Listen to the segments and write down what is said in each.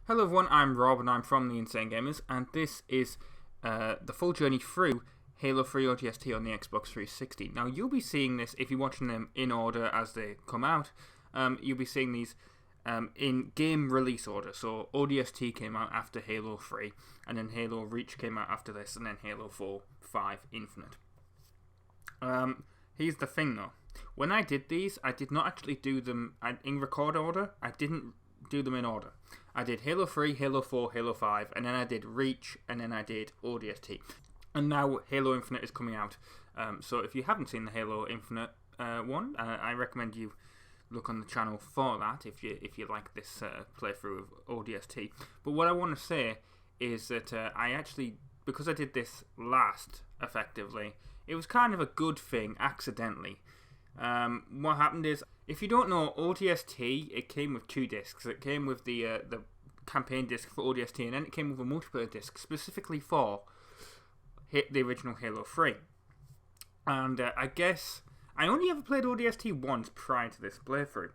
Hello everyone, I'm Rob and I'm from the Insane Gamers, and this is the full journey through Halo 3 ODST on the Xbox 360. Now you'll be seeing this, if you're watching them in order as they come out, you'll be seeing these in game release order. So ODST came out after Halo 3, and then Halo Reach came out after this, and then Halo 4, 5, Infinite. Here's the thing though, when I did these, I did not actually do them in record order. I didn't do them in order. I did Halo 3, Halo 4, Halo 5, and then I did Reach, and then I did ODST. And now Halo Infinite is coming out. So if you haven't seen the Halo Infinite one, I recommend you look on the channel for that if you like this playthrough of ODST. But what I want to say is that I actually, because I did this last, effectively, it was kind of a good thing, accidentally. What happened is, if you don't know, ODST, it came with two discs. It came with the campaign disc for ODST, and then it came with a multiplayer disc specifically for the original Halo 3. And I guess I only ever played ODST once prior to this playthrough.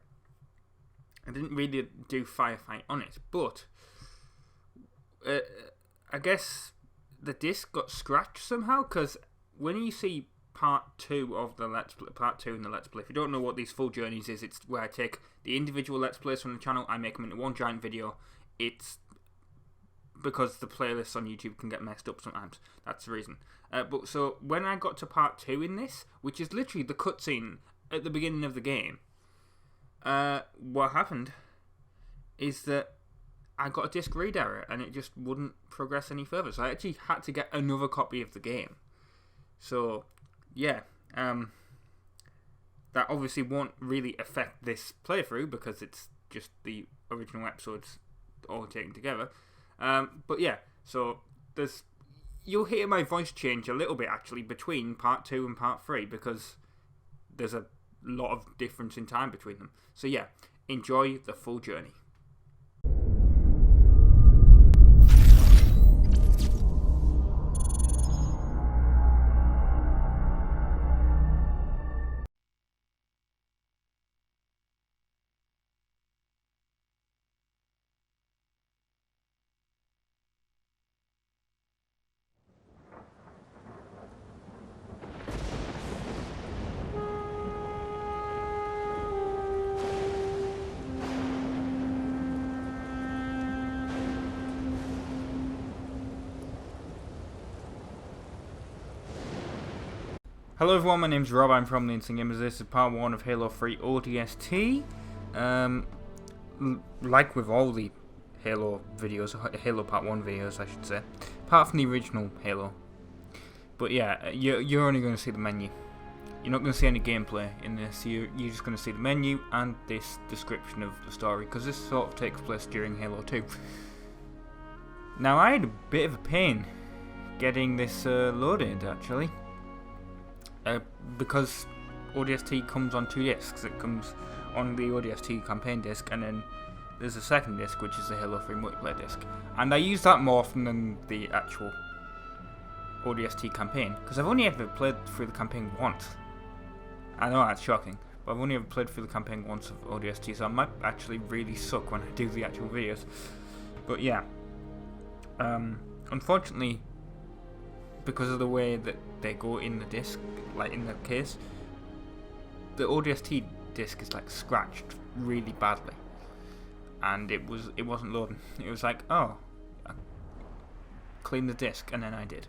I didn't really do Firefight on it, but I guess the disc got scratched somehow, because when you see part 2 of the Let's Play, part 2 in the Let's Play, if you don't know what these full journeys is, it's where I take the individual Let's Plays from the channel, I make them into one giant video. It's because the playlists on YouTube can get messed up sometimes. That's the reason. But so when I got to part 2 in this, which is literally the cutscene at the beginning of the game, what happened is that I got a disc read error and it just wouldn't progress any further. So I actually had to get another copy of the game. So yeah, that obviously won't really affect this playthrough because it's just the original episodes all taken together. But yeah, so you'll hear my voice change a little bit actually between part 2 and part 3 because there's a lot of difference in time between them. So yeah, enjoy the full journey. Hello everyone, my name's Rob, I'm from the Insane Gamers. This is part 1 of Halo 3 ODST. Like with all the Halo videos, Halo part 1 videos I should say, apart from the original Halo. But yeah, you're only going to see the menu. You're not going to see any gameplay in this, you're just going to see the menu and this description of the story, because this sort of takes place during Halo 2. Now I had a bit of a pain getting this loaded actually. Because ODST comes on 2 discs. It comes on the ODST campaign disc, and then there's a second disc which is the Halo 3 multiplayer disc. And I use that more often than the actual ODST campaign, because I've only ever played through the campaign once. I know that's shocking, but I've only ever played through the campaign once of ODST, so I might actually really suck when I do the actual videos. But yeah, unfortunately, because of the way that they go in the disc, like in the case, the ODST disc is like scratched really badly, and it wasn't loading. It was like, oh, I clean the disc, and then I did.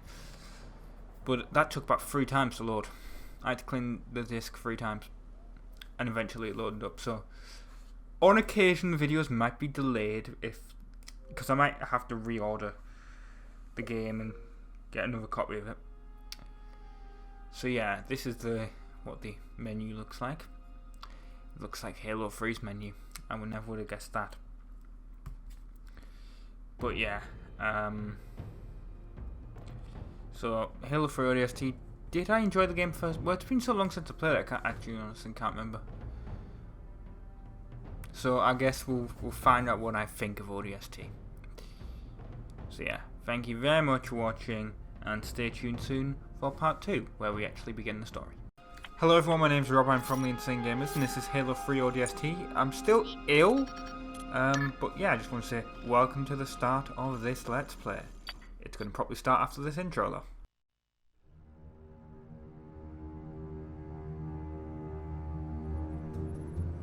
But that took about 3 times to load. I had to clean the disc 3 times, and eventually it loaded up. So on occasion, videos might be delayed because I might have to reorder the game and get another copy of it. So yeah, this is what the menu looks like. It looks like Halo 3's menu. I would never would have guessed that. But yeah, so Halo 3 ODST. Did I enjoy the game first? Well, it's been so long since I played it, I honestly can't remember. So I guess we'll find out what I think of ODST. So yeah, thank you very much for watching, and stay tuned soon for part 2, where we actually begin the story. Hello everyone, my name's Rob, I'm from the Insane Gamers, and this is Halo 3 ODST. I'm still ill. But yeah, I just want to say welcome to the start of this Let's Play. It's going to probably start after this intro though.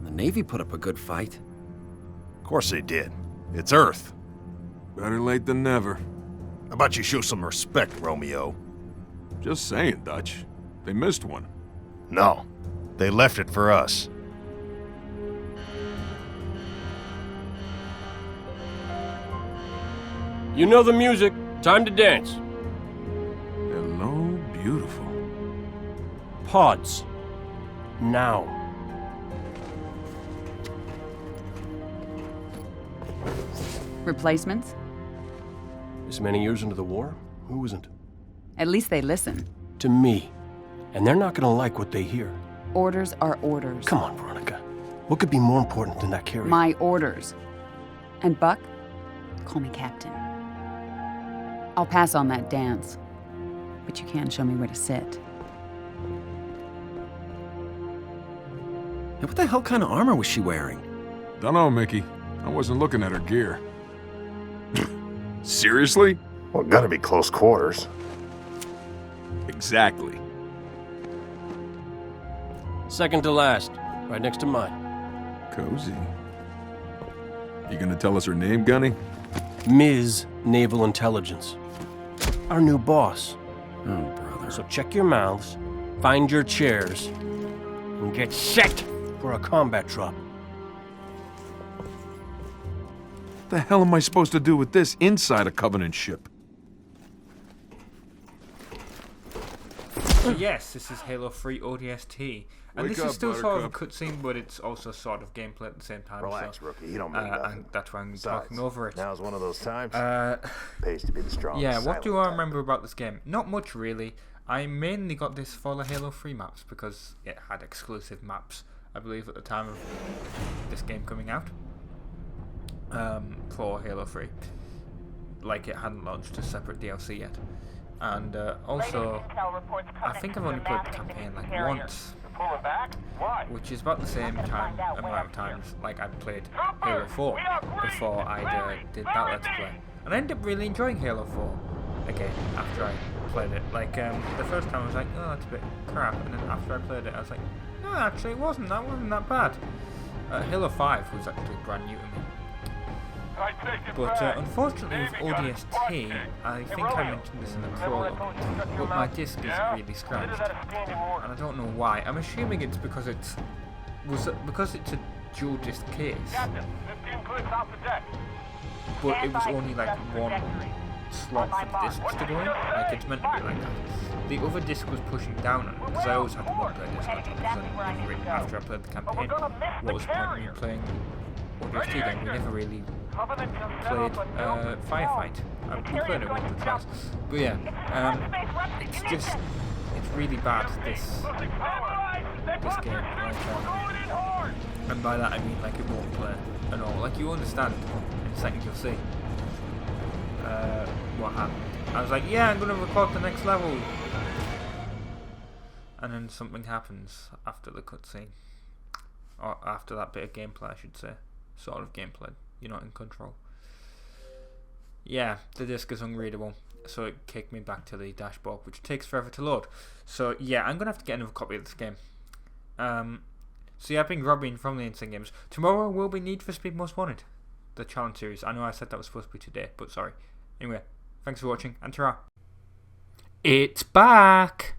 The Navy put up a good fight. Of course they did. It's Earth. Better late than never. How about you show some respect, Romeo? Just saying, Dutch. They missed one. No. They left it for us. You know the music. Time to dance. Hello, beautiful. Pods. Now. Replacements? This many years into the war, who isn't? At least they listen. To me. And they're not gonna like what they hear. Orders are orders. Come on, Veronica. What could be more important than that carrier? My orders. And Buck, call me Captain. I'll pass on that dance. But you can show me where to sit. Hey, what the hell kind of armor was she wearing? Dunno, Mickey. I wasn't looking at her gear. Seriously? Well, gotta be close quarters. Exactly. Second to last. Right next to mine. Cozy. You gonna tell us her name, Gunny? Ms. Naval Intelligence. Our new boss. Oh, brother. So check your mouths, find your chairs, and get set for a combat drop. What the hell am I supposed to do with this inside a Covenant ship? So yes, this is Halo 3 ODST. And Wake this up, is still sort of a Buttercup. cutscene, but it's also sort of gameplay at the same time. Relax, so, rookie. You don't mean nothing. and that's why I'm Besides, talking over it. Now's one of those times. Uh, Pays to be the strongest. yeah, what do I silent remember about this game? Not much really. I mainly got this for the Halo 3 maps because it had exclusive maps, I believe, at the time of this game coming out. For Halo 3. Like it hadn't launched a separate DLC yet. And also, I think I've only played the campaign like once. Which is about the same time, amount of times like I played Halo 4 before I did that Let's Play. And I ended up really enjoying Halo 4 again after I played it. Like, the first time I was like, oh, that's a bit crap. And then after I played it, I was like, no, actually it wasn't. That wasn't that bad. Halo 5 was actually brand new to me. But unfortunately with ODST, I think I mentioned this in the prologue, but my disc is really scratched, and I don't know why. I'm assuming it's because it's a dual disc case, but it was only like one slot for the discs to go in. Like it's meant to be like that. The other disc was pushing down on it because I always had the one player disc. After I played the campaign, what was the point of me playing ODST then? We never really played Firefight. We played it once or twice. But yeah, it's really bad, this game. Like, and by that I mean like it won't play at all. Like you understand in a second you'll see what happened. I was like, yeah, I'm going to record the next level. And then something happens after the cutscene. Or after that bit of gameplay, I should say. Sort of gameplay. You're not in control. Yeah, the disc is unreadable, so it kicked me back to the dashboard, which takes forever to load. So yeah, I'm gonna have to get another copy of this game. So yeah, I've been Robin from the Insane Games. Tomorrow will be Need for Speed Most Wanted, the challenge series. I know I said that was supposed to be today, but sorry. Anyway, thanks for watching, and ta-ra. It's back!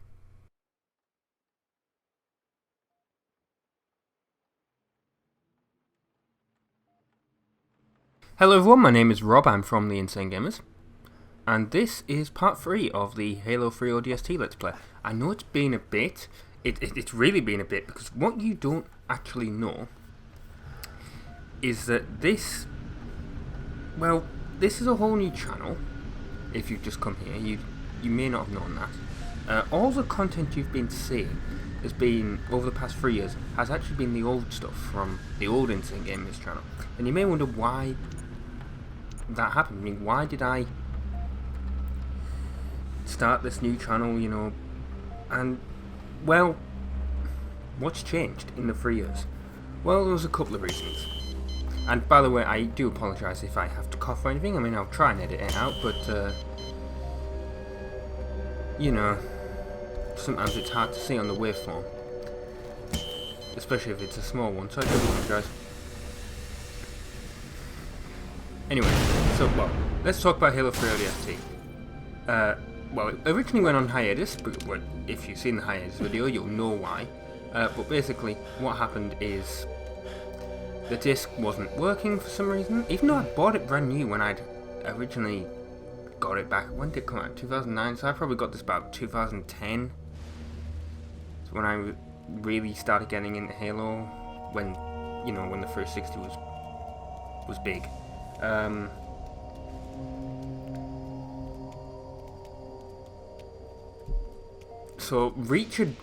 Hello everyone, my name is Rob, I'm from the Insane Gamers, and this is part 3 of the Halo 3 ODST Let's Play. I know it's been a bit, it's really been a bit, because what you don't actually know is that this is a whole new channel. If you've just come here, you may not have known that. All the content you've been seeing has been, over the past 3 years, has actually been the old stuff from the old Insane Gamers channel. And you may wonder why that happened. I mean, why did I start this new channel, you know? And, well, what's changed in the 3 years? Well, there was a couple of reasons. And by the way, I do apologise if I have to cough or anything. I mean, I'll try and edit it out, but you know, sometimes it's hard to see on the waveform, especially if it's a small one, so I do apologise. Anyway, so, well, let's talk about Halo 3 ODST. Well, it originally went on hiatus, but well, if you've seen the hiatus video, you'll know why. But basically, what happened is the disc wasn't working for some reason, even though I bought it brand new when I'd originally got it back. When did it come out? 2009, so I probably got this about 2010. So when I really started getting into Halo, when, you know, when the 360 was big. So Reach had,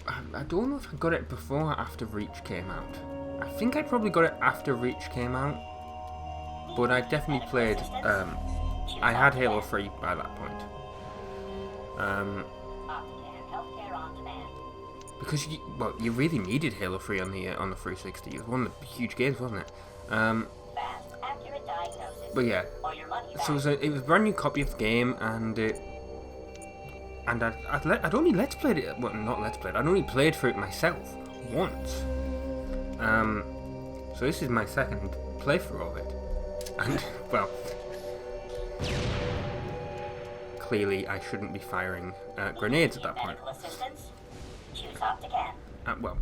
I don't know if I got it before or after Reach came out. I think I probably got it after Reach came out, but I definitely played, I had Halo 3 by that point. Because you really needed Halo 3 on the 360. It was one of the huge games, wasn't it? But yeah, so it was a brand new copy of the game, and I'd only Let's Played it. Well, not Let's Played. I'd only played through it myself once. So this is my second playthrough of it, and well, clearly I shouldn't be firing grenades at that point. Well,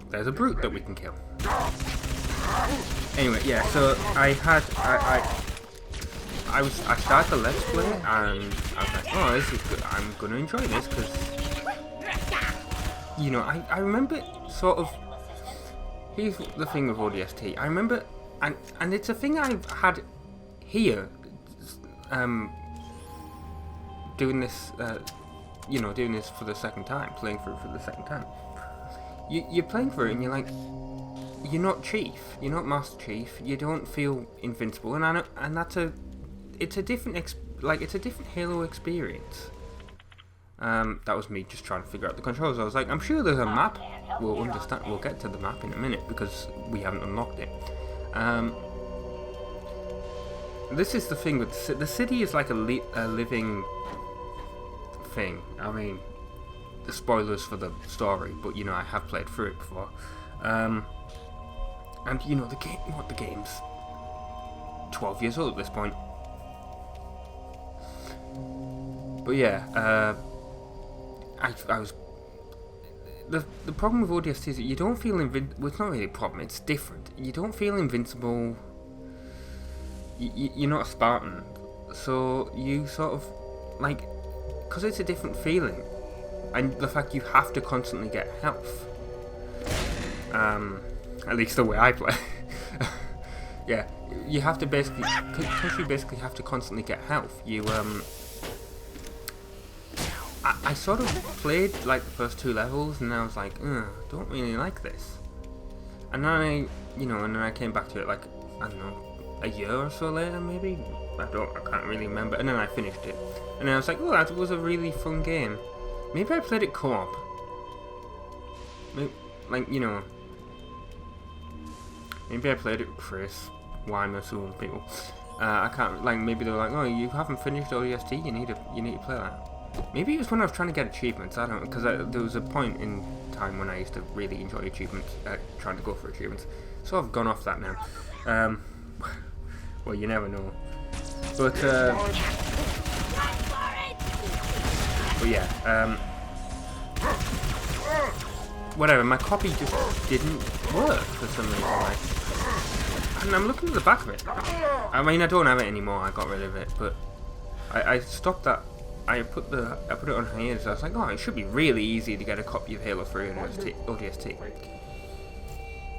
there's a brute that we can kill. Anyway, yeah. So I started the Let's Play, and I was like, oh, this is good. I'm gonna enjoy this because, you know, I remember sort of. Here's the thing with ODST. I remember, and it's a thing I've had here, doing this, you know, doing this for the second time, playing through for the second time. You're playing through and you're like, you're not Chief, you're not Master Chief, you don't feel invincible, and it's a different Halo experience. That was me just trying to figure out the controls. I was like, I'm sure there's a map. We'll get to the map in a minute because we haven't unlocked it. This is the thing with the city is like a living thing. I mean, the spoilers for the story, but you know, I have played through it before. And you know, the game's 12 years old at this point. But yeah, I was. The problem with ODST is that you don't feel invincible. Well, it's not really a problem, it's different. You don't feel invincible. You're not a Spartan. So you sort of, like, because it's a different feeling. And the fact you have to constantly get health. At least the way I play. Yeah, you have to basically, because you basically have to constantly get health. You, I sort of played like the first 2 levels, and I was like, don't really like this. And then I came back to it like, I don't know, a year or so later, maybe. I can't really remember. And then I finished it, and then I was like, oh, that was a really fun game. Maybe I played it co-op. Maybe, like, you know, maybe I played it with Chris, Weimer, some other people. I can't, like, maybe they were like, oh, you haven't finished ODST, you need to play that. Maybe it was when I was trying to get achievements, I don't know, because there was a point in time when I used to really enjoy achievements, trying to go for achievements. So I've gone off that now. Well, you never know. But yeah, whatever, my copy just didn't work for some reason, and I'm looking at the back of it. I mean, I don't have it anymore, I got rid of it, but I stopped that. I put it on hiatus. I was like, oh, it should be really easy to get a copy of Halo 3 on ODST.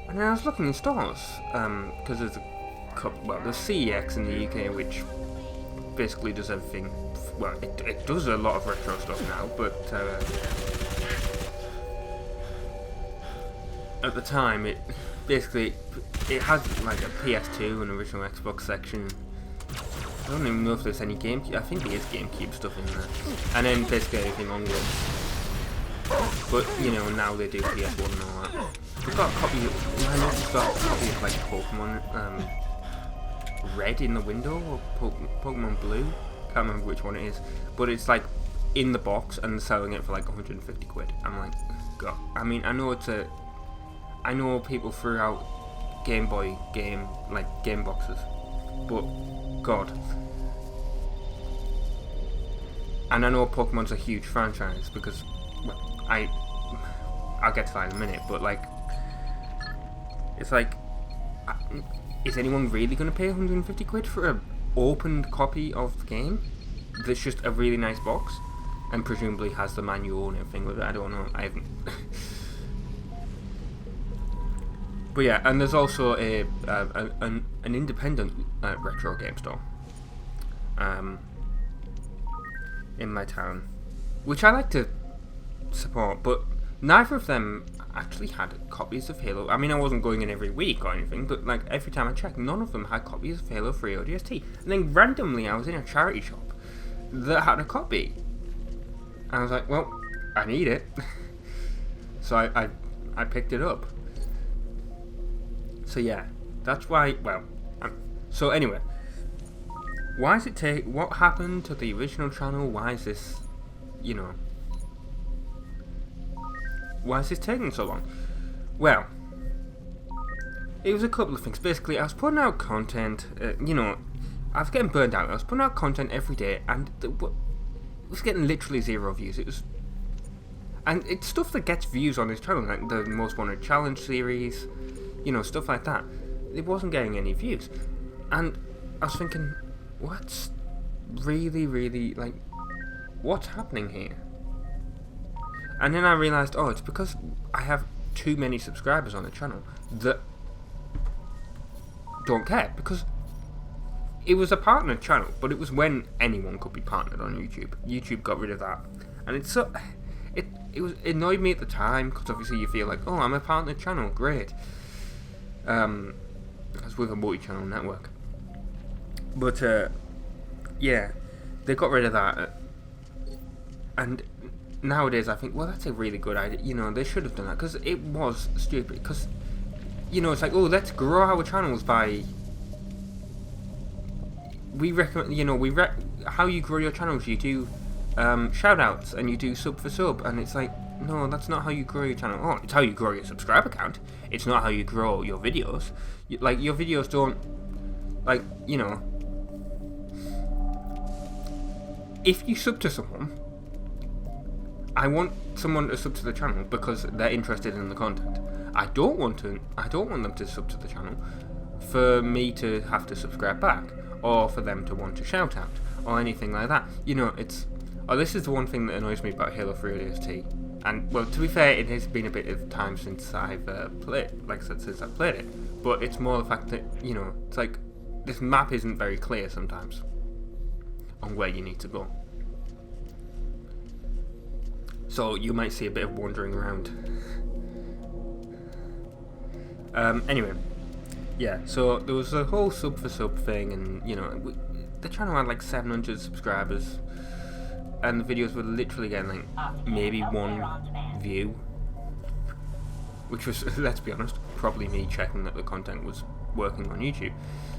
And then I was looking in stores, because there's there's CEX in the UK, which basically does everything. Well, it does a lot of retro stuff now, but at the time, it has like a PS2 and original Xbox section. I don't even know if there's any GameCube. I think there is GameCube stuff in there, and then basically everything onwards. But you know, now they do PS1 and all that. We've got a copy of, I know we've got a copy of like Pokemon Red in the window, or Pokemon Blue, can't remember which one it is, but it's like in the box and selling it for like 150 quid. I'm like, God. I mean, I know people threw out Game Boy game boxes, but God. And I know Pokemon's a huge franchise because, well, I'll get to that in a minute, but like, it's like, is anyone really going to pay 150 quid for an opened copy of the game that's just a really nice box and presumably has the manual and everything with it? I don't know, I haven't. But yeah, and there's also an independent retro game store in my town, which I like to support, but neither of them actually had copies of Halo. I mean, I wasn't going in every week or anything, but like every time I checked, none of them had copies of Halo 3 ODST. And then randomly, I was in a charity shop that had a copy. And I was like, well, I need it. So I picked it up. So yeah, that's why, well, so anyway, why is it what happened to the original channel? Why is this, why is this taking so long? Well, it was a couple of things. Basically, I was putting out content, I was getting burned out. I was putting out content every day, and it was getting literally 0 views. And it's stuff that gets views on this channel, like the Most Wanted Challenge series, stuff like that. It wasn't getting any views. And I was thinking, what's really, like, what's happening here? And then I realised, it's because I have too many subscribers on the channel that don't care, because it was a partnered channel, but it was when anyone could be partnered on YouTube. YouTube got rid of that, and it annoyed me at the time, because obviously you feel like, I'm a partnered channel, great, because with a multi-channel network. But yeah, they got rid of that, and nowadays I think, well, that's a really good idea. They should have done that, because it was stupid. Because it's like, let's grow our channels by. We recommend, how you grow your channels. You do shout outs and you do sub for sub, and it's like, no, that's not how you grow your channel. It's how you grow your subscriber count. It's not how you grow your videos. Like, your videos don't, like, if you sub to someone, I want someone to sub to the channel because they're interested in the content. I don't want them to sub to the channel for me to have to subscribe back, or for them to want to shout out, or anything like that. This is the one thing that annoys me about Halo 3 ODST. And, well, to be fair, it has been a bit of time since I've played, like I said, since I've played it. But it's more the fact that, it's like, this map isn't very clear sometimes on where you need to go. So you might see a bit of wandering around. Anyway, yeah, so there was a whole sub for sub thing, and the channel had like 700 subscribers, and the videos were literally getting like maybe 1 view, which was, let's be honest, probably me checking that the content was working on YouTube.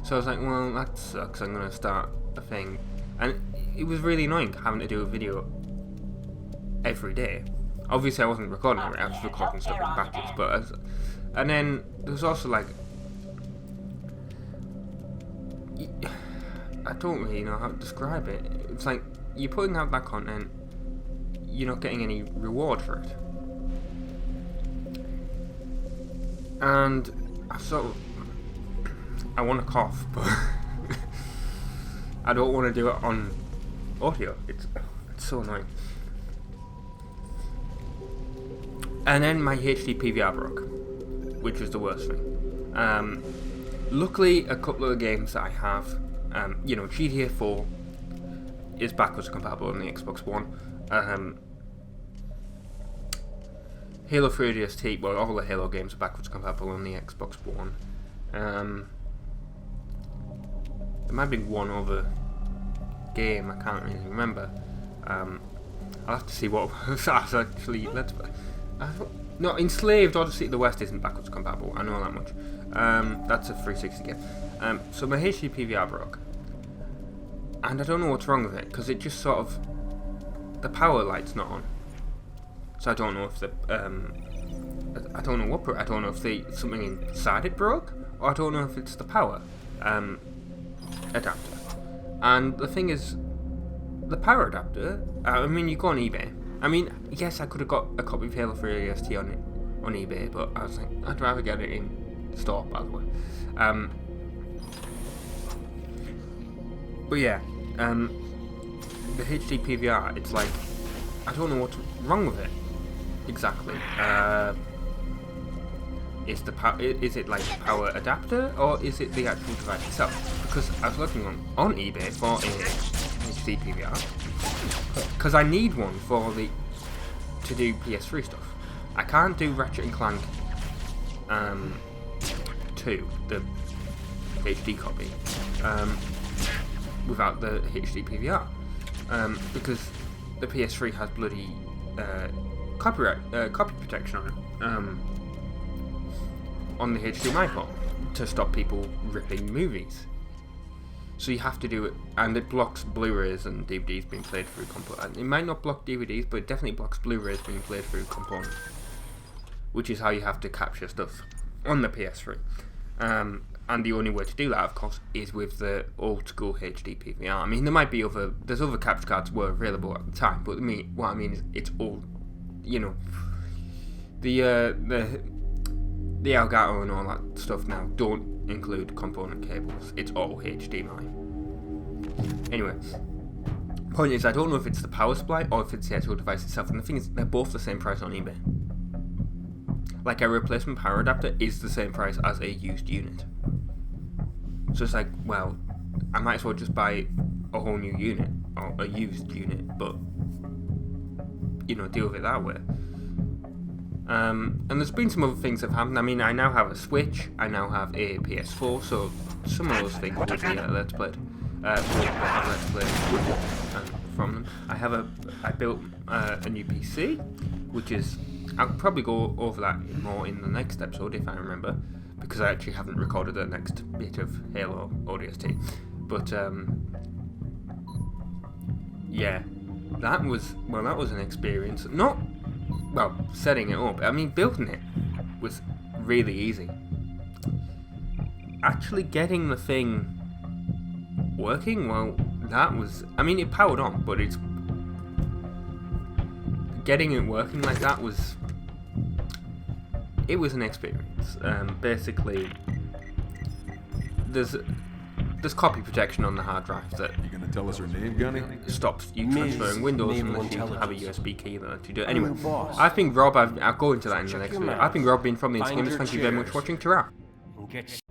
So I was like, well, that sucks, I'm gonna start a thing. And it was really annoying having to do a video every day. Obviously I wasn't recording it, I was recording stuff in batches, and then there was also like, I don't really know how to describe it. It's like, you're putting out that content, you're not getting any reward for it. And I want to cough, but I don't want to do it on audio. It's so annoying. And then my HD PVR broke, which was the worst thing. Luckily, a couple of the games that I have, GTA 4 is backwards compatible on the Xbox One. Halo 3 ODST, well, all the Halo games are backwards compatible on the Xbox One. There might be one other game, I can't really remember. I'll have to see what was actually. No, Enslaved Odyssey to the West isn't backwards compatible. I know that much. That's a 360 game. So my HD PVR broke, and I don't know what's wrong with it because it just sort of the power light's not on. So I don't know if I don't know what I don't know if something inside it broke, or I don't know if it's the power adapter. And the thing is, the power adapter. I mean, you go on eBay. I mean, yes, I could have got a copy of Halo 3 ODST on eBay, but I was like, I'd rather get it in store, by the way. But yeah, the HD PVR, it's like, I don't know what's wrong with it exactly. Is it like the power adapter, or is it the actual device itself? Because I was looking on eBay for a HD PVR, because I need one to do PS3 stuff. I can't do Ratchet & Clank 2, the HD copy, without the HD PVR, because the PS3 has bloody copy protection on it, on the HDMI port, to stop people ripping movies. So you have to do it, and it blocks Blu-rays and DVDs being played through component. It might not block DVDs, but it definitely blocks Blu-rays being played through component, which is how you have to capture stuff on the PS3. And the only way to do that, of course, is with the old school HD PVR. I mean, there might be there's other capture cards were available at the time, but what I mean is it's all, you know, the Elgato and all that stuff now don't include component cables. It's all HDMI. Anyway, point is, I don't know if it's the power supply or if it's the actual device itself. And the thing is, they're both the same price on eBay. Like, a replacement power adapter is the same price as a used unit. So it's like, well, I might as well just buy a whole new unit, or a used unit, but, you know, deal with it that way. And there's been some other things that have happened. I mean, I now have a Switch, I now have a PS4, so some of those things will be Let's Played. Let's Play from them. I built a new PC, which is, I'll probably go over that more in the next episode if I remember, because I actually haven't recorded the next bit of Halo ODST. But yeah, that was an experience. Setting it up. I mean, building it was really easy. Actually getting the thing working, well, that was, I mean, it powered on, but it's getting it working like that was an experience. Basically, there's copy protection on the hard drive that You gonna tell us her name, Gunny? stops you transferring Windows Naval unless you have a Intelligence. USB key that lets you do it. Anyway, I'm your boss. I've been Rob. I'll go into that in the Check next your video. math. I've been Rob, being from the Find Gamers. your Thank you very much chairs. for watching. Ta-ra. And get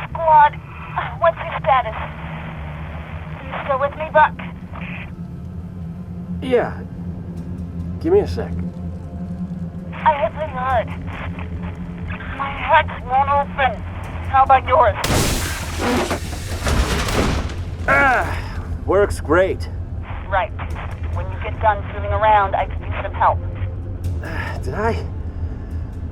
Squad, what's your status? You still with me, Buck? Yeah. Give me a sec. I hit pretty hard. My heart won't open. How about yours? Works great. Right. When you get done fooling around, I could use some help. Did I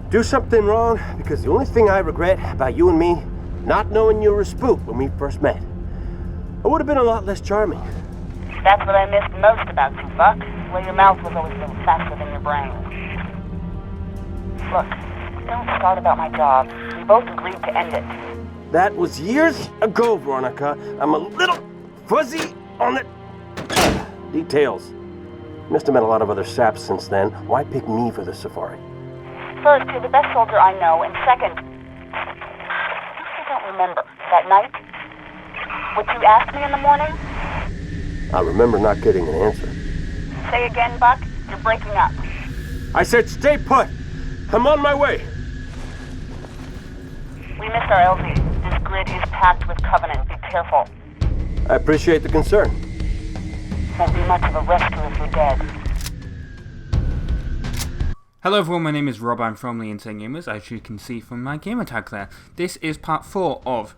do something wrong? Because the only thing I regret about you and me, not knowing you were a spook when we first met. I would have been a lot less charming. That's what I missed most about you, Buck. Well, your mouth was always a little faster than your brain. Look, don't start about my job. We both agreed to end it. That was years ago, Veronica. I'm a little fuzzy on the details. Must have met a lot of other saps since then. Why pick me for the safari? First, you're the best soldier I know, and second, I don't remember that night. What you asked me in the morning? I remember not getting an answer. Say again, Buck. You're breaking up. I said stay put. I'm on my way. We missed our LZ. This grid is packed with Covenant. Be careful. I appreciate the concern. Won't be much of a rescue if you're dead. Hello everyone, my name is Rob, I'm formerly Insane Gamers, as you can see from my gamer tag there. This is part 4 of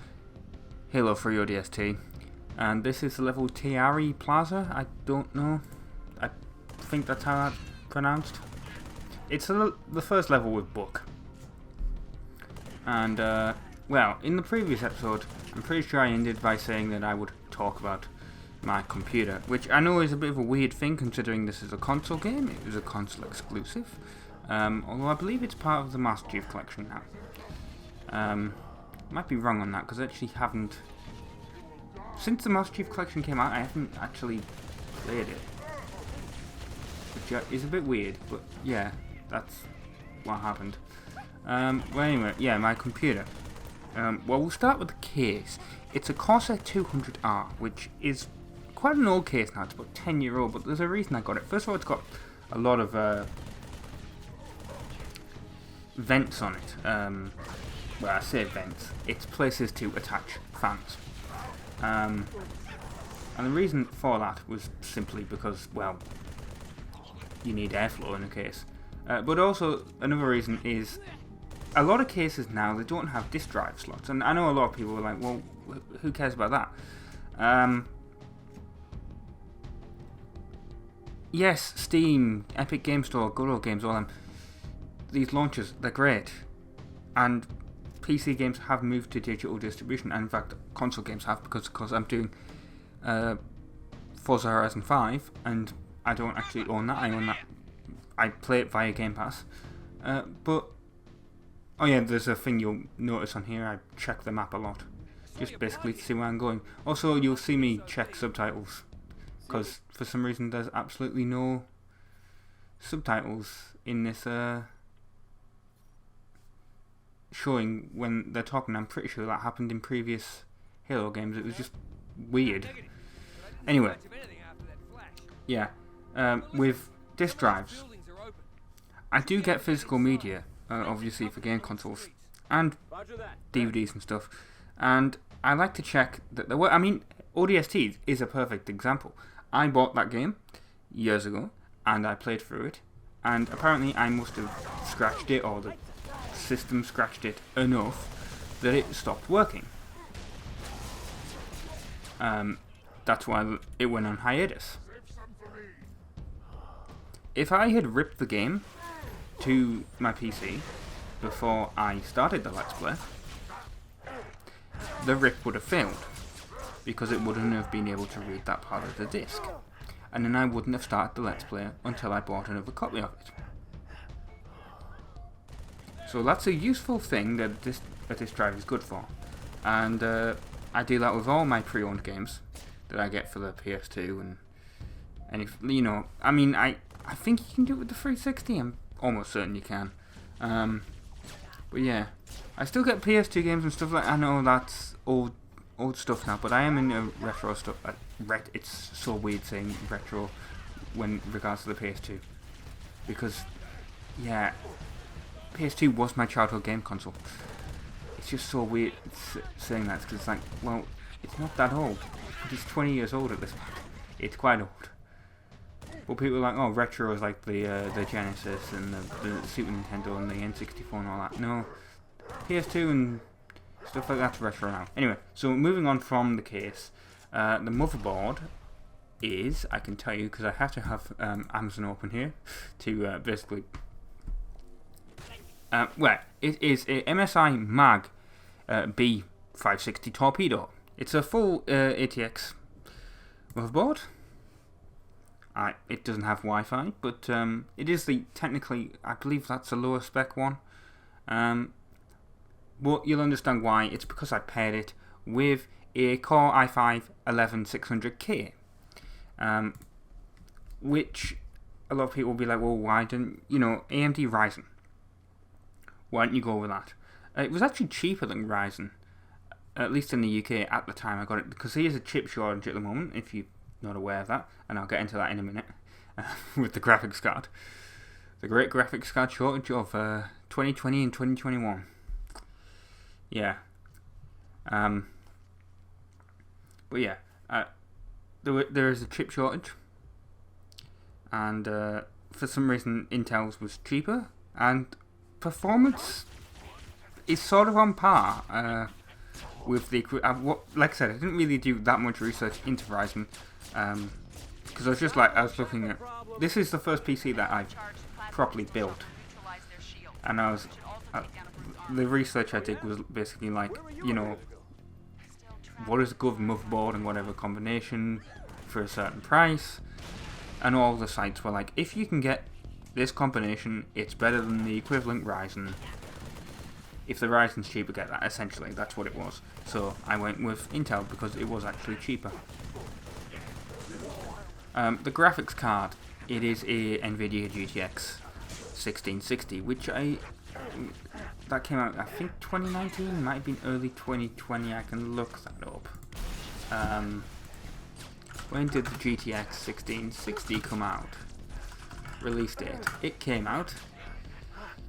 Halo 3 ODST, and this is the level Tiari Plaza. I don't know, I think that's how that's pronounced. It's the first level with Buck. And, well, in the previous episode, I'm pretty sure I ended by saying that I would talk about my computer, which I know is a bit of a weird thing considering this is a console game. It was a console exclusive. Although I believe it's part of the Master Chief Collection now. Might be wrong on that, because I actually haven't... Since the Master Chief Collection came out, I haven't actually played it. Which is a bit weird, but yeah, that's what happened. Well anyway, yeah, my computer. Well, we'll start with the case. It's a Corsair 200R, which is quite an old case now. It's about 10-year-old, but there's a reason I got it. First of all, it's got a lot of... vents on it. Well, I say vents. It's places to attach fans. And the reason for that was simply because, well, you need airflow in a case. But also, another reason is, a lot of cases now, they don't have disk drive slots. And I know a lot of people are like, well, who cares about that? Yes, Steam, Epic Game Store, Good Old Games, all them. These launchers, they're great, and PC games have moved to digital distribution, and in fact console games have, because I'm doing Forza Horizon 5, and I don't actually own that. I own that, I play it via Game Pass, but oh yeah, there's a thing you'll notice on here. I check the map a lot, just basically to see where I'm going. Also, you'll see me check subtitles, because for some reason there's absolutely no subtitles in this showing when they're talking. I'm pretty sure that happened in previous Halo games. It was just weird. Anyway, yeah, with disk drives, I do get physical media, obviously for game consoles and DVDs and stuff, and I like to check that there were. I mean, ODST is a perfect example. I bought that game years ago, and I played through it, and apparently I must have scratched it, or the system scratched it enough that it stopped working. That's why it went on hiatus. If I had ripped the game to my PC before I started the Let's Play, the rip would have failed, because it wouldn't have been able to read that part of the disc, and then I wouldn't have started the Let's Play until I bought another copy of it. So that's a useful thing that a disk drive is good for, and I do that with all my pre-owned games that I get for the PS2, and if, you know, I mean, I think you can do it with the 360. I'm almost certain you can. But yeah, I still get PS2 games and stuff like. I know that's old stuff now, but I am into retro stuff. It's so weird saying retro when regards to the PS2, because yeah, PS2 was my childhood game console. It's just so weird saying that, because it's like, well, it's not that old, but it's 20 years old at this point. It's quite old. But people are like, oh, retro is like the Genesis and the Super Nintendo and the N64 and all that. No, PS2 and stuff like that's retro now. Anyway, so moving on from the case, the motherboard is, I can tell you, because I have to have Amazon open here to basically... well, it is a MSI Mag B560 Torpedo. It's a full ATX motherboard. It doesn't have Wi-Fi, but it is technically, I believe that's a lower spec one. But you'll understand why. It's because I paired it with a Core i5-11600K, which a lot of people will be like, well, why didn't, AMD Ryzen? Why didn't you go with that? It was actually cheaper than Ryzen, at least in the UK at the time I got it, because there is a chip shortage at the moment, if you're not aware of that, and I'll get into that in a minute. with the graphics card. The great graphics card shortage of 2020 and 2021. Yeah. But yeah, there is a chip shortage, and for some reason Intel's was cheaper, and performance is sort of on par with the. Like I said, I didn't really do that much research into Ryzen, because I was looking at. This is the first PC that I've properly built, and the research I did was basically like, you know, what is a good motherboard and whatever combination for a certain price, and all the sites were like, if you can get this combination, it's better than the equivalent Ryzen. If the Ryzen's cheaper, get that. Essentially, that's what it was. So I went with Intel because it was actually cheaper. The graphics card, it is a NVIDIA GTX 1660, which that came out, I think 2019, might have been early 2020, I can look that up. When did the GTX 1660 come out? Release date. It came out,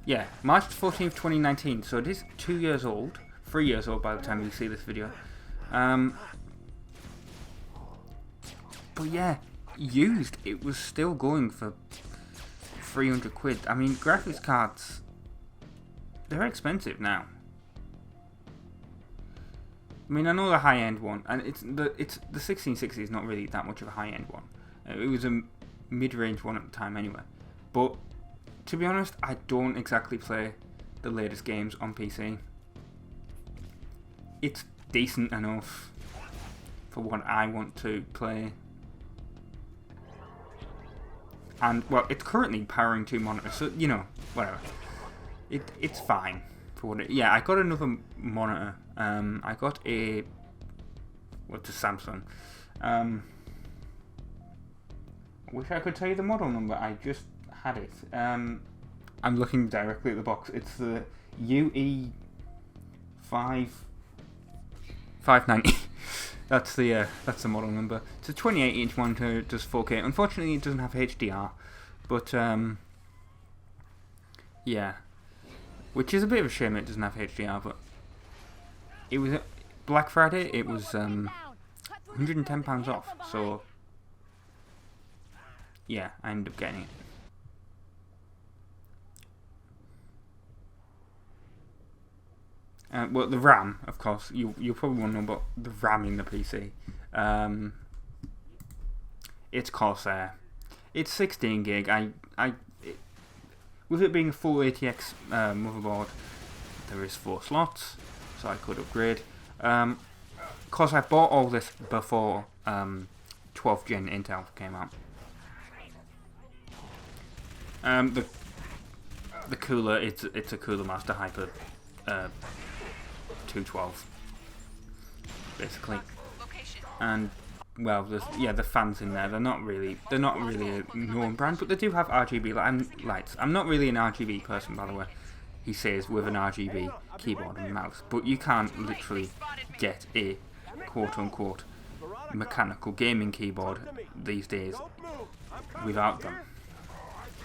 yeah, March 14th, 2019, so it is 2 years old, 3 years old by the time you see this video. But yeah, used, it was still going for 300 quid. I mean, graphics cards, they're expensive now. I mean, I know the high-end one, and the 1660 is not really that much of a high-end one. It was a mid-range one at the time anyway. But to be honest, I don't exactly play the latest games on PC. It's decent enough for what I want to play. And, well, it's currently powering 2 monitors, so, you know, whatever. It's fine for what it... Yeah, I got another monitor. I got a... What's a Samsung? I wish I could tell you the model number. I just had it. I'm looking directly at the box. It's the UE590. That's the model number. It's a 28-inch monitor, does 4K. Unfortunately, it doesn't have HDR, but yeah, which is a bit of a shame it doesn't have HDR. But it was Black Friday. It was £110 off. So yeah, I ended up getting it. Well, the RAM, of course, you probably want to know about the RAM in the PC. It's Corsair. It's 16 gig. With it being a full ATX motherboard, there is 4 slots, so I could upgrade. Of course, I bought all this before 12th gen Intel came out. The cooler, it's a Cooler Master Hyper 212, basically, and well, the fans in there. They're not really a known brand, but they do have RGB lights. I'm not really an RGB person, by the way. He says with an RGB keyboard and mouse, but you can't literally get a quote-unquote mechanical gaming keyboard these days without them.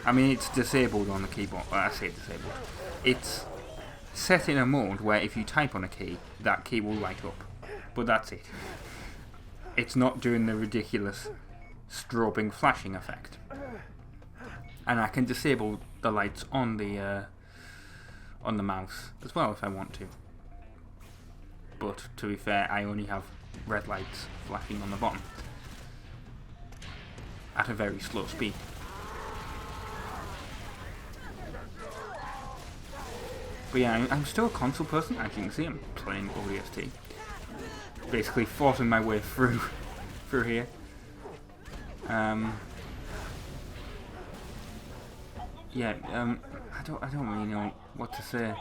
I mean, it's disabled on the keyboard. Well, I say disabled. It's set in a mode where if you type on a key, that key will light up. But that's it. It's not doing the ridiculous strobing flashing effect. And I can disable the lights on the mouse as well if I want to. But to be fair, I only have red lights flashing on the bottom at a very slow speed. But yeah, I'm still a console person. As you can see, I'm playing ODST. Basically forcing my way through here. Yeah, I don't really know what to say.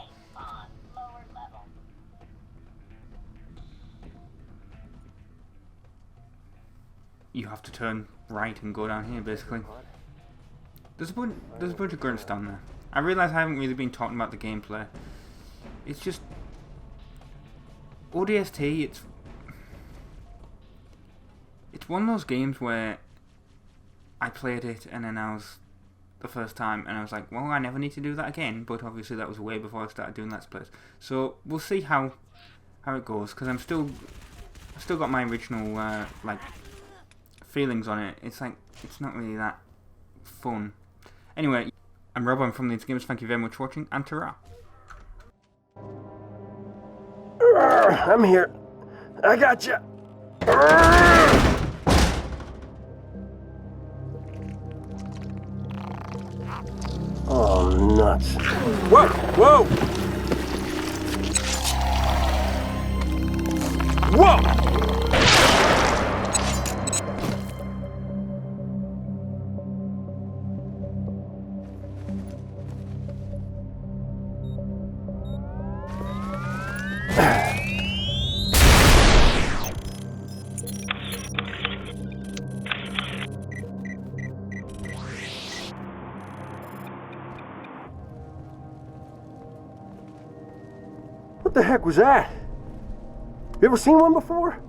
You have to turn right and go down here, basically. There's a bunch of grunts down there. I realise I haven't really been talking about the gameplay. It's just ODST. It's one of those games where I played it and then I was the first time and I was like, well, I never need to do that again. But obviously that was way before I started doing Let's Plays. So we'll see how it goes, because I've still got my original like feelings on it. It's like it's not really that fun. Anyway, I'm Rob. I'm from the Gamers. Thank you very much for watching, and ta-ra. I'm here. I gotcha. Oh, nuts. Whoa! Whoa! Whoa! What the heck was that? You ever seen one before?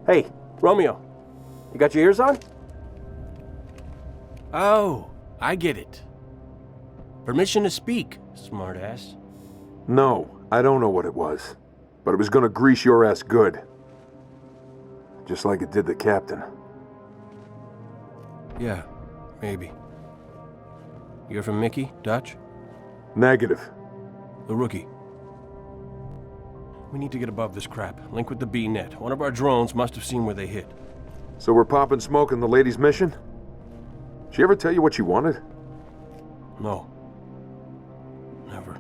Hey, Romeo, you got your ears on? Oh, I get it. Permission to speak, smartass. No, I don't know what it was. But it was gonna grease your ass good. Just like it did the captain. Yeah, maybe. You're from Mickey, Dutch? Negative. The rookie. We need to get above this crap. Link with the B-net. One of our drones must have seen where they hit. So we're popping smoke in the lady's mission? She ever tell you what she wanted? No. Never.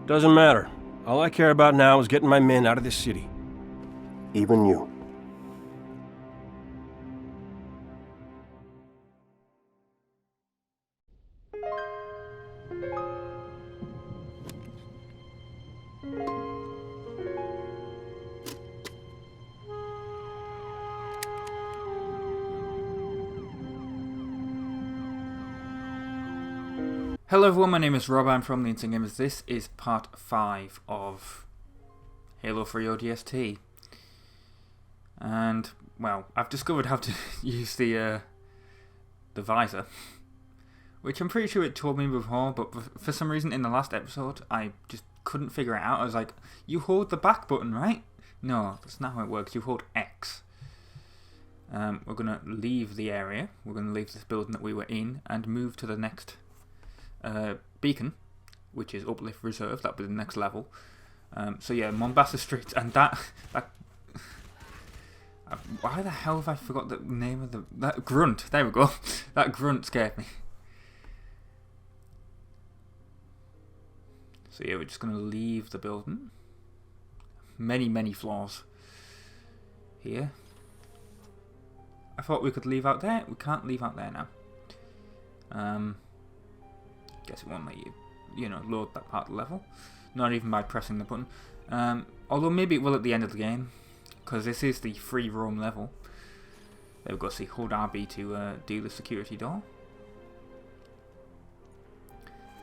Doesn't matter. All I care about now is getting my men out of this city. Even you. Hello everyone, my name is Rob, I'm from the Insane Gamers. This is part 5 of Halo 3 ODST. And, well, I've discovered how to use the visor. Which I'm pretty sure it told me before, but for some reason in the last episode, I just couldn't figure it out. I was like, you hold the back button, right? No, that's not how it works. You hold X. We're going to leave the area. We're going to leave this building that we were in and move to the next beacon, which is Uplift Reserve. That'll be the next level. So yeah, Mombasa Street, and that why the hell have I forgot the name of that grunt? There we go. That grunt scared me. So yeah, we're just gonna leave the building. Many floors here. I thought we could leave out there. We can't leave out there now. Guess it won't let you, load that part of the level. Not even by pressing the button. Although maybe it will at the end of the game, because this is the free roam level. There we go. See, hold RB to do the security door.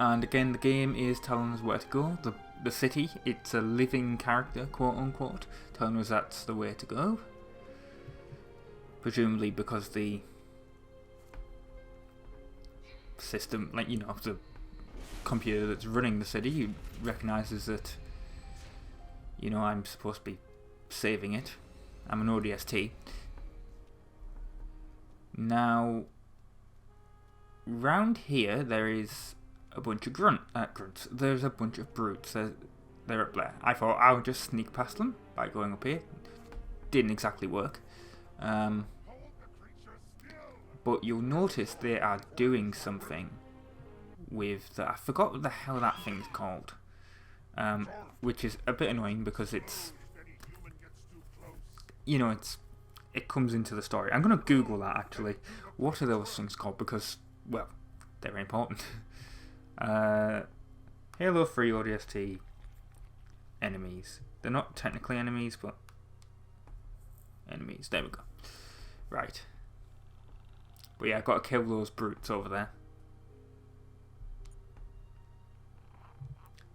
And again, the game is telling us where to go. The city, it's a living character, quote unquote, telling us that's the way to go. Presumably because the system, the computer that's running the city recognises that, I'm supposed to be saving it. I'm an ODST. Now, round here there is a bunch of grunts. There's a bunch of brutes. They're up there. I thought I would just sneak past them by going up here. Didn't exactly work. But you'll notice they are doing something with that. I forgot what the hell that thing's called. Which is a bit annoying because it's, it comes into the story. I'm going to Google that actually. What are those things called? Because, well, they're important. Halo 3 ODST enemies. They're not technically enemies, but enemies. There we go. Right. But yeah, I've got to kill those brutes over there.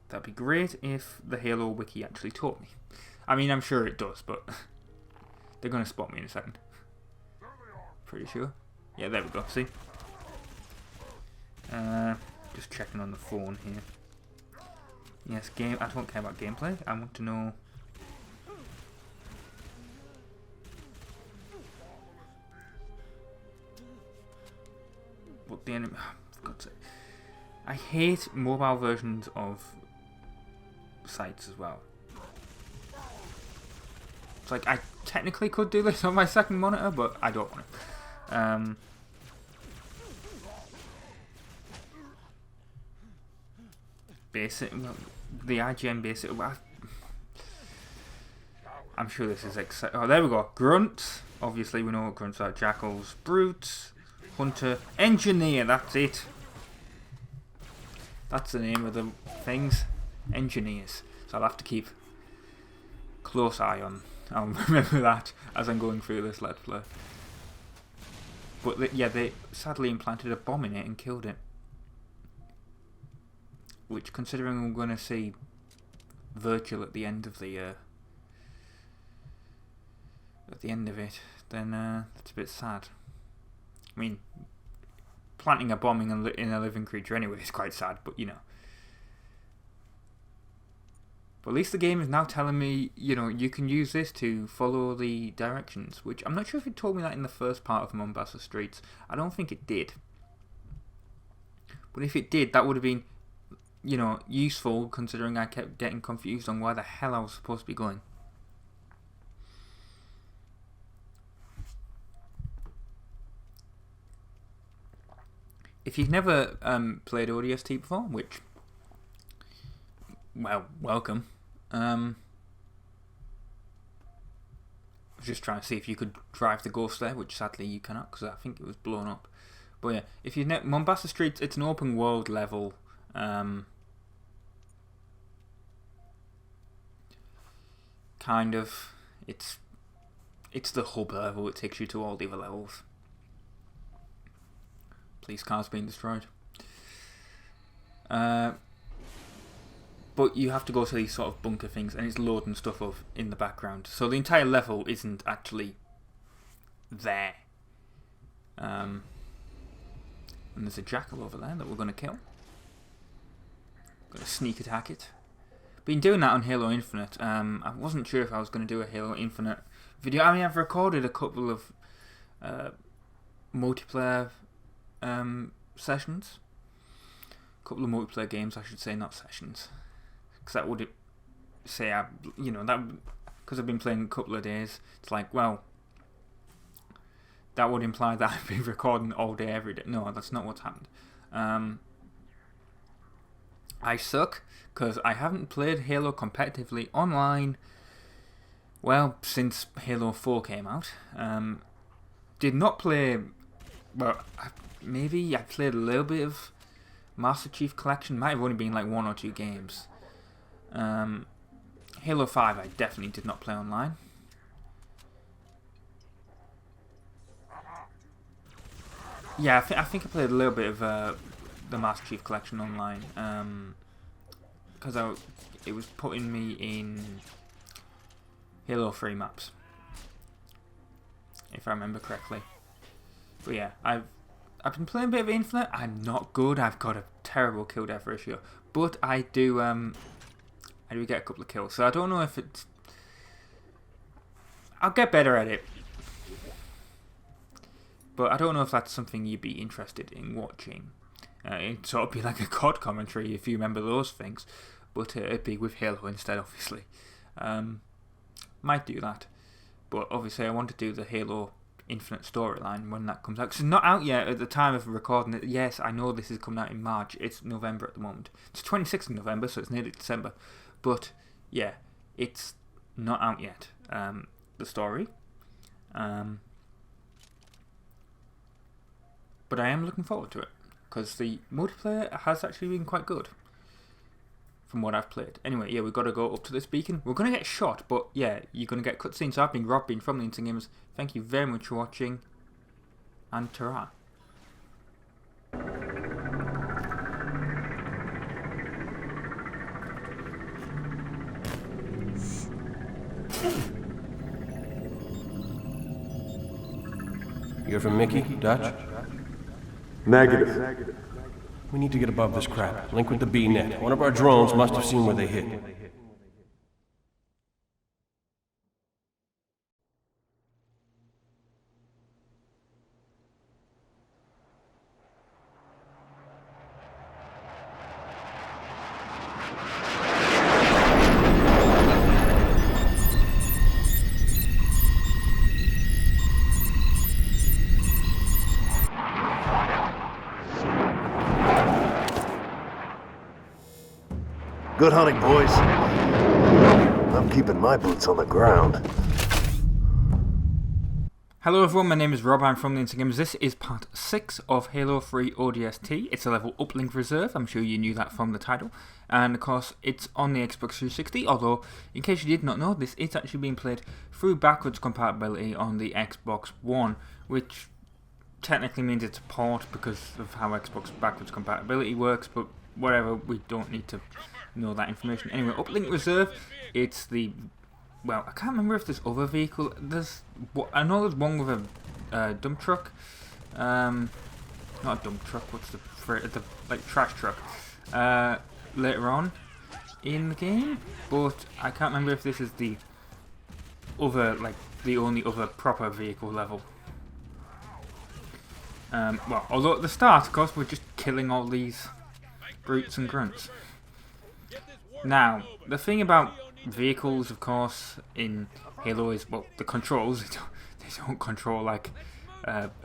That'd be great if the Halo wiki actually told me. I mean, I'm sure it does, but they're going to spot me in a second. pretty sure. Yeah, there we go, see? Just checking on the phone here. Yes, game. I don't care about gameplay. I want to know... what the enemy... for God's sake. I hate mobile versions of sites as well. It's like, I technically could do this on my second monitor, but I don't want to. Basic, well, the IGN basic. Well, I'm sure this is exciting. Oh, there we go. Grunts. Obviously, we know what grunts are. Jackals, brutes, hunter, engineer. That's it. That's the name of the things. Engineers. So I'll have to keep close eye on. I'll remember that as I'm going through this Let's Play. But yeah, they sadly implanted a bomb in it and killed it. Which, considering we're going to see Virgil at the end of the then that's a bit sad. I mean, planting a bomb in a living creature anyway is quite sad, but you know. But at least the game is now telling me, you know, you can use this to follow the directions, which I'm not sure if it told me that in the first part of Mombasa Streets. I don't think it did. But if it did, that would have been, you know, useful, considering I kept getting confused on where the hell I was supposed to be going. If you've never played ODST before, which, well, welcome. I was just trying to see if you could drive the Ghost there, which sadly you cannot, because I think it was blown up. But yeah, if you've never... Mombasa Streets, it's an open world level. Kind of. It's the hub level. It takes you to all the other levels. Police cars being destroyed. But you have to go to these sort of bunker things, and it's loading stuff up in the background. So the entire level isn't actually there. And there's a jackal over there that we're going to kill. Going to sneak attack it. Been doing that on Halo Infinite. I wasn't sure if I was going to do a Halo Infinite video. I mean, I've recorded a couple of multiplayer sessions. A couple of multiplayer games, I should say, not sessions. Because that would say, you know, that because I've been playing a couple of days, it's like, well, that would imply that I've been recording all day, every day. No, that's not what's happened. I suck, because I haven't played Halo competitively online, well, since Halo 4 came out. Did not play, well, maybe I played a little bit of Master Chief Collection, might have only been like 1 or 2 games. Halo 5 I definitely did not play online. Yeah, I think I played a little bit of the Master Chief Collection online, because it was putting me in Halo 3 maps, if I remember correctly. But yeah, I've been playing a bit of Infinite. I'm not good. I've got a terrible kill death ratio, but I do get a couple of kills. So I don't know if it's... I'll get better at it. But I don't know if that's something you'd be interested in watching. It'd sort of be like a COD commentary if you remember those things. But it'd be with Halo instead, obviously. Might do that. But obviously I want to do the Halo Infinite storyline when that comes out. Because it's not out yet at the time of recording it. Yes, I know this is coming out in March. It's November at the moment. It's 26th of November, so it's nearly December. But yeah, it's not out yet. The story. But I am looking forward to it, because the multiplayer has actually been quite good from what I've played. Anyway, yeah, we've got to go up to this beacon. We're going to get shot, but yeah, you're going to get cutscenes. So I've been Rob, from the Instant Gamers. Thank you very much for watching, and ta-ra. Hear from Mickey? Dutch? Negative. We need to get above this crap. Link with the B-net. One of our drones must have seen where they hit. Good hunting, boys. I'm keeping my boots on the ground. Hello everyone, my name is Rob, I'm from the Instagames. This is part 6 of Halo 3 ODST. It's a level uplink reserve, I'm sure you knew that from the title. And of course, it's on the Xbox 360, although, in case you did not know, this is actually being played through backwards compatibility on the Xbox One, which technically means it's a port because of how Xbox backwards compatibility works, but whatever, we don't need to know that information. Anyway, uplink reserve, it's the... well, I can't remember if there's other vehicle. I know there's one with a dump truck. Not a dump truck. What's the like trash truck? Later on in the game, but I can't remember if this is the other, like the only other proper vehicle level. Well, although at the start, of course, we're just killing all these brutes and grunts. Now, the thing about vehicles, of course, in Halo is, well, the controls. They don't control like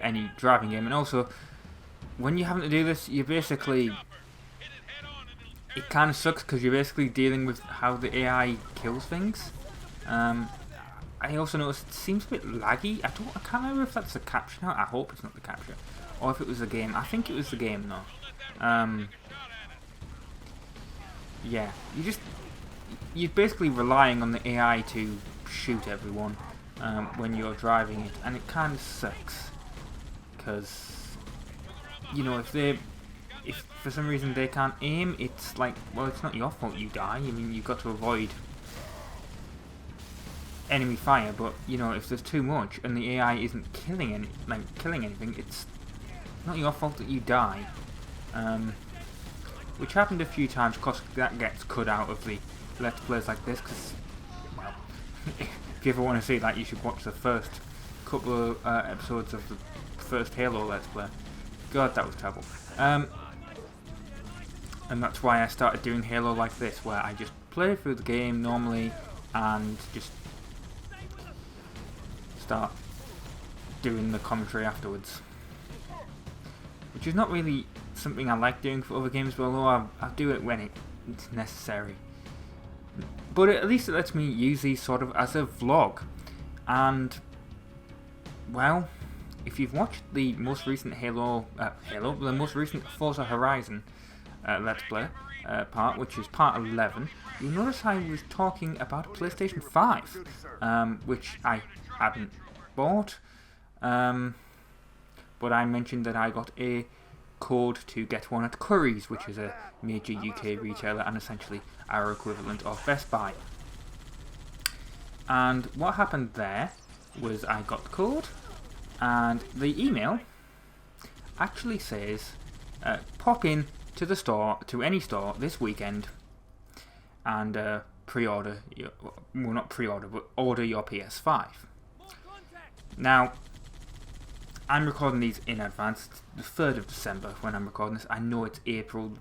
any driving game, and also when you're having to do this, you basically, it kind of sucks because you're basically dealing with how the AI kills things. I also noticed it seems a bit laggy. I can't remember if that's the capture now. I hope it's not the capture, or if it was the game. I think it was the game though. Yeah, you're basically relying on the AI to shoot everyone when you're driving it, and it kind of sucks because, you know, if for some reason they can't aim, it's like, well, it's not your fault you die. I mean, you've got to avoid enemy fire, but you know, if there's too much and the AI isn't killing anything, it's not your fault that you die. Which happened a few times, because that gets cut out of the Let's Plays like this, because, well, if you ever want to see that, you should watch the first couple of episodes of the first Halo Let's Play. God, that was terrible. And that's why I started doing Halo like this, where I just play through the game normally, and just start doing the commentary afterwards. Which is not really something I like doing for other games, but although I'll do it when it's necessary. But at least it lets me use these sort of as a vlog. And, well, if you've watched the most recent the most recent Forza Horizon Let's Play part, which is part 11, you'll notice I was talking about a PlayStation 5, which I hadn't bought, but I mentioned that I got a code to get one at Curry's, which is a major UK retailer and essentially our equivalent of Best Buy. And what happened there was I got the code, and the email actually says pop in to the store, to any store this weekend, and pre-order, well, not pre-order, but order your PS5. Now, I'm recording these in advance. It's the 3rd of December when I'm recording this. I know it's April,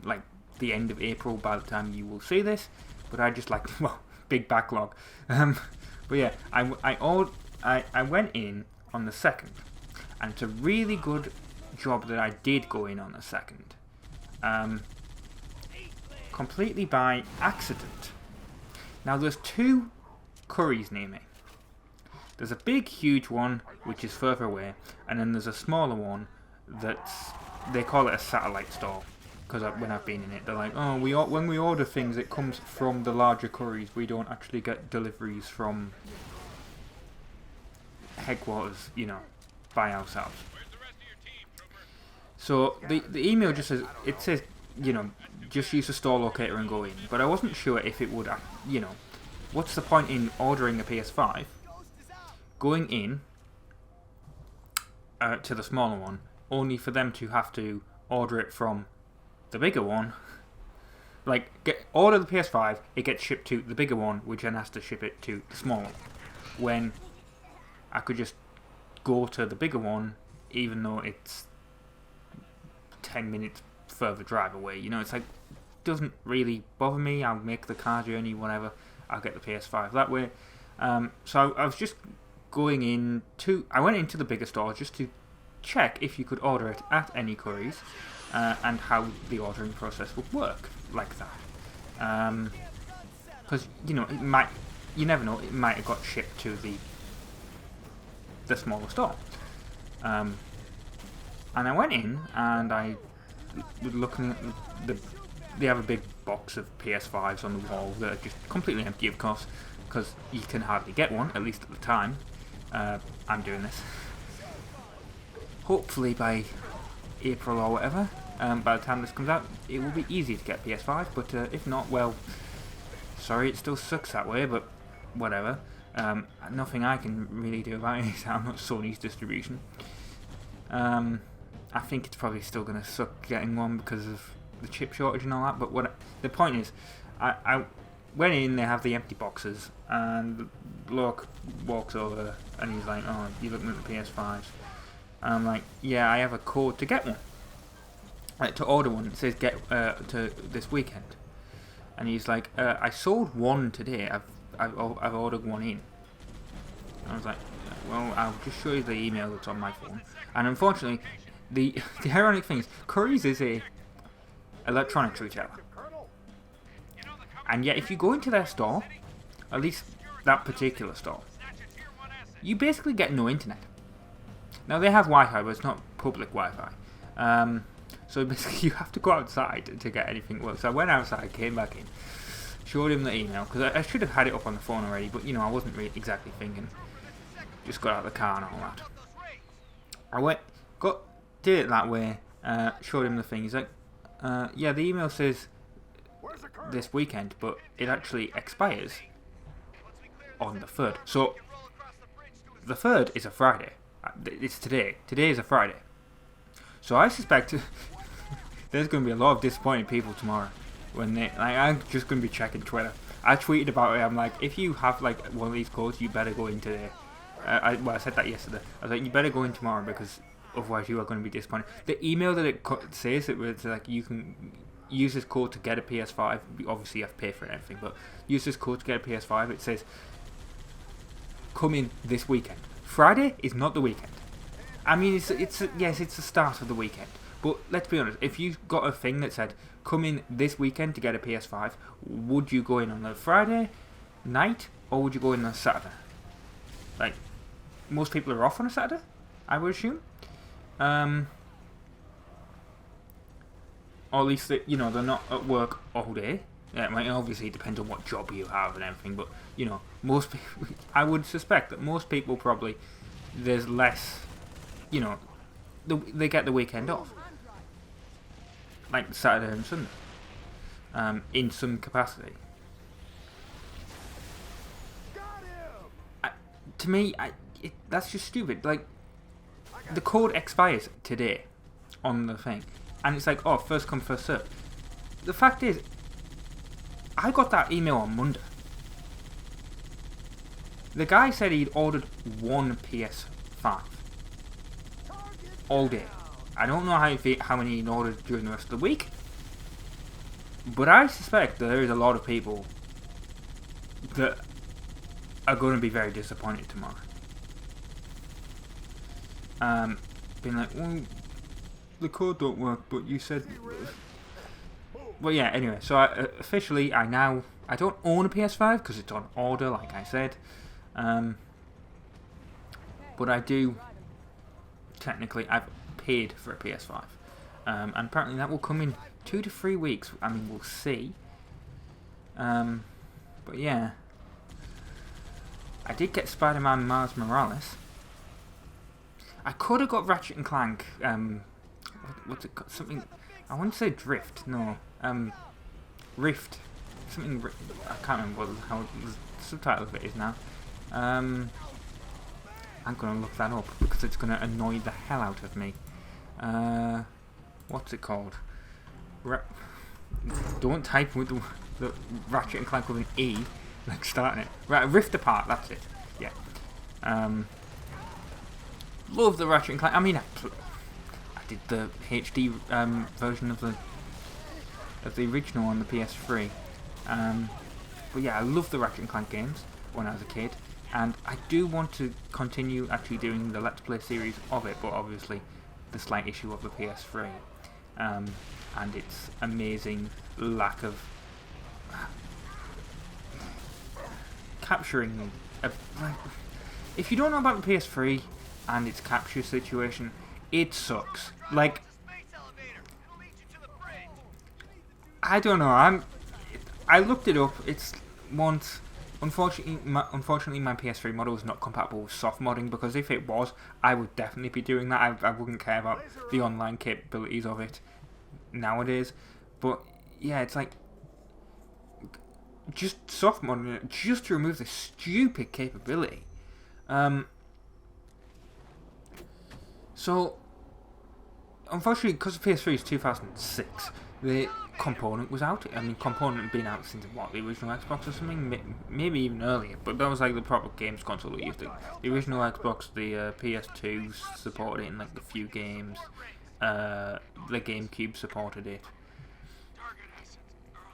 like the end of April by the time you will see this, but I just like, well, big backlog. But yeah, I went in on the 2nd, and it's a really good job that I did go in on the 2nd. Completely by accident. Now there's 2 Currys near me. There's a big, huge one, which is further away, and then there's a smaller one that's, they call it a satellite store, because when I've been in it, they're like, oh, when we order things, it comes from the larger Currys. We don't actually get deliveries from headquarters, you know, by ourselves. So the email just says, it says, you know, just use the store locator and go in. But I wasn't sure if it would, you know, what's the point in ordering a PS5, going in, to the smaller one, only for them to have to order it from the bigger one. Like, order the PS5, it gets shipped to the bigger one, which then has to ship it to the smaller one. When I could just go to the bigger one, even though it's 10 minutes further drive away. You know, it's like, doesn't really bother me. I'll make the car journey, whatever. I'll get the PS5 that way. So I was just going I went into the bigger store just to check if you could order it at any Currys, and how the ordering process would work like that. Because, you know, you never know, it might have got shipped to the smaller store. And I went in and I was looking at they have a big box of PS5s on the wall that are just completely empty, of course, because you can hardly get one, at least at the time. I'm doing this. Hopefully by April or whatever, by the time this comes out, it will be easy to get PS5, but if not, well, sorry, it still sucks that way, but whatever. Nothing I can really do about it. I'm not Sony's distribution. I think it's probably still going to suck getting one because of the chip shortage and all that, but the point is, I went in, they have the empty boxes, and the bloke walks over and he's like, oh, you looking at the PS5s? And I'm like, yeah, I have a code to get one, to order one. It says get to this weekend, and he's like, I sold one today. I've ordered one in. And I was like, well, I'll just show you the email that's on my phone. And unfortunately, the ironic thing is, Currys is a electronics retailer, and yet if you go into their store, at least that particular store, you basically get no internet. Now they have Wi-Fi, but it's not public Wi-Fi. So basically you have to go outside to get anything work. So I went outside, came back in, showed him the email, because I should have had it up on the phone already, but you know, I wasn't really exactly thinking. Just got out of the car and all that. I did it that way, showed him the thing. He's like, yeah, the email says this weekend, but it actually expires on the 3rd. So the 3rd is a Friday. It's today. Today is a Friday. So I suspect there's going to be a lot of disappointed people tomorrow when I'm just going to be checking Twitter. I tweeted about it. I'm like, if you have like one of these codes, you better go in today. I said that yesterday. I was like, you better go in tomorrow, because otherwise you are going to be disappointed. The email that it says, it was like, you can use this code to get a PS5. Obviously you have to pay for it and everything, but use this code to get a PS5. It says, come in this weekend. Friday is not the weekend. I mean, yes, it's the start of the weekend. But let's be honest, if you got a thing that said, come in this weekend to get a PS5, would you go in on a Friday night, or would you go in on a Saturday? Like, most people are off on a Saturday, I would assume. Or at least, they're not at work all day. Yeah, I mean, obviously it depends on what job you have and everything, but, most people, I would suspect that most people probably, there's less, they get the weekend off. Like Saturday and Sunday. In some capacity. To me, that's just stupid. Like, the code expires today on the thing, and it's like, oh, first come, first served. The fact is, I got that email on Monday. The guy said he'd ordered one PS5 all day. I don't know how many he'd ordered during the rest of the week, but I suspect that there is a lot of people that are going to be very disappointed tomorrow. Being like, well, the code don't work, but you said... Well, yeah, anyway, so officially, I don't own a PS5 because it's on order, like I said. But I do, technically, I've paid for a PS5. And apparently that will come in 2 to 3 weeks. I mean, we'll see. But yeah. I did get Spider-Man Miles Morales. I could have got Ratchet and Clank, what's it called? Something, I want to say Drift, no, Rift, something, I can't remember how the subtitle of it is now. I'm going to look that up because it's going to annoy the hell out of me. What's it called? Don't type with the Ratchet and Clank with an E, like starting it. Right, Rift Apart, that's it. Yeah. Love the Ratchet and Clank. I mean, I did the HD version of the original on the PS3. But yeah, I love the Ratchet and Clank games when I was a kid, and I do want to continue actually doing the Let's Play series of it, but obviously the slight issue of the PS3 and its amazing lack of capturing. If you don't know about the PS3 and its capture situation, it sucks. Like, I don't know. I looked it up. It's once. Unfortunately, my PS3 model is not compatible with soft modding, because if it was, I would definitely be doing that. I wouldn't care about the online capabilities of it nowadays. But yeah, it's like just soft modding it just to remove this stupid capability. So unfortunately, because the PS3 is 2006, the Component was out. I mean, Component had been out since what, the original Xbox or something, maybe even earlier. But that was like the proper games console that used it. The original Xbox, the PS2 supported it in like a few games. The GameCube supported it,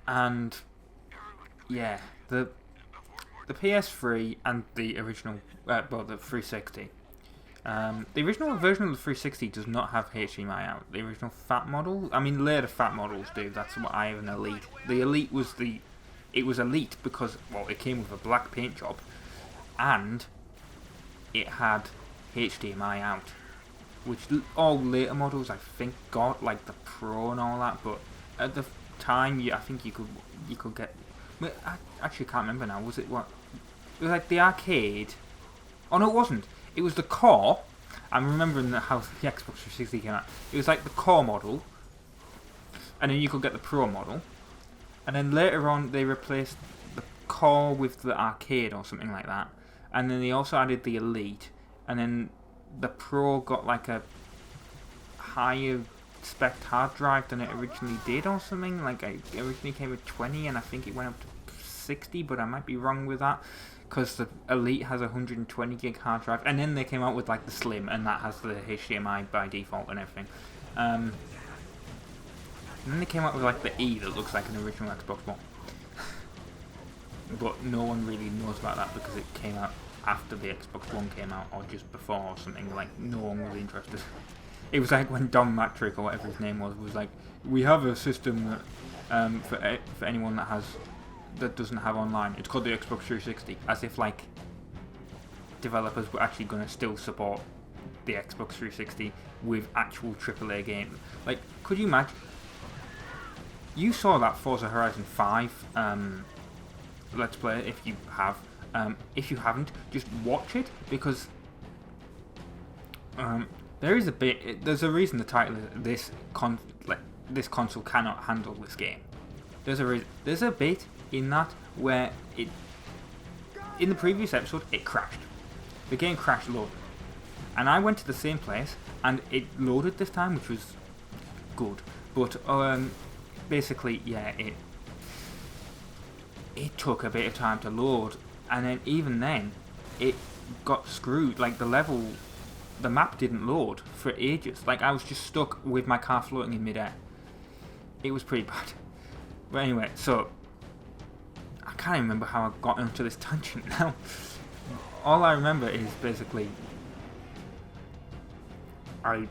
and yeah, the PS3 and the original, well, the 360. The original version of the 360 does not have HDMI out. The original fat model, I mean later fat models do. That's what I have an Elite. The Elite was it was Elite because, well, it came with a black paint job, and it had HDMI out, which all later models I think got, like the Pro and all that. But at the time, I think you could get. I actually can't remember now. Was it what? It was like the arcade. Oh no, it wasn't. It was the core. I'm remembering how the Xbox 360 came out. It was like the core model, and then you could get the Pro model, and then later on they replaced the core with the arcade or something like that, and then they also added the Elite, and then the Pro got like a higher spec hard drive than it originally did or something. Like, it originally came with 20, and I think it went up to 60, but I might be wrong with that, because the Elite has a 120 gig hard drive, and then they came out with like the Slim, and that has the HDMI by default and everything. And then they came out with like the E that looks like an original Xbox One. But no one really knows about that because it came out after the Xbox One came out, or just before or something. Like, no one was interested. It was like when Don Matrick, or whatever his name was like, we have a system that for anyone that doesn't have online. It's called the Xbox 360, as if like developers were actually going to still support the Xbox 360 with actual AAA games. Like, could you imagine? You saw that Forza Horizon 5 Let's Play. If you have, if you haven't, just watch it, because there's a reason the title is this console cannot handle this game. There's a reason. There's a bit in that where in the previous episode it crashed. The game crashed loaded, and I went to the same place and it loaded this time, which was good. But basically, yeah, it took a bit of time to load, and then even then it got screwed. Like, the map didn't load for ages. Like, I was just stuck with my car floating in midair. It was pretty bad. But anyway, so I can't even remember how I got into this tangent now. All I remember is basically I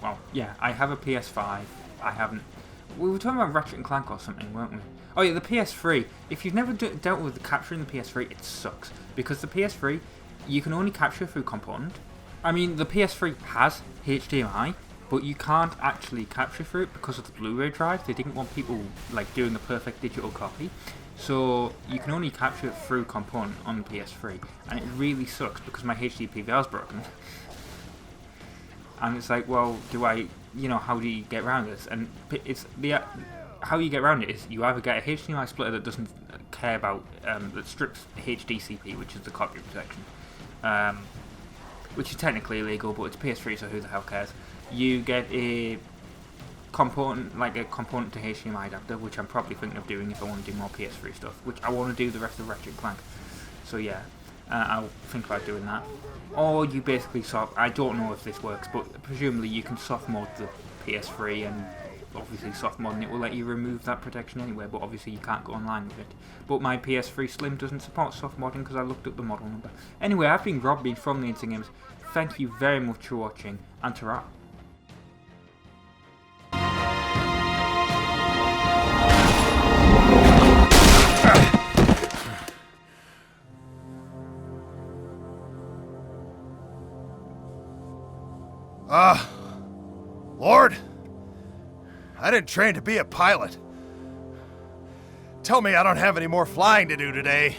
have a PS5. I haven't. We were talking about Ratchet and Clank or something, weren't we? Oh yeah, the PS3. If you've never dealt with the capturing the PS3, it sucks, because the PS3 you can only capture through Component. I mean, the PS3 has HDMI, but you can't actually capture through it because of the Blu-ray drive. They didn't want people like doing the perfect digital copy, so you can only capture it through Component on the PS3, and it really sucks because my HD PVR is broken. And it's like, well, how do you get around this? And it's how you get around it is you either get a HDMI splitter that doesn't care about that strips HDCP, which is the copy protection, which is technically illegal, but it's PS3, so who the hell cares? You get a component, like a component to HDMI adapter, which I'm probably thinking of doing if I want to do more PS3 stuff, which I want to do the rest of Ratchet & Clank. So yeah, I'll think about doing that. Or you basically I don't know if this works, but presumably you can soft mod the PS3, and obviously soft modding it will let you remove that protection anyway, but obviously you can't go online with it. But my PS3 Slim doesn't support soft modding because I looked up the model number. Anyway, I've been Rob from the Instant Games. Thank you very much for watching, and ta-ra. Lord, I didn't train to be a pilot. Tell me I don't have any more flying to do today.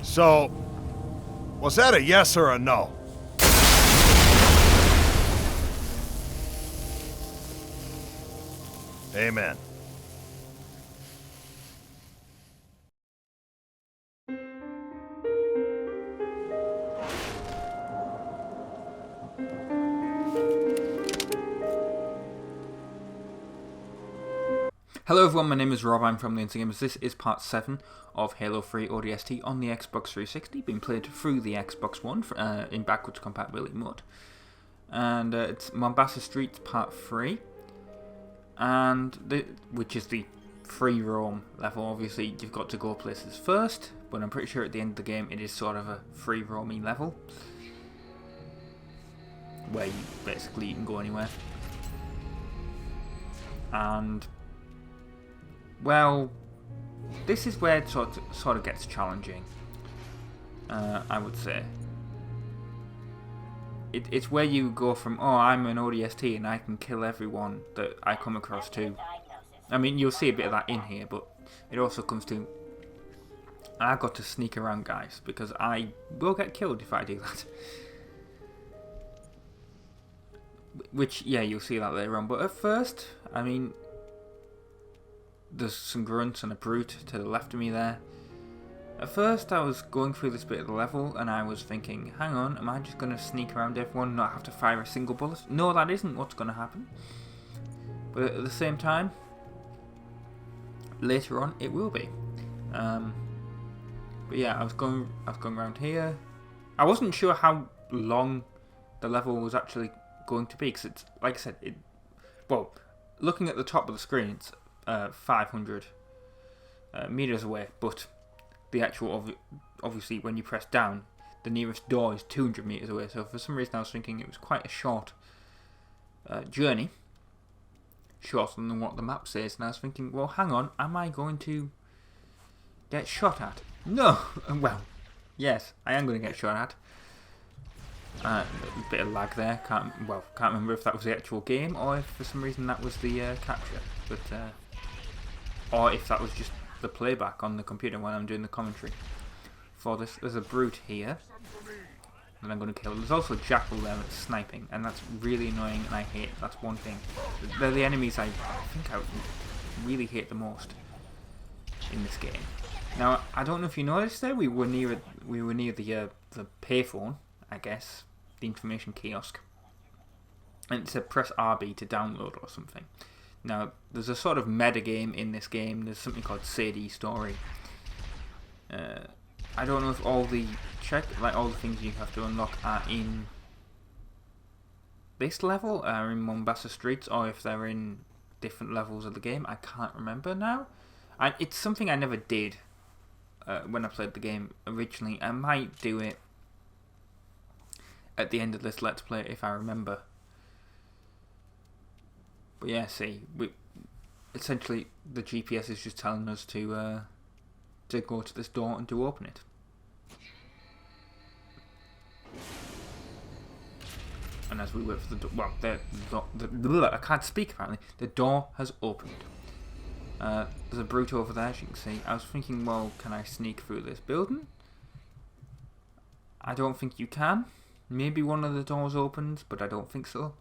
So, was that a yes or a no? Amen. Hello everyone, my name is Rob, I'm from the Instant Games. This is part 7 of Halo 3 ODST on the Xbox 360, being played through the Xbox One in backwards compatibility mode. And it's Mombasa Streets part 3, and which is the free roam level. Obviously you've got to go places first, but I'm pretty sure at the end of the game it is sort of a free roaming level, where you can go anywhere. And well, this is where it sort of gets challenging, I would say. It's where you go from, oh, I'm an ODST and I can kill everyone that I come across too. I mean, you'll see a bit of that in here, but it also comes to, I've got to sneak around guys, because I will get killed if I do that. Which, yeah, you'll see that later on, but at first, I mean, there's some grunts and a brute to the left of me there. At first I was going through this bit of the level and I was thinking, hang on, am I just going to sneak around everyone and not have to fire a single bullet? No, that isn't what's going to happen. But at the same time, later on it will be. But yeah, I was going around here. I wasn't sure how long the level was actually going to be, because it's, like I said, well, looking at the top of the screen, it's 500 meters away, but the actual, obviously when you press down, the nearest door is 200 meters away, so for some reason I was thinking it was quite a short journey, shorter than what the map says, and I was thinking, well, hang on, am I going to get shot at? No! Well, yes, I am going to get shot at. A bit of lag there, can't remember if that was the actual game or if for some reason that was the capture, but or if that was just the playback on the computer when I'm doing the commentary for this. There's a brute here that I'm going to kill. There's also a jackal there that's sniping, and that's really annoying, and I hate, that's one thing. They're the enemies I think I really hate the most in this game. Now, I don't know if you noticed there, we were near the payphone, I guess, the information kiosk, and it said press RB to download or something. Now, there's a sort of meta game in this game. There's something called Sadie Story. I don't know if all the things you have to unlock are in this level, are in Mombasa Streets, or if they're in different levels of the game. I can't remember now. It's something I never did when I played the game originally. I might do it at the end of this Let's Play if I remember. But yeah, see, essentially the GPS is just telling us to go to this door and to open it. And as we wait for the door, well, I can't speak apparently. The door has opened. There's a brute over there, as you can see. I was thinking, well, can I sneak through this building? I don't think you can. Maybe one of the doors opens, but I don't think so.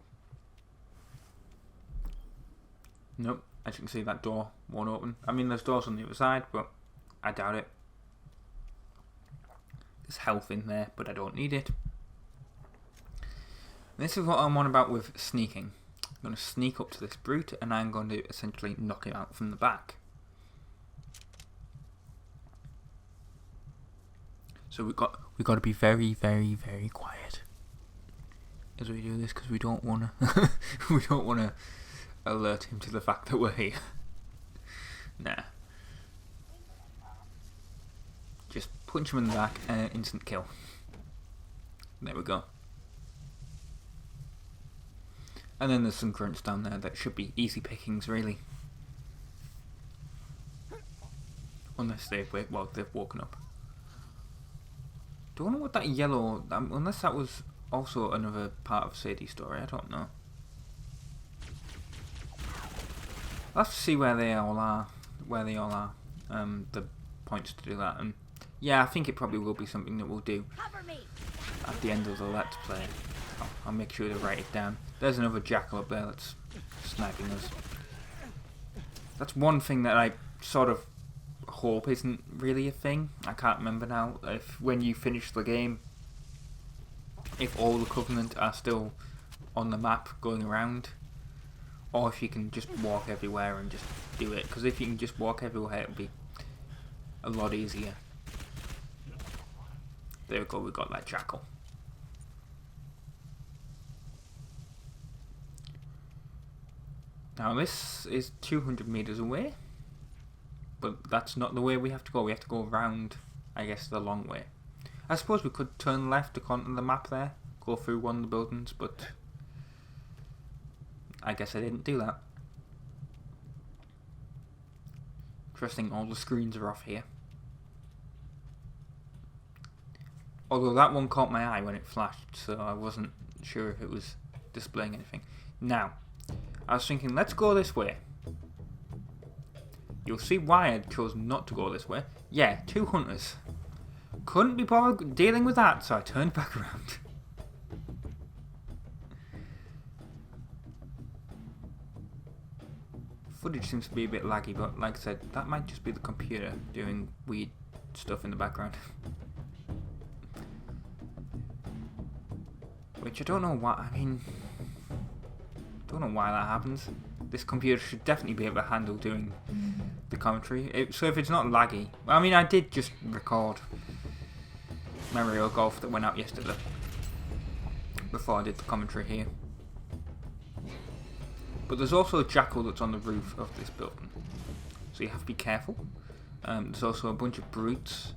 Nope, as you can see, that door won't open. I mean, there's doors on the other side, but I doubt it. There's health in there, but I don't need it. This is what I'm on about with sneaking. I'm going to sneak up to this brute, and I'm going to essentially knock him out from the back. So we've got to be very, very, very quiet as we do this, because we don't want to alert him to the fact that we're here. Nah. Just punch him in the back and instant kill. There we go. And then there's some grunts down there that should be easy pickings, really. Unless they've woken up. Don't know what that yellow... unless that was also another part of Sadie's story, I don't know. I'll have to see where they all are. The points to do that. And yeah, I think it probably will be something that we'll do at the end of the Let's Play. I'll make sure to write it down. There's another jackal up there that's sniping us. That's one thing that I sort of hope isn't really a thing. I can't remember now if when you finish the game, if all the Covenant are still on the map going around, or if you can just walk everywhere and just do it. Because if you can just walk everywhere, it'll be a lot easier. There we go, we got that jackal. Now this is 200 meters away, but that's not the way we have to go. We have to go around, I guess, the long way. I suppose we could turn left according to the map there, go through one of the buildings, but I guess I didn't do that. Interesting, all the screens are off here. Although that one caught my eye when it flashed, so I wasn't sure if it was displaying anything. Now, I was thinking, let's go this way. You'll see why I chose not to go this way. Yeah, 2 hunters. Couldn't be bothered dealing with that, so I turned back around. Footage seems to be a bit laggy, but like I said, that might just be the computer doing weird stuff in the background. Which I don't know why, don't know why that happens. This computer should definitely be able to handle doing the commentary. So if it's not laggy, I did just record Mario Golf that went out yesterday before I did the commentary here. But there's also a jackal that's on the roof of this building, so you have to be careful. There's also a bunch of brutes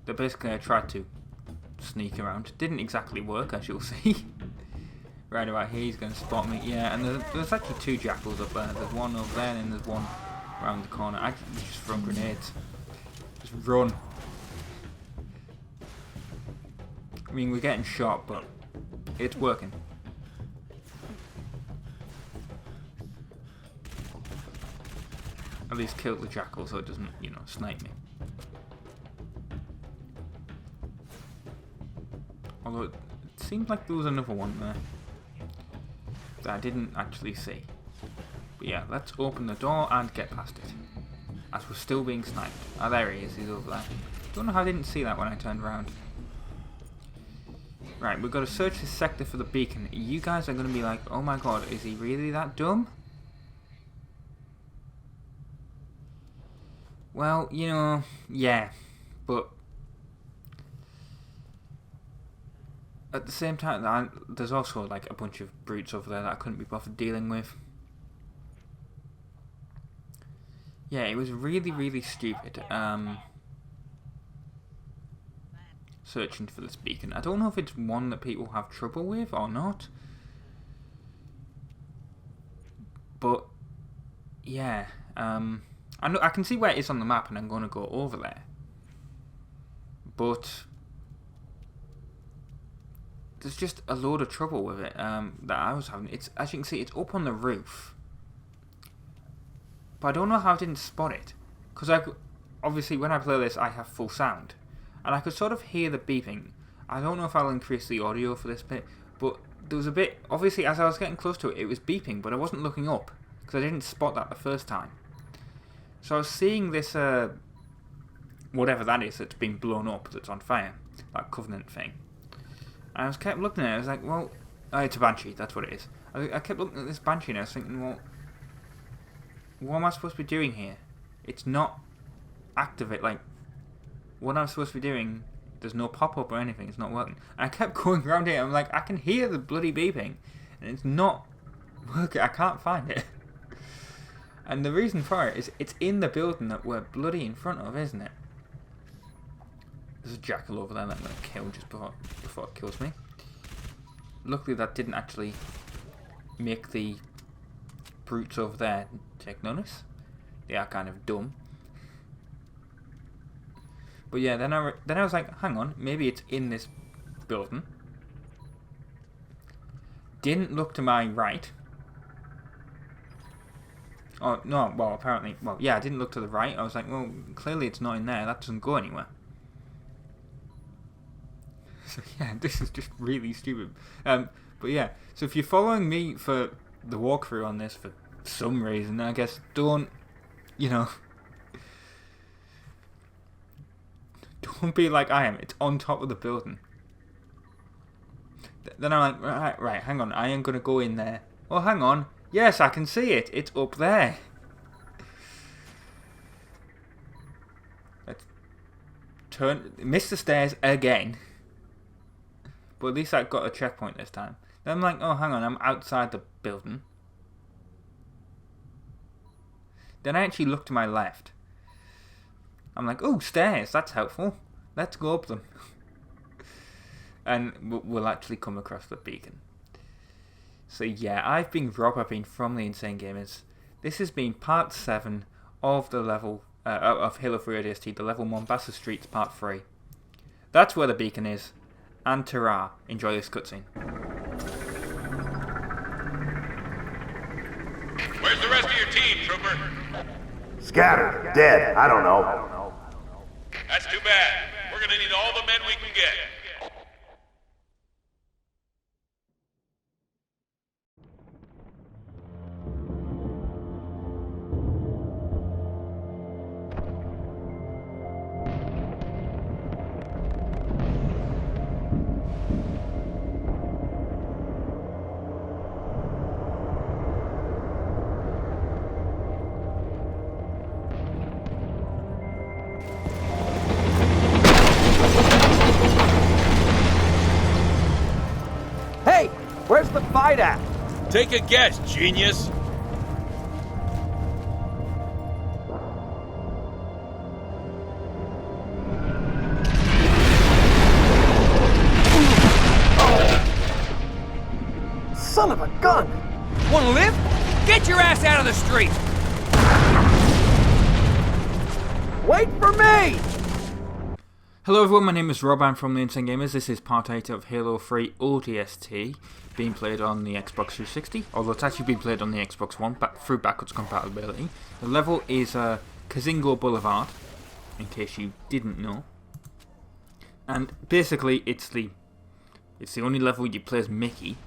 that basically I tried to sneak around. Didn't exactly work, as you'll see. Right about here, he's going to spot me. Yeah, and there's actually 2 jackals up there. There's one over there, and then there's one around the corner. I just throw grenades. Just run. We're getting shot, but it's working. At least kill the jackal so it doesn't, snipe me. Although it seemed like there was another one there that I didn't actually see. But yeah, let's open the door and get past it. As we're still being sniped. Ah, there he is, he's over there. Don't know how I didn't see that when I turned around. Right, we've got to search this sector for the beacon. You guys are going to be like, oh my god, is he really that dumb? Well, yeah, but at the same time, there's also like a bunch of brutes over there that I couldn't be bothered dealing with. Yeah, it was really, really stupid. Searching for this beacon. I don't know if it's one that people have trouble with or not. But yeah, I can see where it is on the map, and I'm going to go over there. But there's just a load of trouble with it that I was having. It's, as you can see, it's up on the roof. But I don't know how I didn't spot it. Because obviously when I play this, I have full sound. And I could sort of hear the beeping. I don't know if I'll increase the audio for this bit. But there was a bit, obviously as I was getting close to it, it was beeping, but I wasn't looking up. because I didn't spot that the first time. So I was seeing this, whatever that is that's been blown up, that's on fire, that Covenant thing. And I was kept looking at it, I was like, well, oh, it's a Banshee, that's what it is. I kept looking at this Banshee and I was thinking, well, what am I supposed to be doing here? It's not activate, like, what I'm supposed to be doing, there's no pop-up or anything, it's not working. And I kept going around here, I'm like, I can hear the bloody beeping, and it's not working, I can't find it. And the reason for it is, it's in the building that we're bloody in front of, isn't it? There's a jackal over there that I'm going to kill just before it kills me. Luckily that didn't actually make the brutes over there take notice. They are kind of dumb. But yeah, then I was like, hang on, maybe it's in this building. Didn't look to my right. Oh, no, well, apparently, well, yeah, I didn't look to the right. I was like, well, clearly it's not in there. That doesn't go anywhere. So yeah, this is just really stupid. But yeah, so if you're following me for the walkthrough on this for some reason, I guess don't, you know, don't be like I am. It's on top of the building. Then I'm like, right, hang on, I am going to go in there. Oh, hang on. Yes, I can see it. It's up there. Let's miss the stairs again. But at least I got a checkpoint this time. Then I'm like, oh, hang on, I'm outside the building. Then I actually look to my left. I'm like, oh, stairs, that's helpful. Let's go up them. And we'll actually come across the beacon. So yeah, I've been Rob, I've been from the Insane Gamers. This has been part 7 of the level, of Halo 3 ODST, the level Mombasa Streets part 3. That's where the beacon is. And ta-ra, enjoy this cutscene. Where's the rest of your team, Trooper? Scattered, dead, I don't know. That's too bad. We're gonna need all the men we can get. Where's the fight at? Take a guess, genius. Son of a gun! Want to live? Get your ass out of the street! Wait for me! Hello everyone, my name is Rob, I'm from the Insane Gamers. This is part 8 of Halo 3 ODST, being played on the Xbox 360, although it's actually being played on the Xbox One through backwards compatibility. The level is Kazingo Boulevard, in case you didn't know. And basically it's the only level you play as Mickey.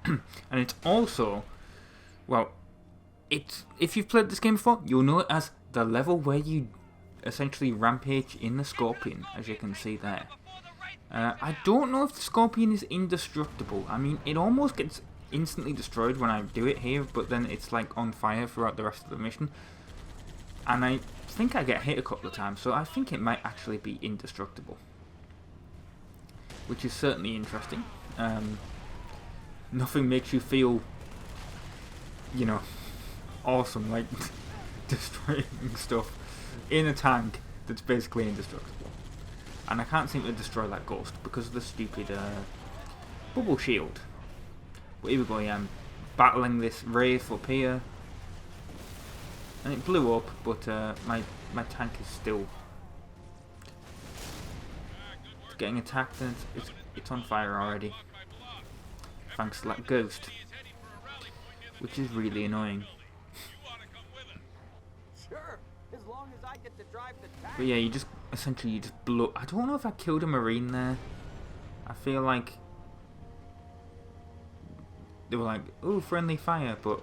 And it's also, well, if you've played this game before, you'll know it as the level where you essentially rampage in the Scorpion, as you can see there. I don't know if the Scorpion is indestructible. I mean, it almost gets instantly destroyed when I do it here, but then it's like on fire throughout the rest of the mission. And I think I get hit a couple of times, so I think it might actually be indestructible. Which is certainly interesting. Nothing makes you feel, you know, awesome, like destroying stuff in a tank that's basically indestructible. And I can't seem to destroy that ghost because of the stupid bubble shield. But here we go, yeah, I'm battling this Wraith up here. And it blew up, but my tank is still getting attacked and it's on fire already. Thanks to that ghost. Which is really annoying. But yeah, you just essentially blow. I don't know if I killed a Marine there. I feel like they were like, "Ooh, friendly fire," but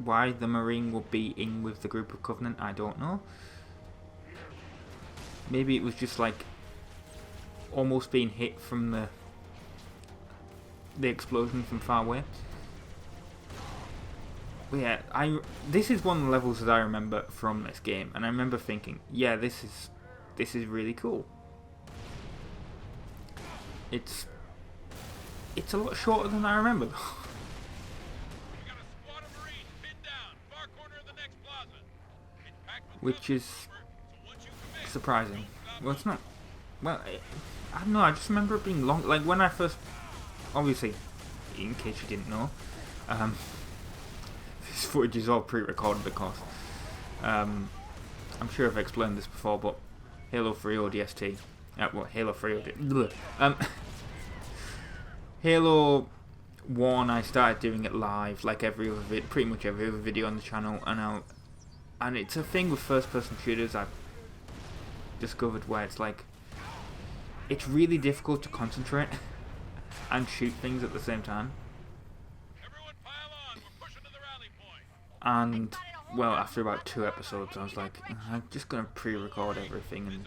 why the Marine would be in with the group of Covenant, I don't know. Maybe it was just like almost being hit from the explosion from far away. But yeah, this is one of the levels that I remember from this game, and I remember thinking, yeah, this is really cool. It's a lot shorter than I remember though. Which is surprising. Well, it's not. Well, I don't know. I just remember it being long. Like when I first, obviously, in case you didn't know, this footage is all pre-recorded because I'm sure I've explained this before, but Halo 3 ODST. Well, Halo 3 ODST. Halo 1, I started doing it live, like pretty much every other video on the channel, and it's a thing with first-person shooters I've discovered where it's like, it's really difficult to concentrate and shoot things at the same time. And, well, after about 2 episodes, I was like, I'm just going to pre-record everything and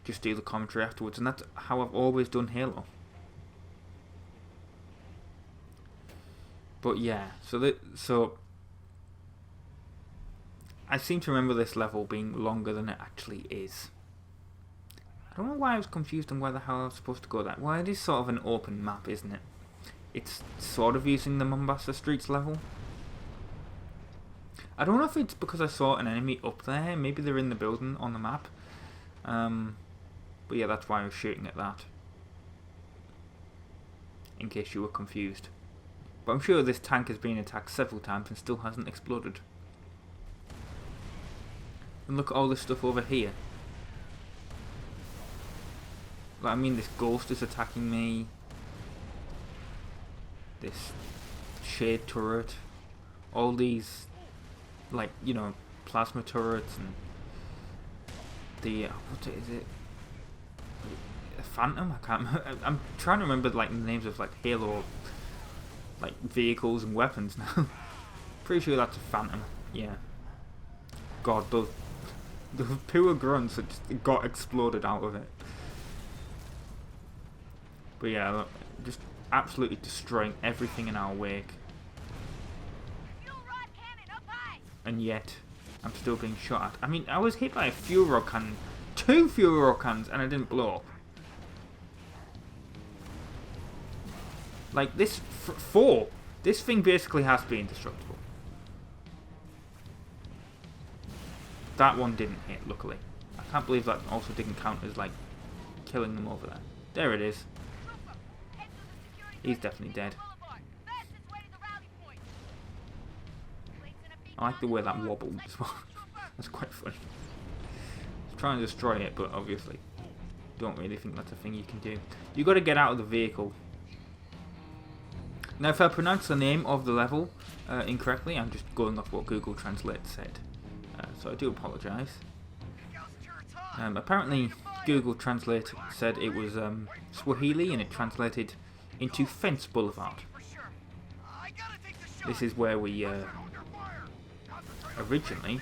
just do the commentary afterwards, and that's how I've always done Halo. But yeah, so I seem to remember this level being longer than it actually is. I don't know why I was confused on where the hell I was supposed to go that. Well, it is sort of an open map, isn't it? It's sort of using the Mombasa streets level. I don't know if it's because I saw an enemy up there. Maybe they're in the building on the map. But yeah, that's why I was shooting at that. In case you were confused. But I'm sure this tank has been attacked several times and still hasn't exploded. And look at all this stuff over here. Like, I mean, this ghost is attacking me. This shade turret. All these, like, you know, plasma turrets and the, what is it? A Phantom? I can't remember. I'm trying to remember, like, the names of, like, Halo, like, vehicles and weapons now. Pretty sure that's a Phantom. Yeah. God, the pure grunts that just got exploded out of it. But yeah, look, just absolutely destroying everything in our wake. And yet, I'm still being shot at. I mean, I was hit by a fuel rod cannon. 2 fuel rod cannons, and I didn't blow up. Like, this, 4. This thing basically has to be indestructible. That one didn't hit, luckily. I can't believe that also didn't count as, like, killing them over there. There it is. He's definitely dead. I like the way that wobbled as well. That's quite funny. He's trying to destroy it, but obviously don't really think that's a thing you can do. You got to get out of the vehicle. Now, if I pronounce the name of the level incorrectly, I'm just going off what Google Translate said. So I do apologise. Apparently, Google Translate said it was Swahili, and it translated into Fence Boulevard. This is where we originally,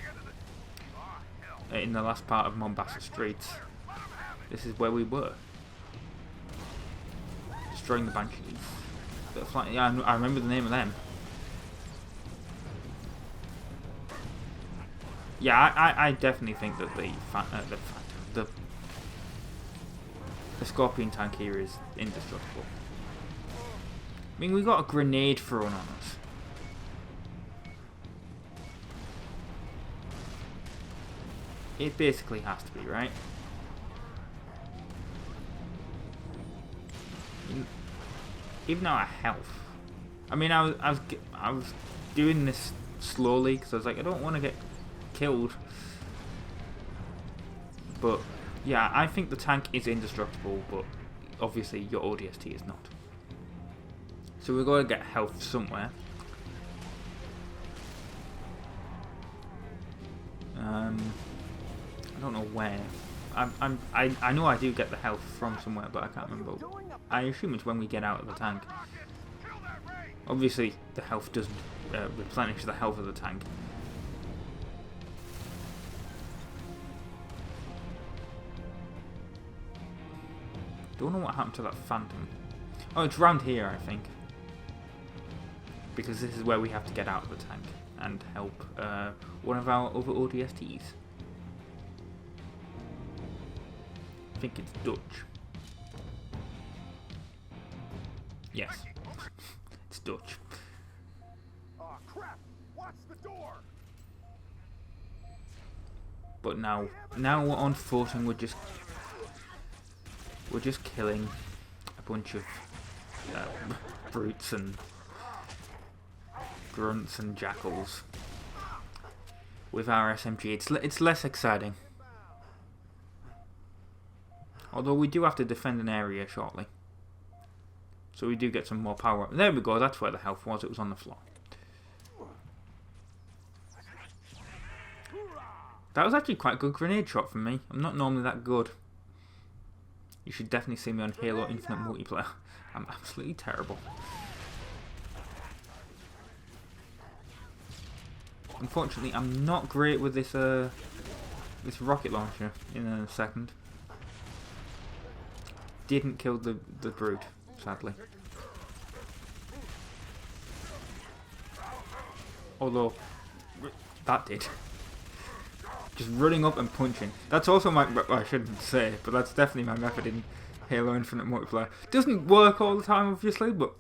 in the last part of Mombasa streets, this is where we were. Destroying the Banshees. Yeah, I remember the name of them. Yeah, I definitely think that the Scorpion tank here is indestructible. I mean, we got a grenade thrown on us. It basically has to be, right? Even our health. I mean, I was doing this slowly because I was like, I don't want to get killed. But yeah, I think the tank is indestructible, but obviously your ODST is not. So we're going to get health somewhere. I don't know where. I know I do get the health from somewhere, but I can't remember. I assume it's when we get out of the tank. Obviously, the health doesn't replenish the health of the tank. Don't know what happened to that Phantom. Oh, it's round here, I think. Because this is where we have to get out of the tank and help one of our other ODSTs. I think it's Dutch. Yes. It's Dutch. Oh crap! Watch the door. But now we're on foot and we're just killing a bunch of brutes and grunts and jackals with our SMG. It's less exciting. Although we do have to defend an area shortly. So we do get some more power. There we go, that's where the health was, it was on the floor. That was actually quite a good grenade shot from me. I'm not normally that good. You should definitely see me on Halo Infinite multiplayer. I'm absolutely terrible. Unfortunately, I'm not great with this this rocket launcher in a second. Didn't kill the brute, sadly. Although, that did. Just running up and punching. That's also my... well, I shouldn't say, but that's definitely my method in Halo Infinite multiplayer. Doesn't work all the time, obviously, but...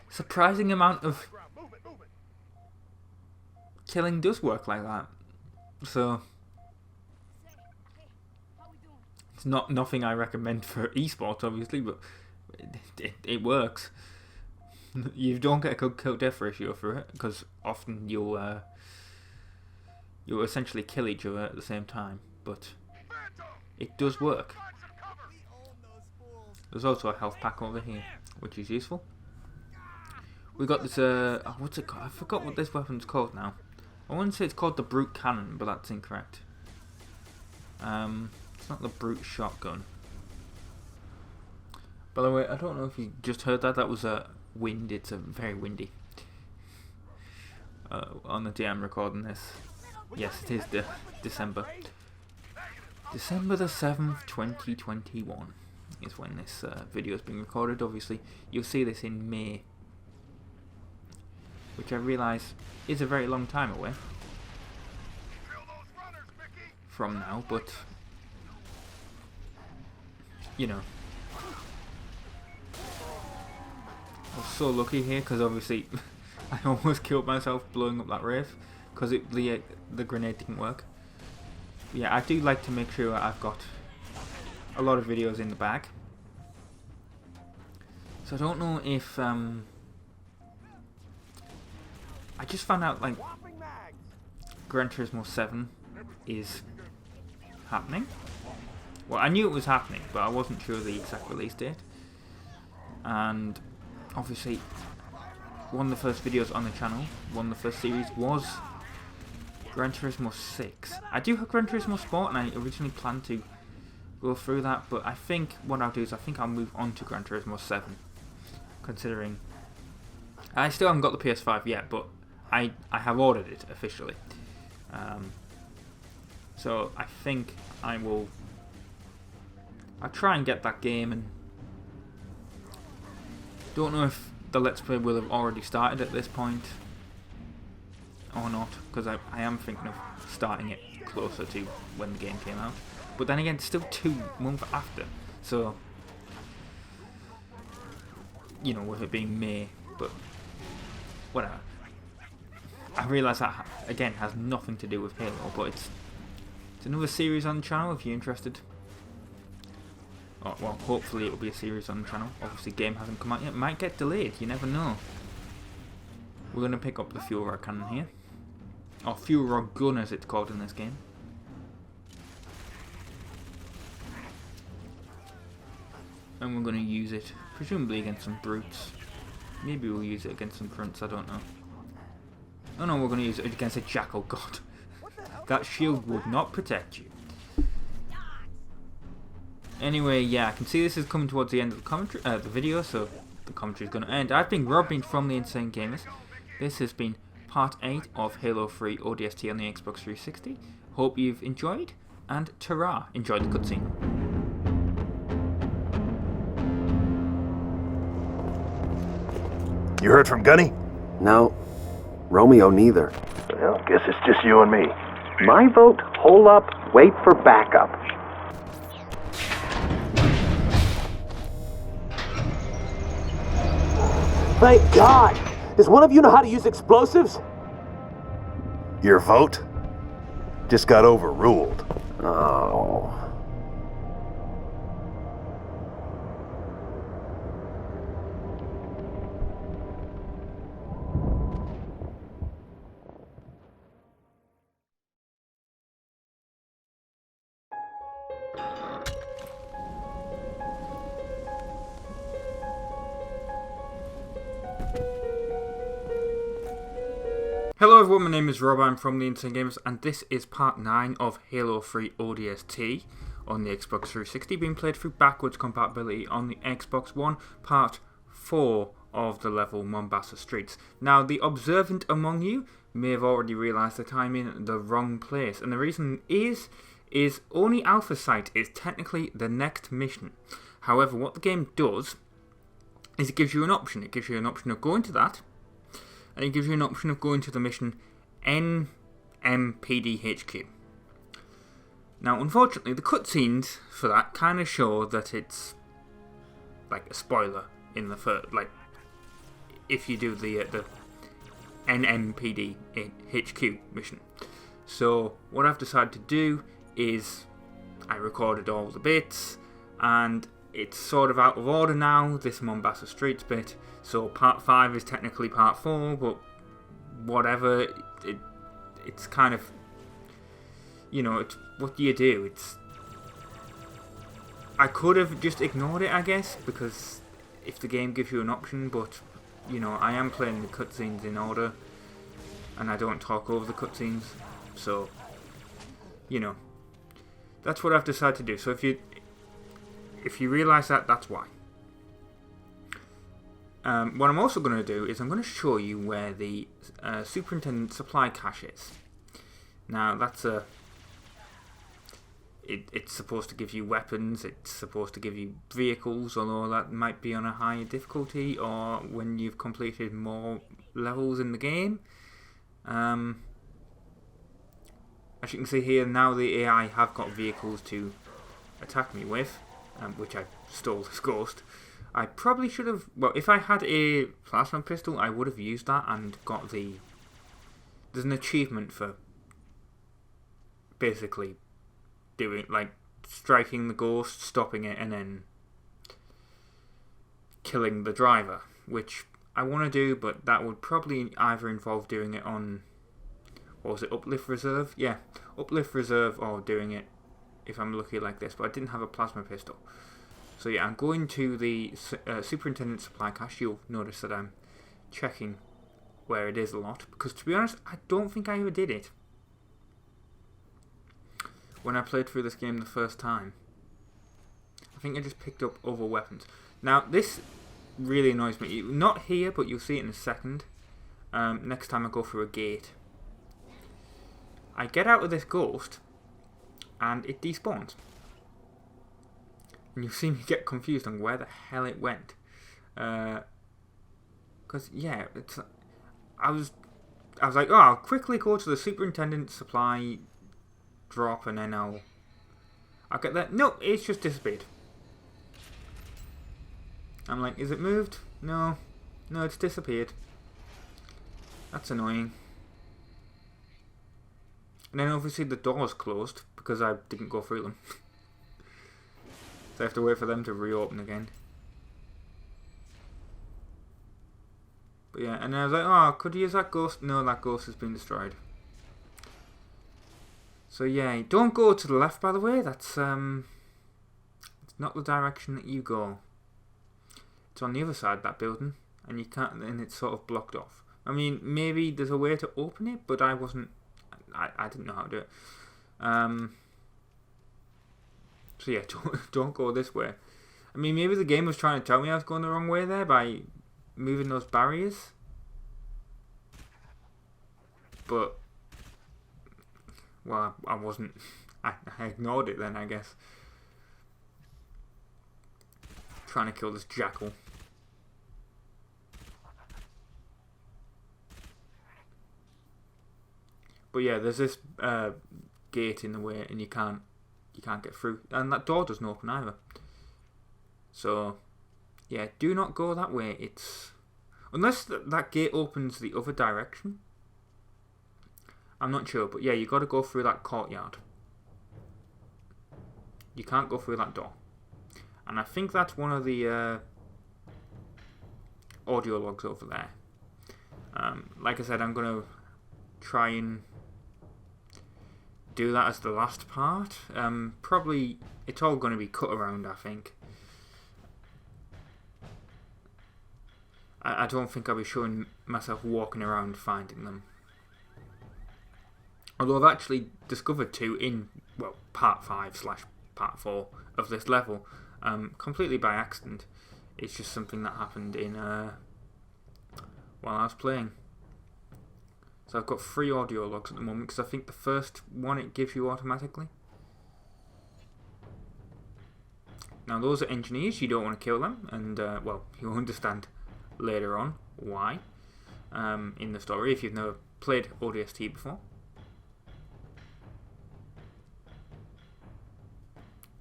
surprising amount of... killing does work like that. So... it's not nothing I recommend for esports, obviously, but it works. You don't get a good kill-death ratio for it, because often you'll essentially kill each other at the same time, but it does work. There's also a health pack over here, which is useful. We got this, what's it called? I forgot what this weapon's called now. I want to say it's called the Brute Cannon, but that's incorrect. It's not the Brute Shotgun. By the way, I don't know if you just heard that. That was a wind. It's very windy. On the day I'm recording this. Yes, it is December. December the 7th, 2021 is when this video is being recorded. Obviously, you'll see this in May, which I realise is a very long time away from now, but you know, I was so lucky here because obviously I almost killed myself blowing up that Wraith because the grenade didn't work. But yeah, I do like to make sure I've got a lot of videos in the bag. So I don't know if I just found out like Gran Turismo 7 is happening. Well, I knew it was happening, but I wasn't sure the exact release date. And obviously, one of the first videos on the channel, one of the first series was Gran Turismo 6. I do have Gran Turismo Sport, and I originally planned to go through that, but I think what I'll do is I think I'll move on to Gran Turismo 7, considering I still haven't got the PS5 yet, but I have ordered it officially. So I think I'll try and get that game, and don't know if the Let's Play will have already started at this point or not, because I am thinking of starting it closer to when the game came out. But then again, it's still 2 months after, so you know, with it being May, but whatever. I realise that again has nothing to do with Halo, but it's another series on the channel if you're interested. Oh, well, hopefully it'll be a series on the channel. Obviously, game hasn't come out yet. Might get delayed. You never know. We're going to pick up the fuel rod cannon here, or fuel rod gun as it's called in this game. And we're going to use it presumably against some brutes. Maybe we'll use it against some grunts. I don't know. Oh no, we're going to use it against a jackal. God, that shield would not protect you. Anyway, yeah, I can see this is coming towards the end of the commentary, the video, so the commentary is going to end. I've been Robin from the Insane Gamers. This has been part 8 of Halo 3 ODST on the Xbox 360. Hope you've enjoyed, and ta-ra! Enjoy the cutscene. You heard from Gunny? No. Romeo neither. Well, guess it's just you and me. My vote, hole up, wait for backup. Thank God! Does one of you know how to use explosives? Your vote just got overruled. Oh. Hello everyone, my name is Rob, I'm from the Insane Gamers, and this is part 9 of Halo 3 ODST on the Xbox 360, being played through backwards compatibility on the Xbox One, part 4 of the level Mombasa Streets. Now, the observant among you may have already realised that I'm in the wrong place, and the reason is only Alpha Site is technically the next mission. However, what the game does is it gives you an option. It gives you an option of going to that, and it gives you an option of going to the mission NMPDHQ. Now, unfortunately, the cutscenes for that kind of show that it's like a spoiler in the first, like if you do the NMPDHQ mission. So what I've decided to do is I recorded all the bits, and it's sort of out of order now, this Mombasa Streets bit. So part 5 is technically part 4, but whatever, it's kind of, you know, it's, what do you do? I could have just ignored it, I guess, because if the game gives you an option, but, you know, I am playing the cutscenes in order, and I don't talk over the cutscenes, so, you know, that's what I've decided to do. So if you realise that, that's why. What I'm also going to do is I'm going to show you where the Superintendent Supply Cache is. Now, that's it's supposed to give you weapons, it's supposed to give you vehicles, although that might be on a higher difficulty, or when you've completed more levels in the game. As you can see here, now the AI have got vehicles to attack me with, which I stole this ghost. I probably should have, well, if I had a plasma pistol, I would have used that and got there's an achievement for basically doing, like, striking the ghost, stopping it, and then killing the driver, which I want to do, but that would probably either involve doing it on, what was it, Uplift Reserve? Yeah, Uplift Reserve, or doing it if I'm lucky like this, but I didn't have a plasma pistol. So yeah, I'm going to the Superintendent Supply Cache. You'll notice that I'm checking where it is a lot, because to be honest, I don't think I ever did it when I played through this game the first time. I think I just picked up other weapons. Now, this really annoys me. Not here, but you'll see it in a second. Next time I go through a gate. I get out of this ghost, and it despawns. And you'll see me get confused on where the hell it went. Because, yeah, I was like, oh, I'll quickly go to the Superintendent Supply Drop, and then I'll get that. No, it's just disappeared. I'm like, is it moved? No, it's disappeared. That's annoying. And then obviously the door's closed because I didn't go through them. So I have to wait for them to reopen again. But yeah, and I was like, oh, could you use that ghost? No, that ghost has been destroyed. So yeah, don't go to the left, by the way. That's it's not the direction that you go. It's on the other side of that building, and you can't, and it's sort of blocked off. I mean, maybe there's a way to open it, but I didn't know how to do it. So yeah, don't go this way. I mean, maybe the game was trying to tell me I was going the wrong way there by moving those barriers. But, well, I wasn't. I ignored it then, I guess. Trying to kill this jackal. But yeah, there's this gate in the way, and you can't get through, and that door doesn't open either. So yeah, do not go that way. It's unless that gate opens the other direction. I'm not sure, but yeah, you got to go through that courtyard. You can't go through that door, and I think that's one of the audio logs over there. Like I said, I'm gonna try and do that as the last part. Probably it's all going to be cut around, I think. I don't think I'll be showing myself walking around finding them. Although I've actually discovered 2 in, well, part 5/part 4 of this level, completely by accident. It's just something that happened in while I was playing. So I've got 3 audio logs at the moment, because I think the first one it gives you automatically. Now those are engineers, you don't want to kill them, and well, you'll understand later on why in the story if you've never played ODST before.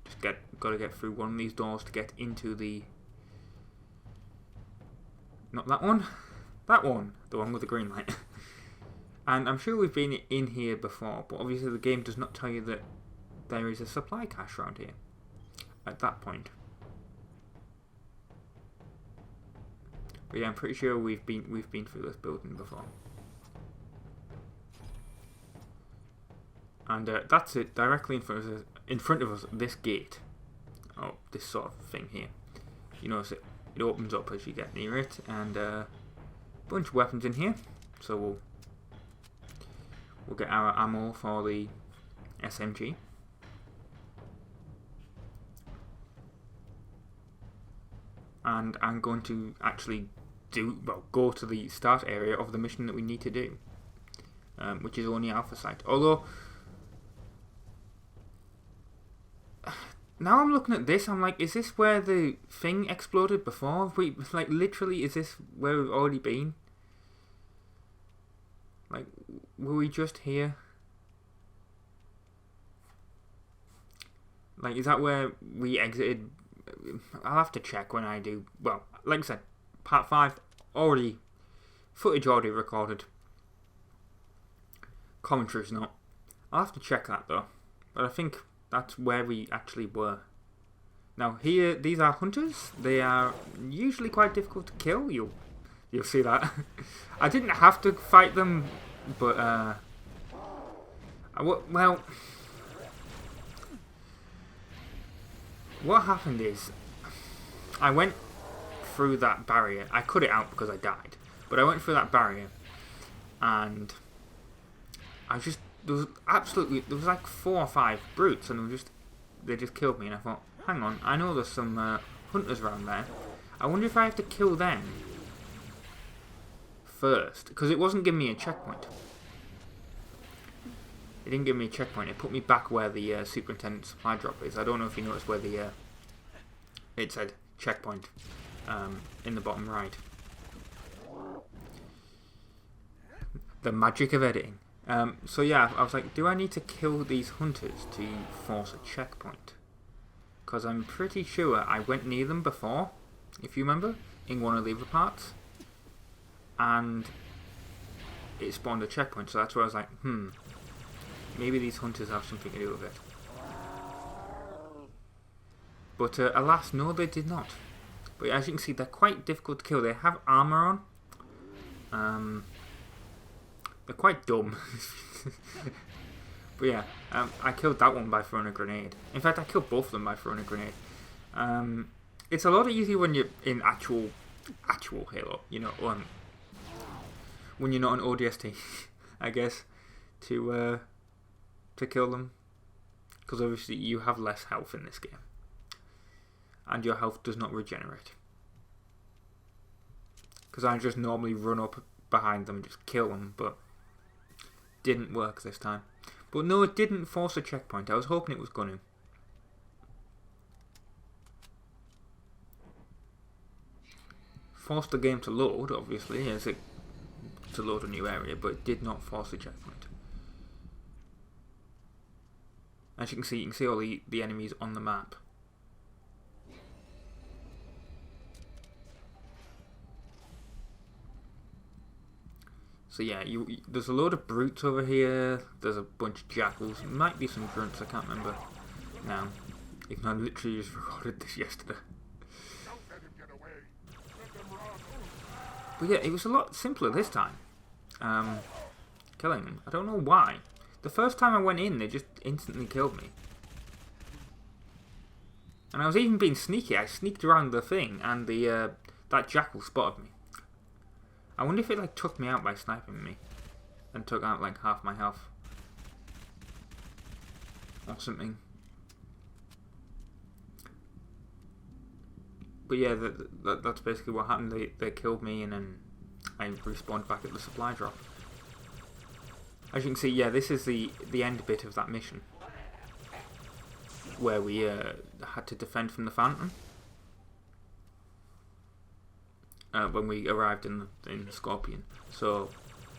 Just got to get through one of these doors to get into the... Not that one, that one, the one with the green light. And I'm sure we've been in here before, but obviously the game does not tell you that there is a supply cache around here at that point. But yeah, I'm pretty sure we've been through this building before. And that's it, directly in front of us, this gate. Oh, this sort of thing here. You notice it opens up as you get near it, and a bunch of weapons in here. So we'll get our ammo for the SMG. And I'm going to actually go to the start area of the mission that we need to do, which is only Alpha Site. Although, now I'm looking at this, I'm like, is this where the thing exploded before? Like, literally, is this where we've already been? Like, were we just here? Like, is that where we exited? I'll have to check when I do. Well, like I said, part 5 footage already recorded. Commentary's not. I'll have to check that though. But I think that's where we actually were. Now here, these are hunters. They are usually quite difficult to kill. You'll see that. I didn't have to fight them, but well, what happened is I went through that barrier. I cut it out because I died, but I went through that barrier, and there was like 4 or 5 brutes, and they just killed me. And I thought, hang on, I know there's some hunters around there. I wonder if I have to kill them first, because it wasn't giving me a checkpoint. It didn't give me a checkpoint. It put me back where the superintendent supply drop is. I don't know if you noticed where the it said checkpoint in the bottom right. The magic of editing. So yeah, I was like, do I need to kill these hunters to force a checkpoint? Because I'm pretty sure I went near them before, if you remember, in one of the other parts, and it spawned a checkpoint. So that's where I was like, maybe these hunters have something to do with it. But alas, no, they did not. But as you can see, they're quite difficult to kill. They have armor on. They're quite dumb. But yeah, I killed that one by throwing a grenade. In fact, I killed both of them by throwing a grenade. It's a lot easier when you're in actual Halo, you know, when you're not an ODST, I guess, to kill them, because obviously you have less health in this game. and your health does not regenerate. Because I just normally run up behind them and just kill them, but didn't work this time. But no, it didn't force a checkpoint. I was hoping it was going to. Forced the game to load, obviously, as it to load a new area, but it did not force a checkpoint. As you can see all the enemies on the map. So yeah, there's a load of brutes over here. There's a bunch of jackals. There might be some grunts. I can't remember now. Even though I literally just recorded this yesterday. But yeah, it was a lot simpler this time. Killing them. I don't know why. The first time I went in, they just instantly killed me. And I was even being sneaky. I sneaked around the thing, and that jackal spotted me. I wonder if it like took me out by sniping me, and took out like half my health, or something. But yeah, that's basically what happened. They killed me, and then I respawned back at the supply drop. As you can see, yeah, this is the end bit of that mission, where we had to defend from the Phantom. When we arrived in the Scorpion. So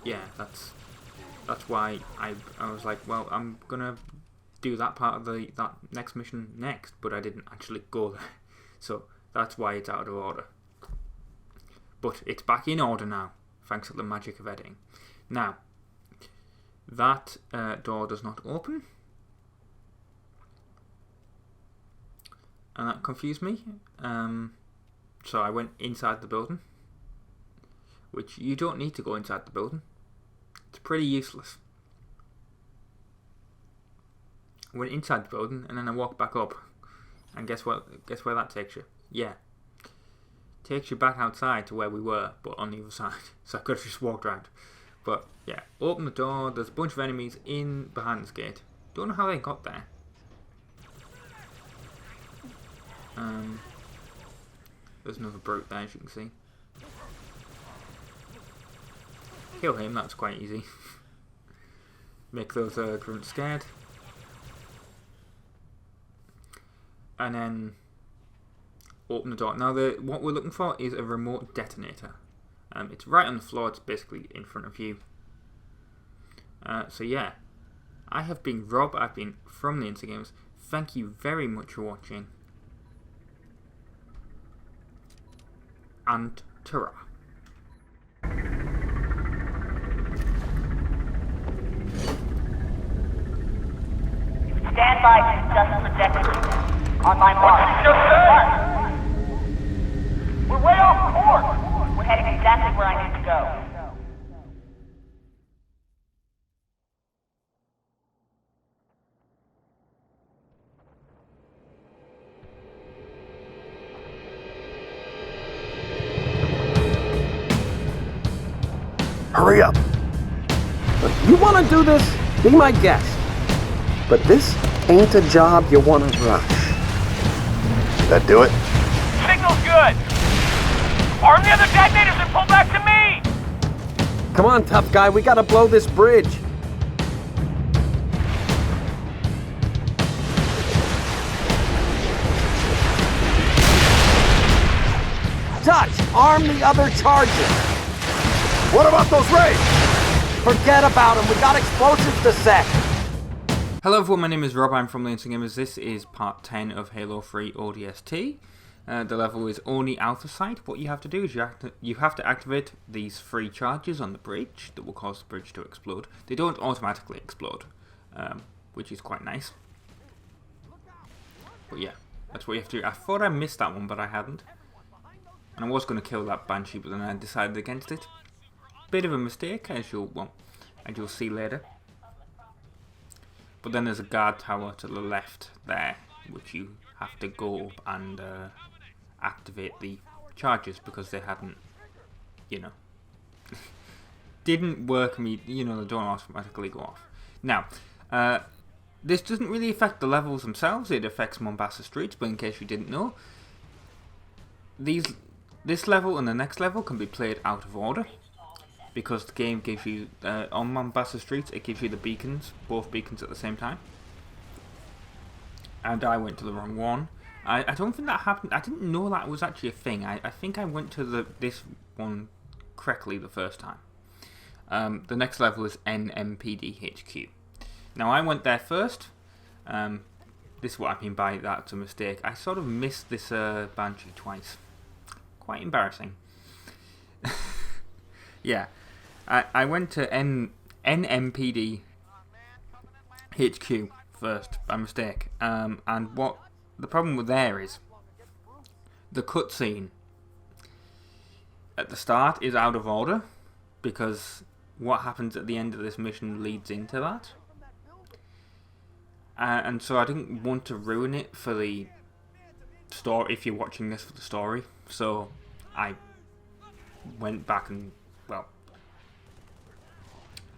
yeah, that's why I was like, well, I'm gonna do that part of that next mission next, but I didn't actually go there. So that's why it's out of order. But it's back in order now, thanks to the magic of editing. Now, that door does not open, and that confused me. So I went inside the building, which you don't need to go inside the building. It's pretty useless. I went inside the building and then I walked back up, and guess what? Guess where that takes you? Yeah, takes you back outside to where we were, but on the other side. So I could have just walked around. But yeah, open the door. There's a bunch of enemies behind this gate. Don't know how they got there. There's another brute there, as you can see. Kill him, that's quite easy. Make those grunts scared. And then open the door. Now, what we're looking for is a remote detonator. It's right on the floor, it's basically in front of you. So yeah, I have been Rob, I've been from the Games. Thank you very much for watching. And ta-ra. Stand by to discuss trajectory. On my mark. We're way off course. We're heading exactly where I need to go. Hurry up. Look, you want to do this? Be my guest. But this ain't a job you want to rush. That do it? Signal's good! Arm the other detonators and pull back to me! Come on, tough guy, we gotta blow this bridge. Dutch, arm the other charger. What about those raids? Forget about them, we got explosives to set. Hello everyone, my name is Rob, I'm from the Gamers. This is part 10 of Halo 3 ODST. The level is only Alpha Site. What you have to do is you have to activate these 3 charges on the bridge that will cause the bridge to explode. They don't automatically explode, which is quite nice. But yeah, that's what you have to do. I thought I missed that one, but I hadn't. And I was going to kill that Banshee, but then I decided against it. Bit of a mistake, as you'll see later. But then there's a guard tower to the left there, which you have to go up and activate the charges because they hadn't, didn't work. They don't automatically go off. Now, this doesn't really affect the levels themselves. It affects Mombasa streets, but in case you didn't know, this level and the next level can be played out of order, because the game gives you, on Mombasa streets, it gives you the beacons, both beacons at the same time. And I went to the wrong one. I don't think that happened. I didn't know that was actually a thing. I think I went to this one correctly the first time. The next level is NMPD HQ. Now I went there first. This is what I mean by that's a mistake. I sort of missed this Banshee twice. Quite embarrassing. Yeah. I went to NMPD HQ first by mistake. And what the problem with there is the cutscene at the start is out of order, because what happens at the end of this mission leads into that. And so I didn't want to ruin it for the story, if you're watching this for the story. So I went back and, well,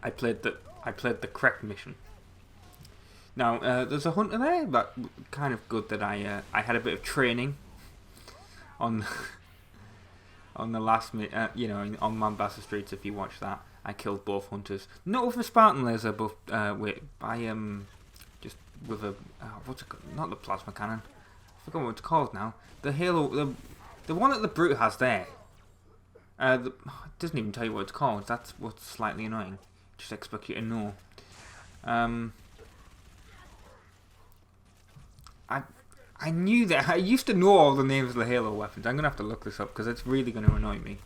I played the correct mission. Now there's a hunter there, but kind of good that I had a bit of training on the last on Mombasa streets. If you watch that, I killed both hunters, not with a Spartan laser, but just with a what's it called? Not the plasma cannon. I forgot what it's called now. The Halo, the one that the Brute has there. It doesn't even tell you what it's called. That's what's slightly annoying. Just expect you to know. I knew that. I used to know all the names of the Halo weapons. I'm going to have to look this up because it's really going to annoy me.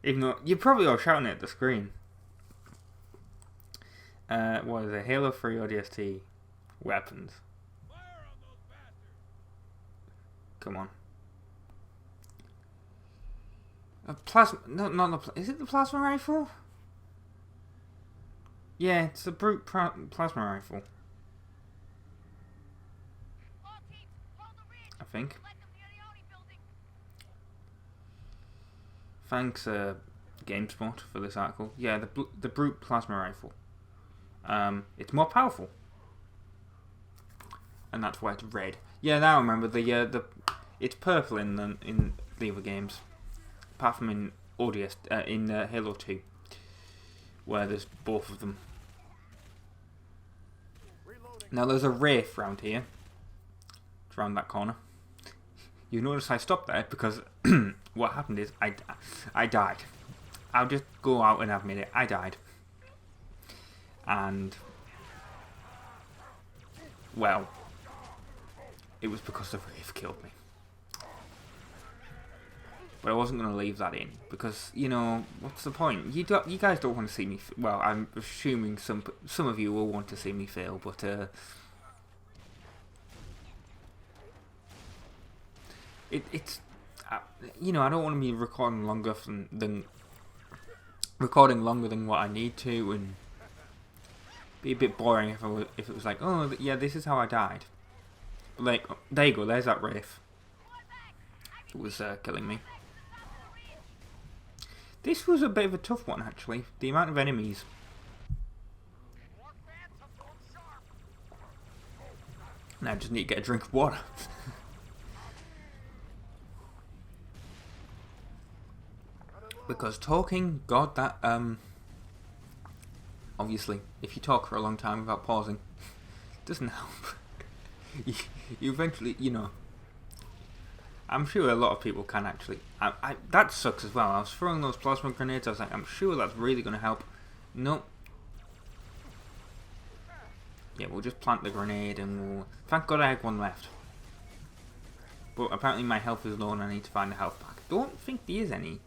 Even though you're probably all shouting at the screen. What is it? Halo 3 ODST weapons. Come on. A plasma... No, not the... Is it the plasma rifle? Yeah, it's the Brute plasma rifle. I think. Thanks, GameSpot, for this article. Yeah, the Brute plasma rifle. It's more powerful, and that's why it's red. Yeah, now I remember it's purple in the other games, apart from in ODST, in Halo 2, where there's both of them. Now there's a Wraith round here. It's around that corner. You notice I stopped there because what happened is I died. I'll just go out and admit it. I died. And, well, it was because the Wraith killed me. But I wasn't going to leave that in, because, you know, what's the point? You guys don't want to see me... Well, I'm assuming some of you will want to see me fail, but... It's you know, I don't want to be recording longer than what I need to, and be a bit boring if it was like, oh yeah, this is how I died. Like, there you go, there's that Wraith. It was killing me. This was a bit of a tough one, actually. The amount of enemies. Now I just need to get a drink of water. Because talking, God, that, obviously, if you talk for a long time without pausing, it doesn't help. you eventually, you know, I'm sure a lot of people can actually, that sucks as well. I was throwing those plasma grenades, I was like, I'm sure that's really going to help. Nope. Yeah, we'll just plant the grenade and we'll, thank God I had one left. But apparently my health is low and I need to find a health pack. Don't think there is any.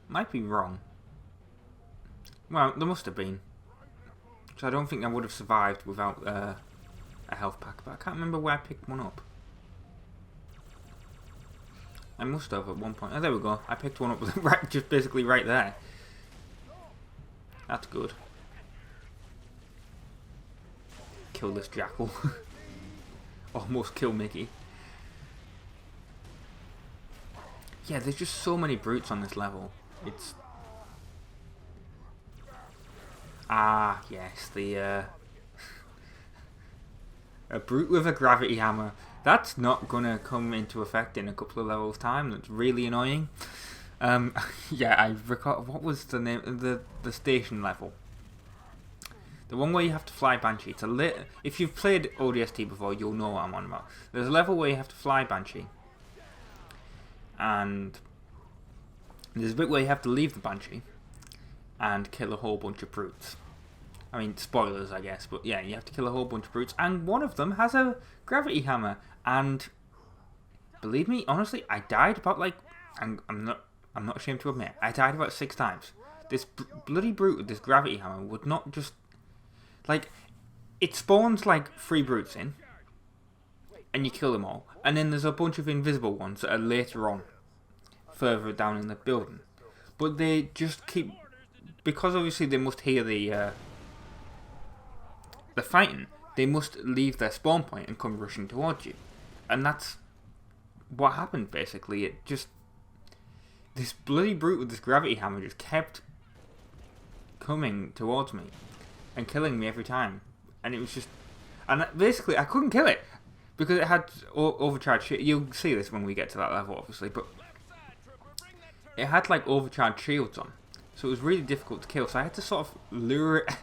Might be wrong. Well, there must have been. So I don't think I would have survived without a health pack, but I can't remember where I picked one up. I must have at one point. Oh, there we go. I picked one up right, just basically right there. That's good. Kill this jackal. Almost kill Mickey. Yeah, there's just so many brutes on this level. It's... Ah, yes, the A brute with a gravity hammer. That's not gonna come into effect in a couple of levels time. That's really annoying. Yeah, I recall. What was the name of the station level? The one where you have to fly Banshee. It's if you've played ODST before, you'll know what I'm on about. There's a level where you have to fly Banshee, and there's a bit where you have to leave the Banshee and kill a whole bunch of brutes. I mean, spoilers, I guess, but yeah, you have to kill a whole bunch of brutes, and one of them has a gravity hammer. And believe me, honestly, I died about I'm not ashamed to admit, I died about 6 times. This bloody brute with this gravity hammer would not just it spawns 3 brutes in, and you kill them all, and then there's a bunch of invisible ones that are later on, further down in the building. But they just keep, because obviously they must hear the fighting. They must leave their spawn point and come rushing towards you. And that's what happened, basically. This bloody brute with this gravity hammer just kept coming towards me and killing me every time. And it was just... And basically, I couldn't kill it because it had overcharged... You'll see this when we get to that level, obviously, but it had, overcharged shields on. So it was really difficult to kill. So I had to sort of lure it...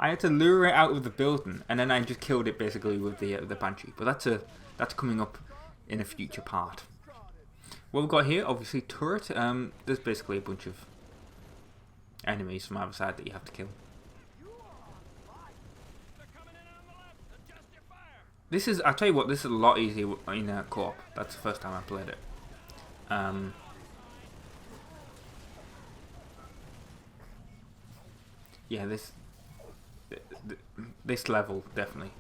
I had to lure it out of the building, and then I just killed it basically with the Banshee. But that's coming up in a future part. What we've got here, obviously, turret. There's basically a bunch of enemies from either side that you have to kill. I'll tell you what, this is a lot easier in co-op. That's the first time I played it. Yeah, this level, definitely.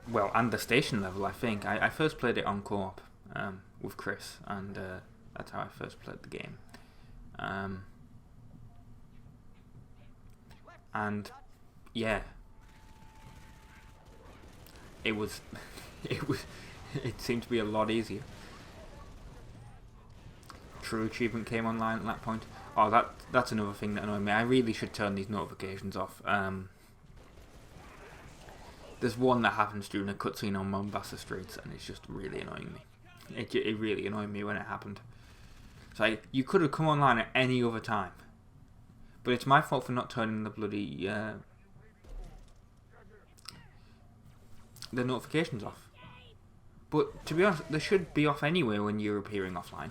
Well, and the station level, I think. I first played it on co-op with Chris, and that's how I first played the game. And yeah, it seemed to be a lot easier. True achievement came online at that point. Oh, that's another thing that annoyed me. I really should turn these notifications off. There's one that happens during a cutscene on Mombasa streets, and it's just really annoying me. It really annoyed me when it happened. So you could have come online at any other time, but it's my fault for not turning the bloody the notifications off. But to be honest, they should be off anyway when you're appearing offline.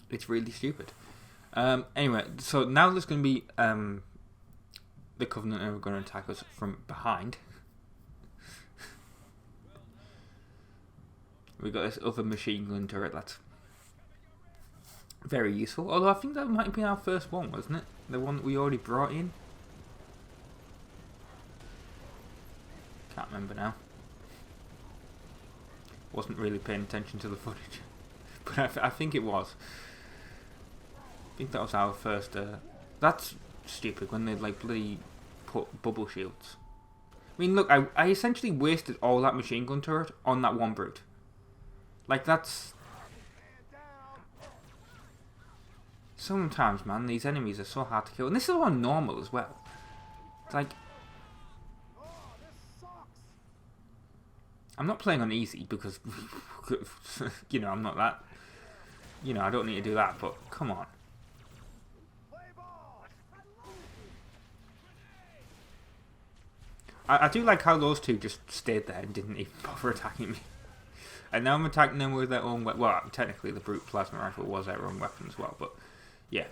It's really stupid. Anyway, so now there's going to be the Covenant are going to attack us from behind. We got this other machine gun turret that's very useful. Although I think that might be our first one, wasn't it? The one that we already brought in. Can't remember now. Wasn't really paying attention to the footage, but I think it was. I think that was our first. That's stupid when they bloody put bubble shields. I mean, look, I essentially wasted all that machine gun turret on that one brute. That's... Sometimes, man, these enemies are so hard to kill. And this is on normal as well. It's I'm not playing on easy because, I'm not that... I don't need to do that, but come on. I do like how those two just stayed there and didn't even bother attacking me. And now I'm attacking them with their own weapon. Well, technically the brute plasma rifle was their own weapon as well, but yeah.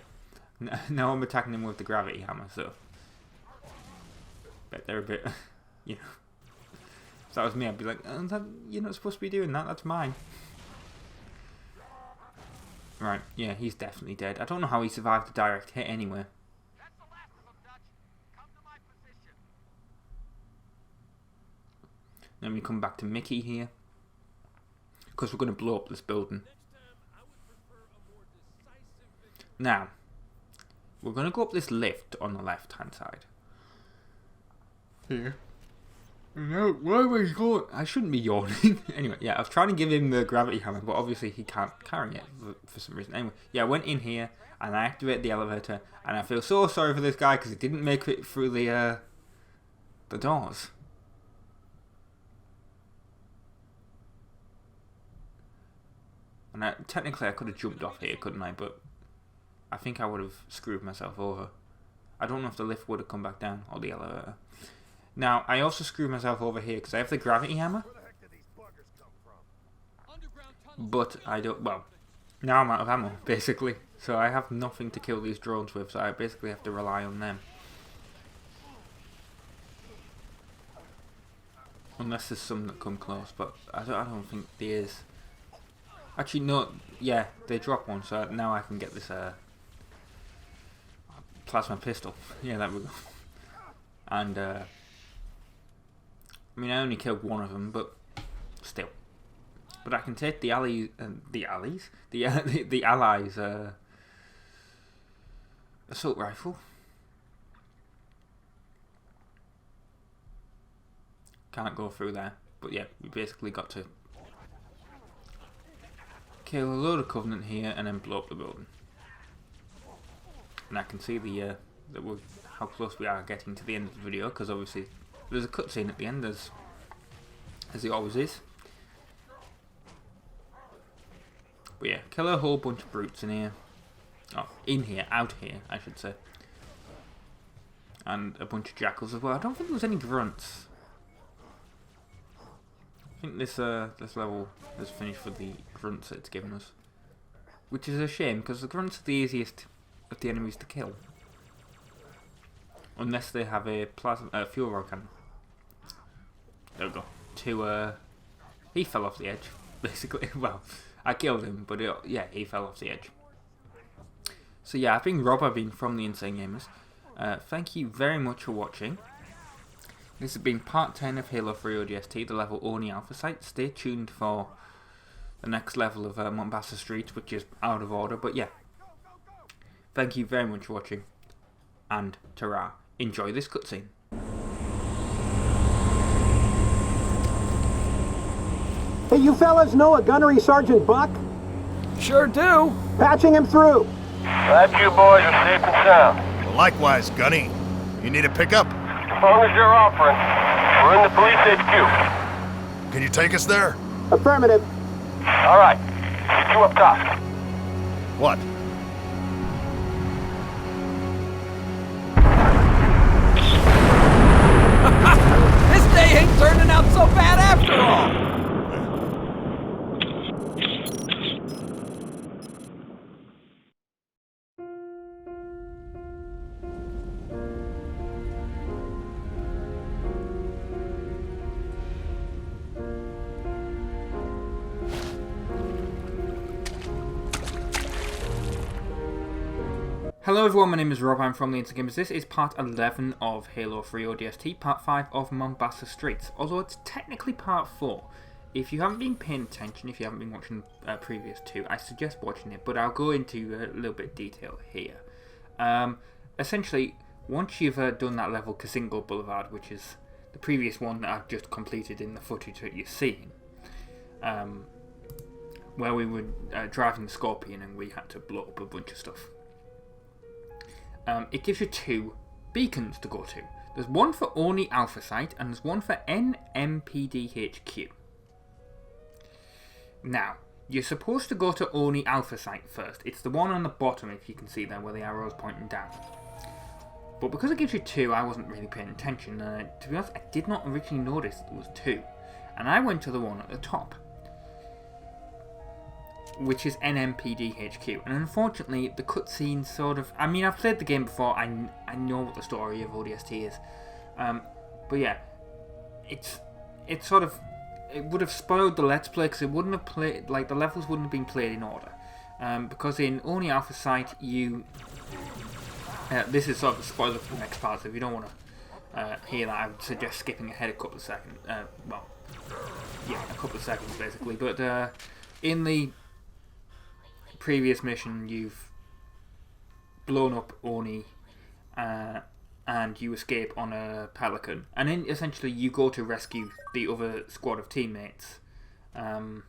Now I'm attacking them with the gravity hammer, so... Bet they're a bit, If that was me, I'd be like, you're not supposed to be doing that, that's mine. Right, yeah, he's definitely dead. I don't know how he survived the direct hit anyway. Then we come back to Mickey here, because we're going to blow up this building. Now, we're going to go up this lift on the left hand side. Here. No, why am I yawning? I shouldn't be yawning. Anyway, yeah, I was trying to give him the gravity hammer, but obviously he can't carry it for some reason. Anyway, yeah, I went in here and I activated the elevator, and I feel so sorry for this guy because he didn't make it through the doors. And technically I could have jumped off here, couldn't I? But I think I would have screwed myself over. I don't know if the lift would have come back down, or the elevator. Now, I also screwed myself over here because I have the gravity hammer. But I don't, well, now I'm out of ammo, basically. So I have nothing to kill these drones with, so I basically have to rely on them. Unless there's some that come close, but I don't think there is. Actually, no, yeah, they drop one, so now I can get this plasma pistol. Yeah, there we go. And, I mean, I only killed one of them, but still. But I can take the allies, assault rifle. Can't go through there, but yeah, we basically got to kill a load of Covenant here and then blow up the building. And I can see how close we are getting to the end of the video, because obviously there's a cutscene at the end, as it always is. But yeah, kill a whole bunch of brutes in here. Oh, out here, I should say. And a bunch of jackals as well. I don't think there was any grunts. I think this level is finished for the grunts it's given us. Which is a shame, because the grunts are the easiest of the enemies to kill. Unless they have a fuel rod cannon. There we go. He fell off the edge, basically. Well, I killed him, but yeah, he fell off the edge. So yeah, I've been Rob, I've been from the Insane Gamers. Thank you very much for watching. This has been part 10 of Halo 3 ODST, the level Oni Alpha Site. Stay tuned for the next level of Mombasa Street, which is out of order, but yeah. Thank you very much for watching, and ta-ra. Enjoy this cutscene. Hey, you fellas know a gunnery Sergeant Buck? Sure do. Patching him through. Glad you boys are safe and sound. Well, likewise, Gunny. You need a pickup? As long as you're offering, we're in the police HQ. Can you take us there? Affirmative. All right. See you up top. What? This day ain't turning out so bad after all. Hello everyone, my name is Rob, I'm from the Insane Gamers. This is part 11 of Halo 3 ODST, part 5 of Mombasa Streets, although it's technically part 4. If you haven't been paying attention, if you haven't been watching previous two, I suggest watching it, but I'll go into a little bit of detail here. Essentially, once you've done that level Casingo Boulevard, which is the previous one that I've just completed in the footage that you're seeing, where we were driving the Scorpion and we had to blow up a bunch of stuff. It gives you 2 beacons to go to. There's one for Oni Alpha Site and there's one for NMPDHQ. Now, you're supposed to go to Oni Alpha Site first. It's the one on the bottom, if you can see there, where the arrow's pointing down. But because it gives you 2, I wasn't really paying attention. To be honest, I did not originally notice that there was 2. And I went to the one at the top, which is NMPDHQ, and unfortunately the cutscene sort of, I mean, I've played the game before, I know what the story of ODST is, but yeah, it's sort of, it would have spoiled the Let's Play, because it wouldn't have played, like, the levels wouldn't have been played in order, because in Oni Alpha Site, you, this is sort of a spoiler for the next part, so if you don't want to hear that, I would suggest skipping ahead a couple of seconds, well, yeah, a couple of seconds basically, but in the previous mission, you've blown up Oni, and you escape on a Pelican, and then essentially you go to rescue the other squad of teammates in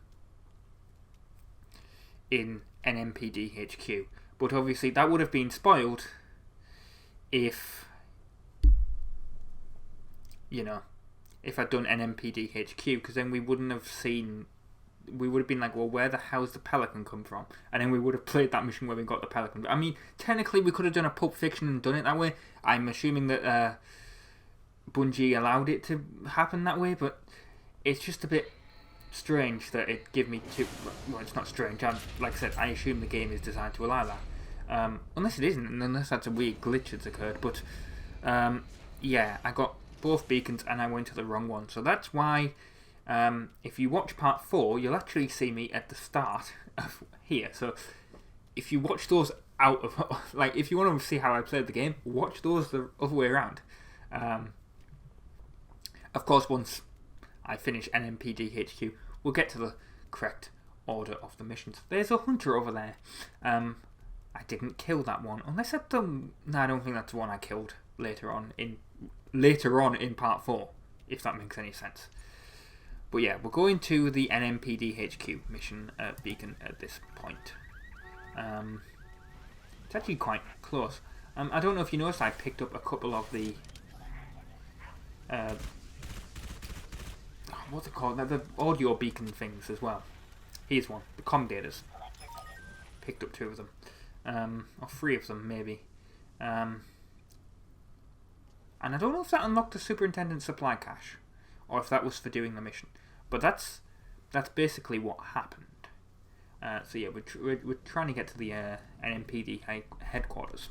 an NMPD HQ. But obviously that would have been spoiled if, you know, if I'd done NMPD HQ, because then we wouldn't have seen, we would have been like, well, where the hell's the Pelican come from? And then we would have played that mission where we got the Pelican. I mean, technically we could have done a Pulp Fiction and done it that way. I'm assuming that Bungie allowed it to happen that way, but it's just a bit strange that it give me two. Well, it's not strange. Like I said, I assume the game is designed to allow that. Unless it isn't, and unless that's a weird glitch that's occurred. But yeah, I got both beacons and I went to the wrong one. So that's why, if you watch part 4, you'll actually see me at the start of here. So if you watch those out of, like, if you want to see how I played the game, watch those the other way around. Of course, once I finish NMPD HQ, we'll get to the correct order of the missions. There's a hunter over there. I didn't kill that one, unless I've done. No, I don't think that's the one I killed later on in part 4, if that makes any sense. But yeah, we're going to the NMPD HQ mission beacon at this point. It's actually quite close. I don't know if you noticed, I picked up a couple of the what's it called? The audio beacon things as well. Here's one. The commentators. Picked up 2 of them. Or 3 of them, maybe. And I don't know if that unlocked the Superintendent supply cache, or if that was for doing the mission. But that's basically what happened. So yeah, we're trying to get to the NMPD headquarters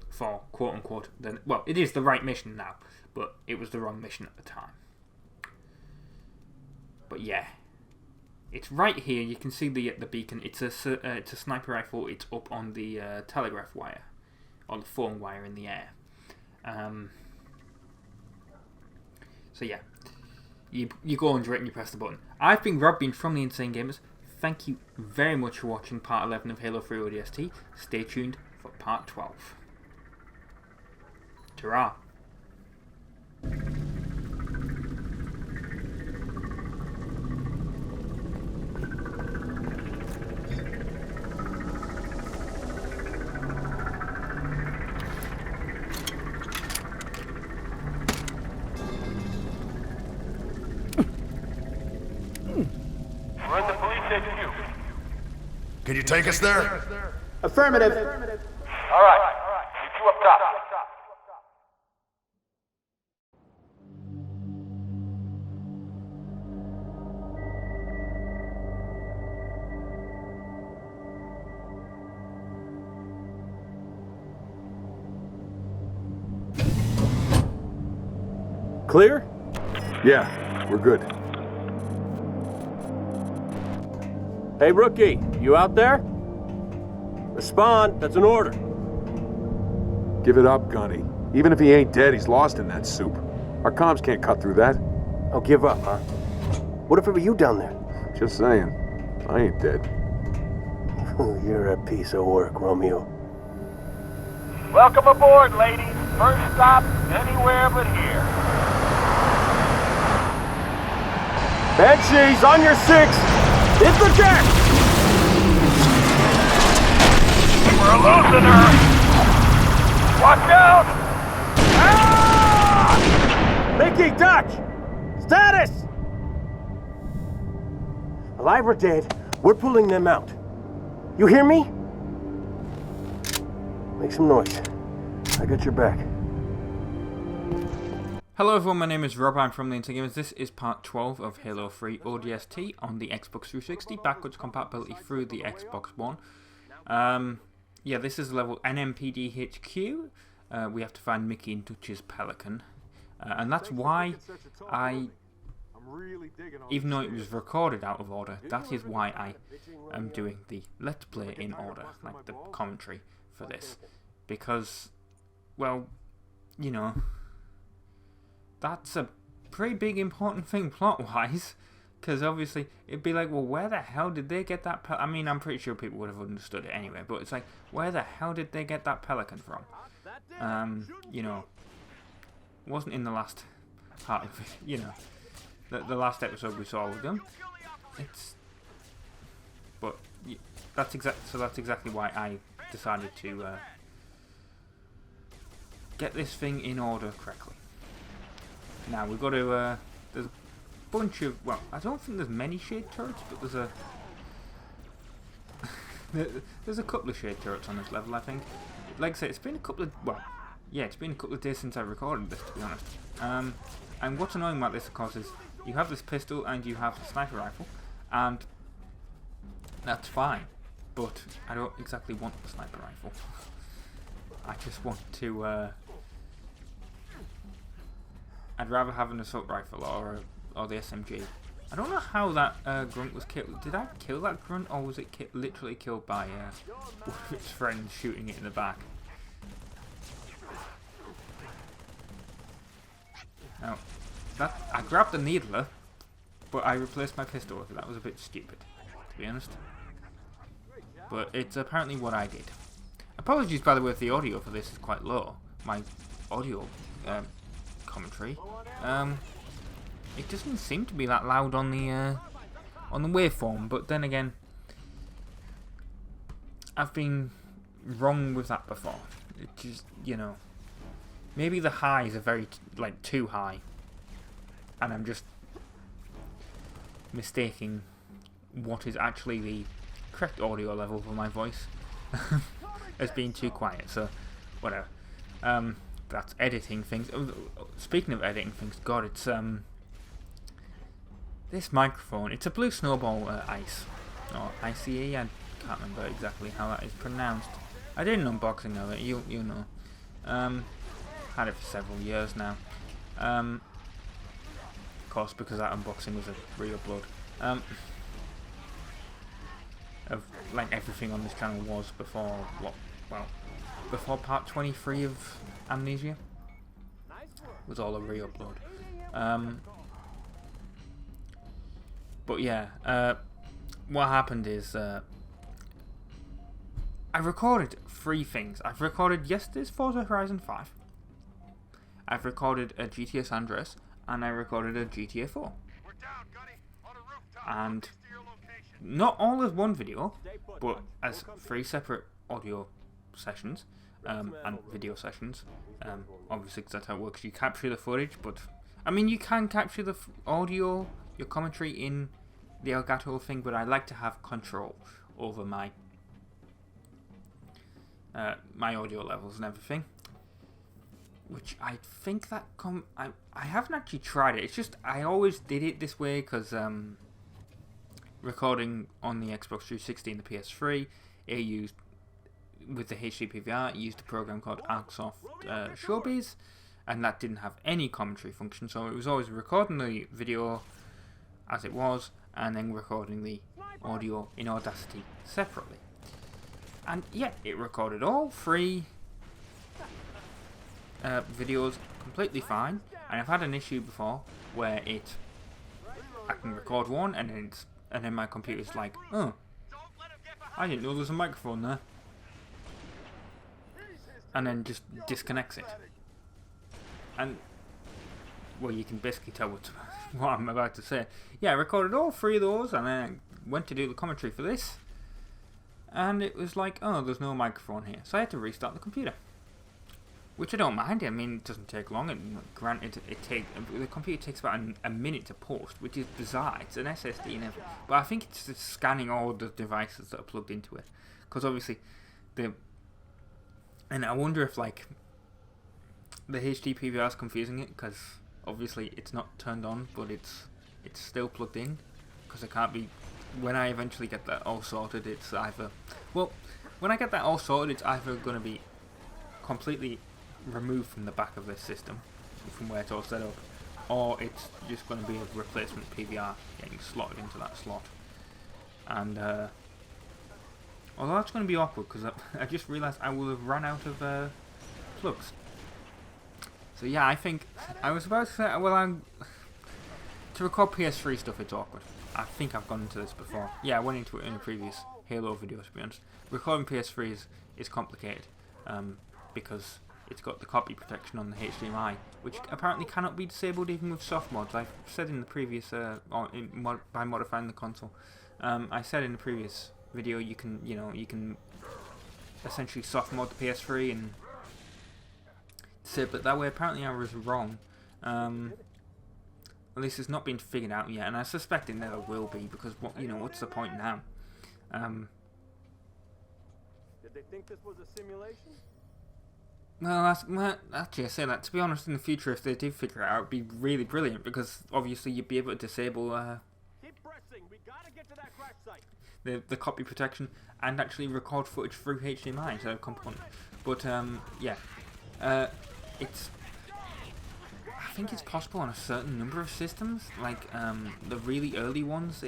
for quote-unquote... well, it is the right mission now, but it was the wrong mission at the time. But yeah, it's right here. You can see the beacon. It's a sniper rifle. It's up on the telegraph wire, or the phone wire in the air. So yeah, you go under it and you press the button. I've been Rob, from the Insane Gamers. Thank you very much for watching part 11 of Halo 3 ODST. Stay tuned for part 12. Ta-ra! Can you take us there? Affirmative. All right. Meet you up top. Clear? Yeah, we're good. Hey, rookie, you out there? Respond, that's an order. Give it up, Gunny. Even if he ain't dead, he's lost in that soup. Our comms can't cut through that. Oh, give up, huh? What if it were you down there? Just saying. I ain't dead. You're a piece of work, Romeo. Welcome aboard, ladies. First stop anywhere but here. Banshees, on your 6! Hit the deck! We're losing her! Watch out! Ah! Mickey, Dutch! Status! Alive or dead, we're pulling them out. You hear me? Make some noise. I got your back. Hello everyone, my name is Rob, I'm from the Insane Gamers. This is part 12 of Halo 3 ODST on the Xbox 360, backwards compatibility through the Xbox One. Yeah, this is level NMPD HQ. We have to find Mickey and Dutch's Pelican. And that's why even though it was recorded out of order, that is why I am doing the Let's Play in order, like the commentary for this. Because, well, you know... that's a pretty big important thing plot-wise, because obviously it'd be like, well, where the hell did they get that I mean, I'm pretty sure people would have understood it anyway, but it's like, where the hell did they get that Pelican from? You know, wasn't in the last part of it, you know, the last episode we saw with them. But that's exactly why I decided to get this thing in order correctly. Now we've got to. There's a bunch of, well, I don't think there's many shade turrets, but there's a couple of shade turrets on this level, I think. Like I said, it's been a couple of days since I recorded this, to be honest. And what's annoying about this, of course, is you have this pistol and you have the sniper rifle, and that's fine, but I don't exactly want the sniper rifle. I just want to, I'd rather have an assault rifle or the SMG. I don't know how that grunt was killed. Did I kill that grunt, or was it literally killed by one of its friends shooting it in the back? Now, I grabbed the needler, but I replaced my pistol with it. That was a bit stupid, to be honest. But it's apparently what I did. Apologies, by the way, if the audio for this is quite low. My audio commentary. It doesn't seem to be that loud on the waveform, but then again, I've been wrong with that before. It just, you know, maybe the highs are very too high, and I'm just mistaking what is actually the correct audio level for my voice as being too quiet. So whatever. That's editing things. Speaking of editing things, God, it's this microphone. It's a Blue Snowball Ice or ICE. I can't remember exactly how that is pronounced. I did an unboxing of it. You know. Had it for several years now. Of course, because that unboxing was a real blood. Of like everything on this channel was before before part 23 of Amnesia was all a real blood. But yeah, what happened is I recorded 3 things. I've recorded yesterday's Forza Horizon 5. I've recorded a GTA San Andreas, and I recorded a GTA 4. And not all as one video, but as 3 separate audio sessions and video sessions. Obviously, because that's how it works. You capture the footage, but I mean, you can capture the audio, your commentary in the Elgato thing, but I like to have control over my my audio levels and everything. Which I think that I haven't actually tried it. It's just I always did it this way because recording on the Xbox 360 and the PS3, it used with the HD PVR. It used a program called Arcsoft Showbiz, and that didn't have any commentary function. So it was always recording the video as it was, and then recording the audio in Audacity separately. And yeah, it recorded all 3 videos completely fine, and I've had an issue before where I can record one and then my computer's like, oh, I didn't know there's a microphone there, and then just disconnects it. And well, you can basically tell what I'm about to say. Yeah, I recorded all 3 of those, and then I went to do the commentary for this, and it was like, oh, there's no microphone here, so I had to restart the computer. Which I don't mind. I mean, it doesn't take long. And granted, the computer takes about a minute to post, which is bizarre. It's an SSD and everything. But I think it's just scanning all the devices that are plugged into it. Because obviously, and I wonder if like the HD PVR is confusing it, because obviously it's not turned on, but it's still plugged in. Because it can't be. When I eventually get that all sorted, it's either when I get that all sorted, it's either going to be completely removed from the back of this system, from where it's all set up, or it's just going to be a replacement PVR getting slotted into that slot. And although that's going to be awkward, because I just realised I will have run out of plugs. So yeah, I think I was about to say, well, to record PS3 stuff, it's awkward. I think I've gone into this before. Yeah, I went into it in a previous Halo video, to be honest. Recording PS3 is complicated, because it's got the copy protection on the HDMI, which apparently cannot be disabled even with soft mods. I've said in the previous, by modifying the console, I said in the previous video you can essentially soft mod the PS3 and disable it that way. Apparently I was wrong. At least it's not been figured out yet, and I suspect it never will be, because what's the point now? Did they think this was a simulation? Well, actually, I say that. To be honest, in the future, if they do figure it out, it'd be really brilliant, because obviously you'd be able to disable Keep pressing. We gotta get to that crash site. the copy protection and actually record footage through HDMI instead of component. But yeah, it's. I think it's possible on a certain number of systems, like the really early ones.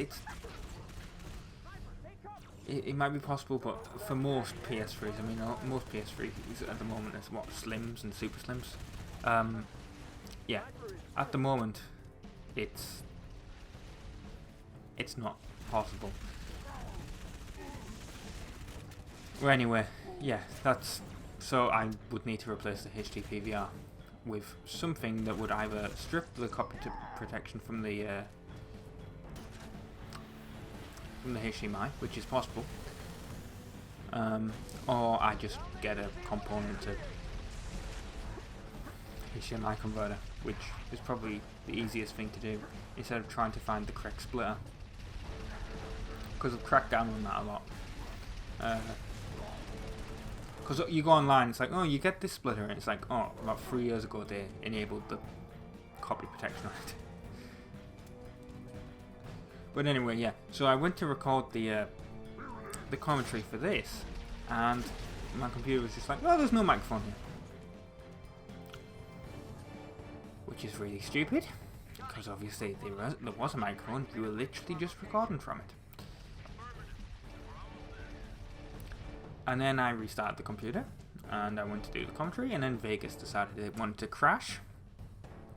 It might be possible, but for most PS3s, I mean, most PS3s at the moment is what, slims and super slims. Yeah, at the moment, it's not possible. Well, anyway, yeah, so I would need to replace the HD PVR with something that would either strip the copy protection from the HDMI, which is possible, or I just get a component to HDMI converter, which is probably the easiest thing to do instead of trying to find the correct splitter, because I've cracked down on that a lot. Because you go online, it's like, oh, you get this splitter, and it's like, oh, about 3 years ago they enabled the copy protection on it. But anyway, yeah. So I went to record the commentary for this, and my computer was just like, oh, there's no microphone here, which is really stupid, because obviously there was a microphone. You were literally just recording from it. And then I restarted the computer, and I went to do the commentary, and then Vegas decided it wanted to crash,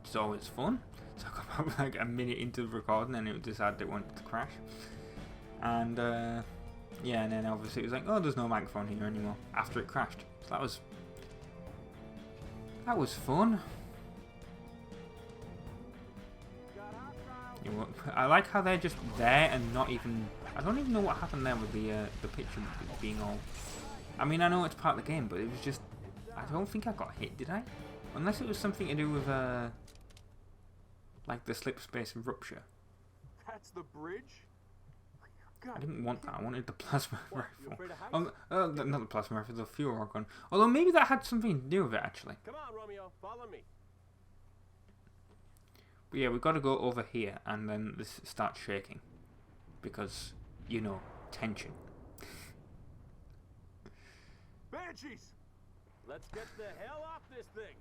which is always fun. So I got about like a minute into the recording, and it decided it wanted to crash. And yeah, and then obviously it was like, oh, there's no microphone here anymore after it crashed. So that was fun. I like how they're just there and not even. I don't even know what happened there with the picture being all. I mean, I know it's part of the game, but it was just. I don't think I got hit, did I? Unless it was something to do with like the slip space and rupture. That's the bridge? God, I didn't want that. I wanted the plasma rifle. Not the plasma rifle, the fuel rock gun. Although maybe that had something to do with it, actually. Come on, Romeo, follow me. But yeah, we've got to go over here, and then this starts shaking. Because, you know, tension. Banshees! Let's get the hell off this thing!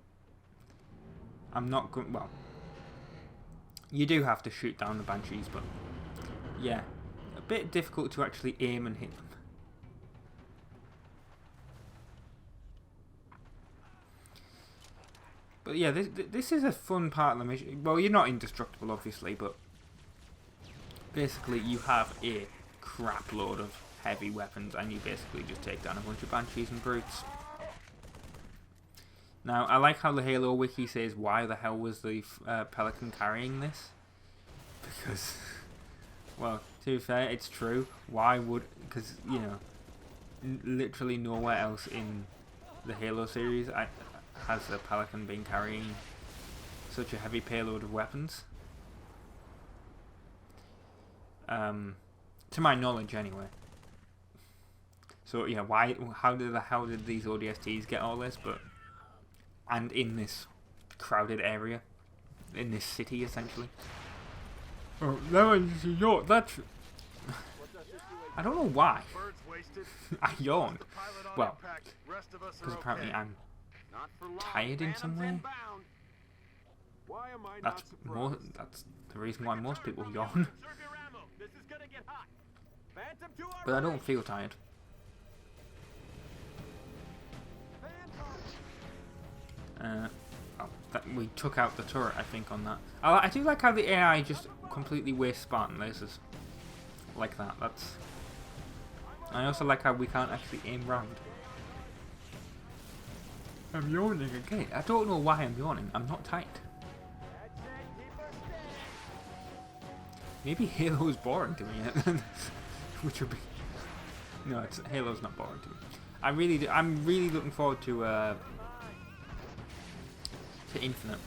I'm not going. Well, you do have to shoot down the Banshees, but yeah, a bit difficult to actually aim and hit them. But yeah, this is a fun part of the mission. Well, you're not indestructible, obviously, but basically you have a crap load of heavy weapons, and you basically just take down a bunch of Banshees and Brutes. Now, I like how the Halo wiki says, why the hell was the Pelican carrying this? Because, well, to be fair, it's true. Why would... Because, you know, literally nowhere else in the Halo series has the Pelican been carrying such a heavy payload of weapons. To my knowledge, anyway. So, yeah, how the hell did these ODSTs get all this? And in this crowded area, in this city, essentially. Oh, no, that's. I don't know why. I yawned. Well, because apparently I'm tired in some way. That's the reason why most people yawn. But I don't feel tired. We took out the turret, I think, on that. I do like how the AI just completely wastes Spartan lasers. Like that. I also like how we can't actually aim round. I'm yawning again. I don't know why I'm yawning. I'm not tight. Maybe Halo is boring to me, which would be. No, Halo's not boring to me. I'm really looking forward to Infinite.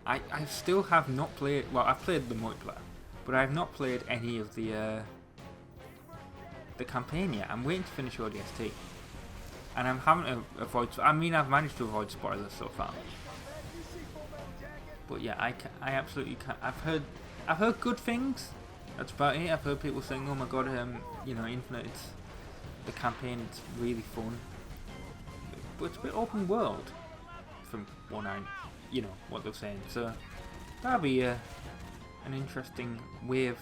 I still have not played. Well, I've played the multiplayer, but I have not played any of the campaign yet. I'm waiting to finish ODST, and I'm having to avoid. I mean, I've managed to avoid spoilers so far. But yeah, I absolutely can't. I've heard good things. That's about it. I've heard people saying, "Oh my god, you know, Infinite, the campaign, it's really fun." But it's a bit open world, from what what they're saying. So that'll be an interesting wave.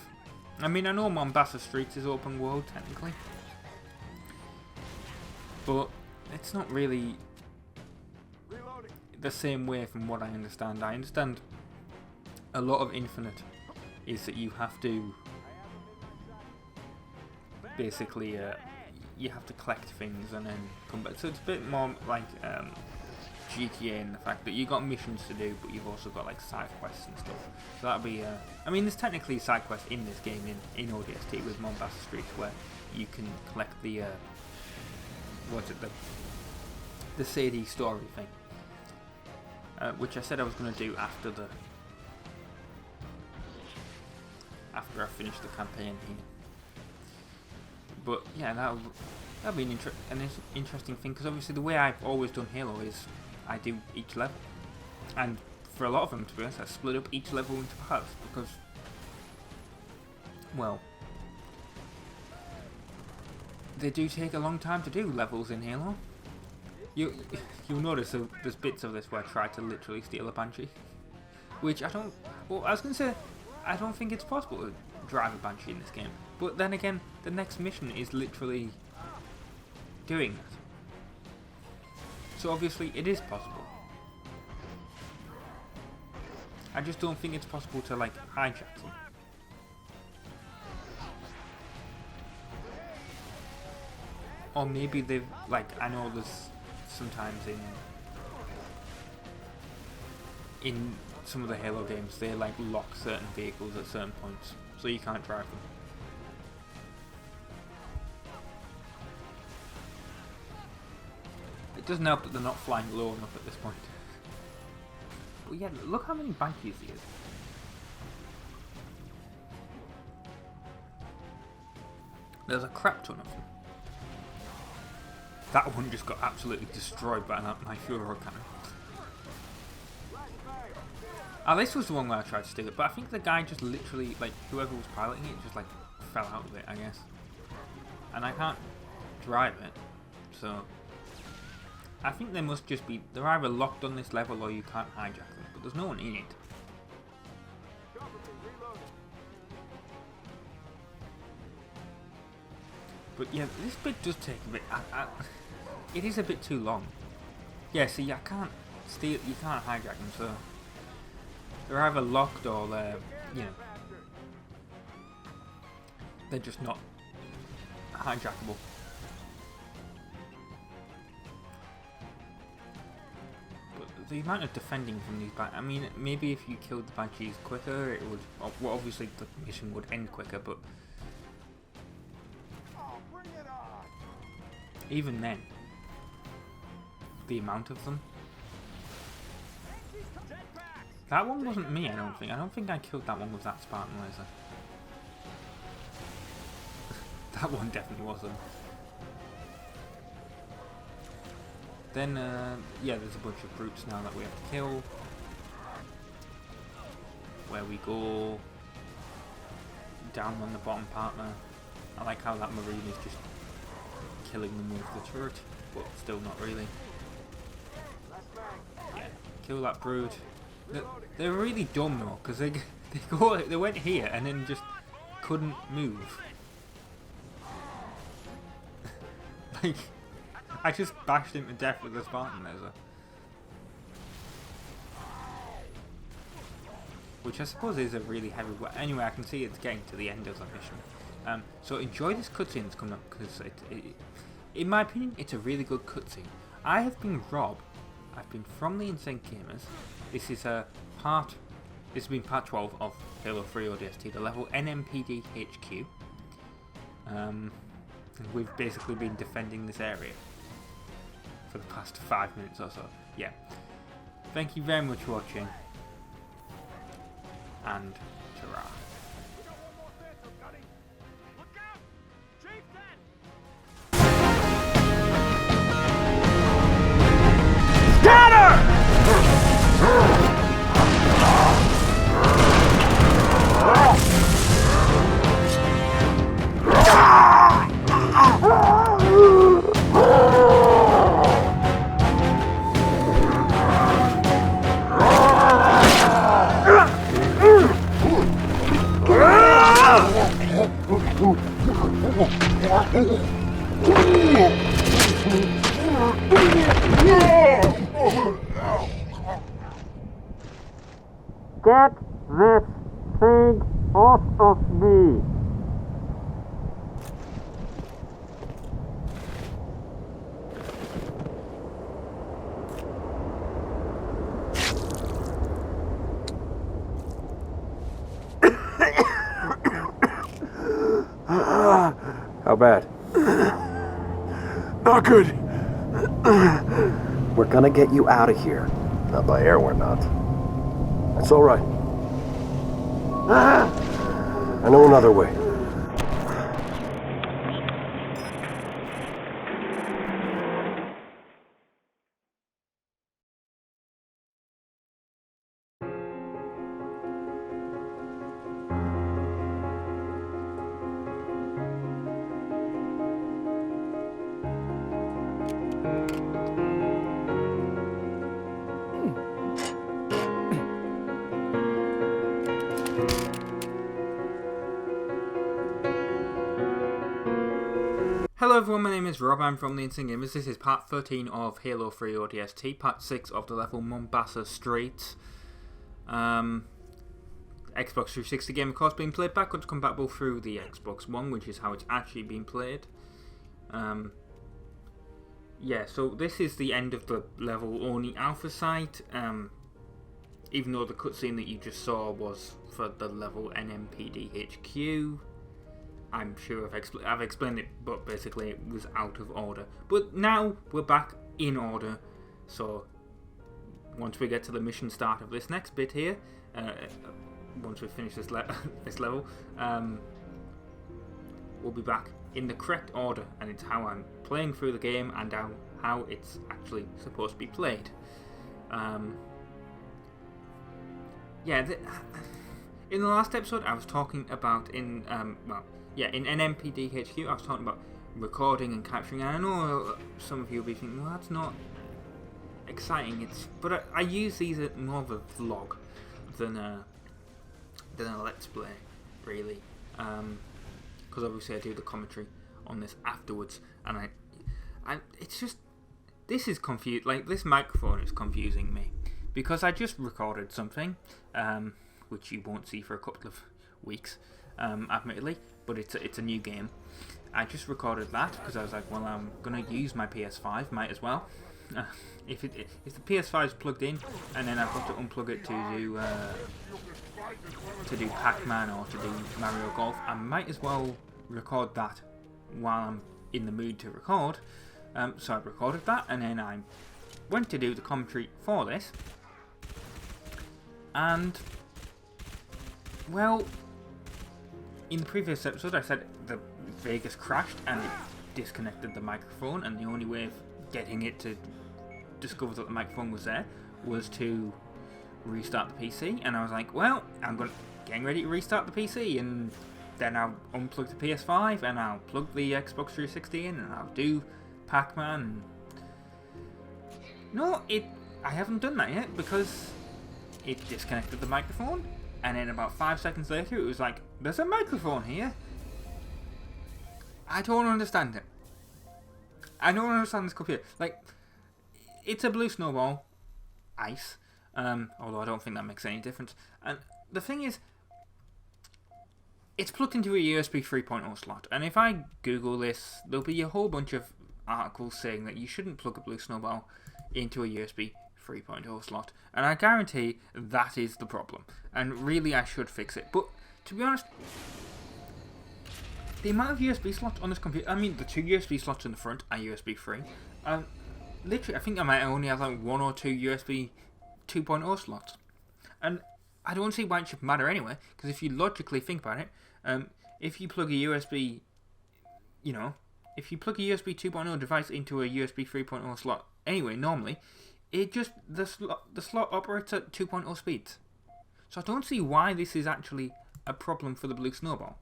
I mean, I know Mombasa Streets is open world technically, but it's not really the same way from what I understand. I understand a lot of Infinite is that you have to basically you have to collect things and then come back. So it's a bit more like GTA in the fact that you got missions to do, but you've also got like side quests and stuff. So that'll be. I mean, there's technically side quests in this game in ODST with Mombasa Street where you can collect the the Sadie story thing, which I said I was going to do after I finish the campaign here. But yeah, that'll be an interesting thing, because obviously the way I've always done Halo is I do each level, and for a lot of them, to be honest, I split up each level into parts because, well, they do take a long time to do levels in Halo. You'll notice there's bits of this where I try to literally steal a Banshee, which I don't. Well, I was gonna say I don't think it's possible to drive a Banshee in this game, but then again, the next mission is literally doing that. So obviously it is possible. I just don't think it's possible to like hijack them. Or maybe they've, like, I know there's sometimes in some of the Halo games they like lock certain vehicles at certain points, so you can't drive them. It doesn't help that they're not flying low enough at this point. But yeah, look how many Banshees there is. There's a crap ton of them. That one just got absolutely destroyed by my Furo cannon. This was the one where I tried to steal it, but I think the guy just literally, like, whoever was piloting it just, like, fell out of it, I guess. And I can't drive it, so I think they must just be, they're either locked on this level or you can't hijack them, but there's no one in it. But yeah, this bit does take a bit, it is a bit too long. Yeah, see, I can't steal, you can't hijack them, so they're either locked or they're, you know, they're just not hijackable. But the amount of defending from these I mean, maybe if you killed the Banshees quicker, it would, well, obviously the mission would end quicker, but even then, the amount of them. That one wasn't me, I don't think. I don't think I killed that one with that Spartan laser. That one definitely wasn't. Then, yeah, there's a bunch of brutes now that we have to kill. Where we go down on the bottom partner. I like how that Marine is just killing them with the turret, but still not really. Yeah, kill that brute. They're really dumb though, because they went here and then just couldn't move. Like, I just bashed him to death with the Spartan laser. Which I suppose is a really heavy weapon. Anyway, I can see it's getting to the end of the mission. So enjoy this cutscene that's coming up, because in my opinion, it's a really good cutscene. I have been Rob. I've been from the Insane Gamers. This is This has been part 12 of Halo 3 ODST, the level NMPD HQ. And we've basically been defending this area for the past 5 minutes or so. Yeah. Thank you very much for watching. And ta-ra. Get this thing off of me! How bad? Not good. We're gonna get you out of here. Not by air, we're not. That's all right. I know another way. Hello everyone, my name is Rob, I'm from the Insane Gamers. This is part 13 of Halo 3 ODST, part 6 of the level Mombasa Streets. Xbox 360 game, of course, being played backwards compatible through the Xbox One, which is how it's actually being played. Yeah, so this is the end of the level Oni Alpha site, even though the cutscene that you just saw was for the level NMPD HQ. I'm sure I've explained it, but basically it was out of order. But now we're back in order, so once we get to the mission start of this next bit here, once we finish this, this level, we'll be back in the correct order, and it's how I'm playing through the game and how it's actually supposed to be played. Yeah, in the last episode I was talking about in NMPD HQ, I was talking about recording and capturing, and I know some of you will be thinking, well, that's not exciting. But I use these as more of a vlog than a let's play, really, because obviously I do the commentary on this afterwards, and it's just, this is confused. Like, this microphone is confusing me because I just recorded something, which you won't see for a couple of weeks, admittedly. But it's a new game. I just recorded that because I was like, well, I'm gonna use my PS5, might as well. If the PS5 is plugged in, and then I've got to unplug it to do Pac-Man or to do Mario Golf, I might as well record that while I'm in the mood to record. So I recorded that, and then I went to do the commentary for this, and well, in the previous episode I said the Vegas crashed and it disconnected the microphone, and the only way of getting it to discover that the microphone was there was to restart the PC, and I was like, well, I'm getting ready to restart the PC, and then I'll unplug the PS5 and I'll plug the Xbox 360 in and I'll do Pac-Man. No, I haven't done that yet because it disconnected the microphone. And then about 5 seconds later, it was like, there's a microphone here. I don't understand it. I don't understand this computer. Like, it's a blue snowball. Ice. Although I don't think that makes any difference. And the thing is, it's plugged into a USB 3.0 slot. And if I Google this, there'll be a whole bunch of articles saying that you shouldn't plug a blue snowball into a USB 3.0 slot, and I guarantee that is the problem, and really I should fix it. But to be honest, the amount of USB slots on this computer, I mean the 2 USB slots in the front are USB 3, literally I think I might only have like 1 or 2 USB 2.0 slots, and I don't see why it should matter anyway, because if you logically think about it, if you plug a USB, if you plug a USB 2.0 device into a USB 3.0 slot anyway, normally, it just, the slot operates at 2.0 speeds. So I don't see why this is actually a problem for the blue snowball.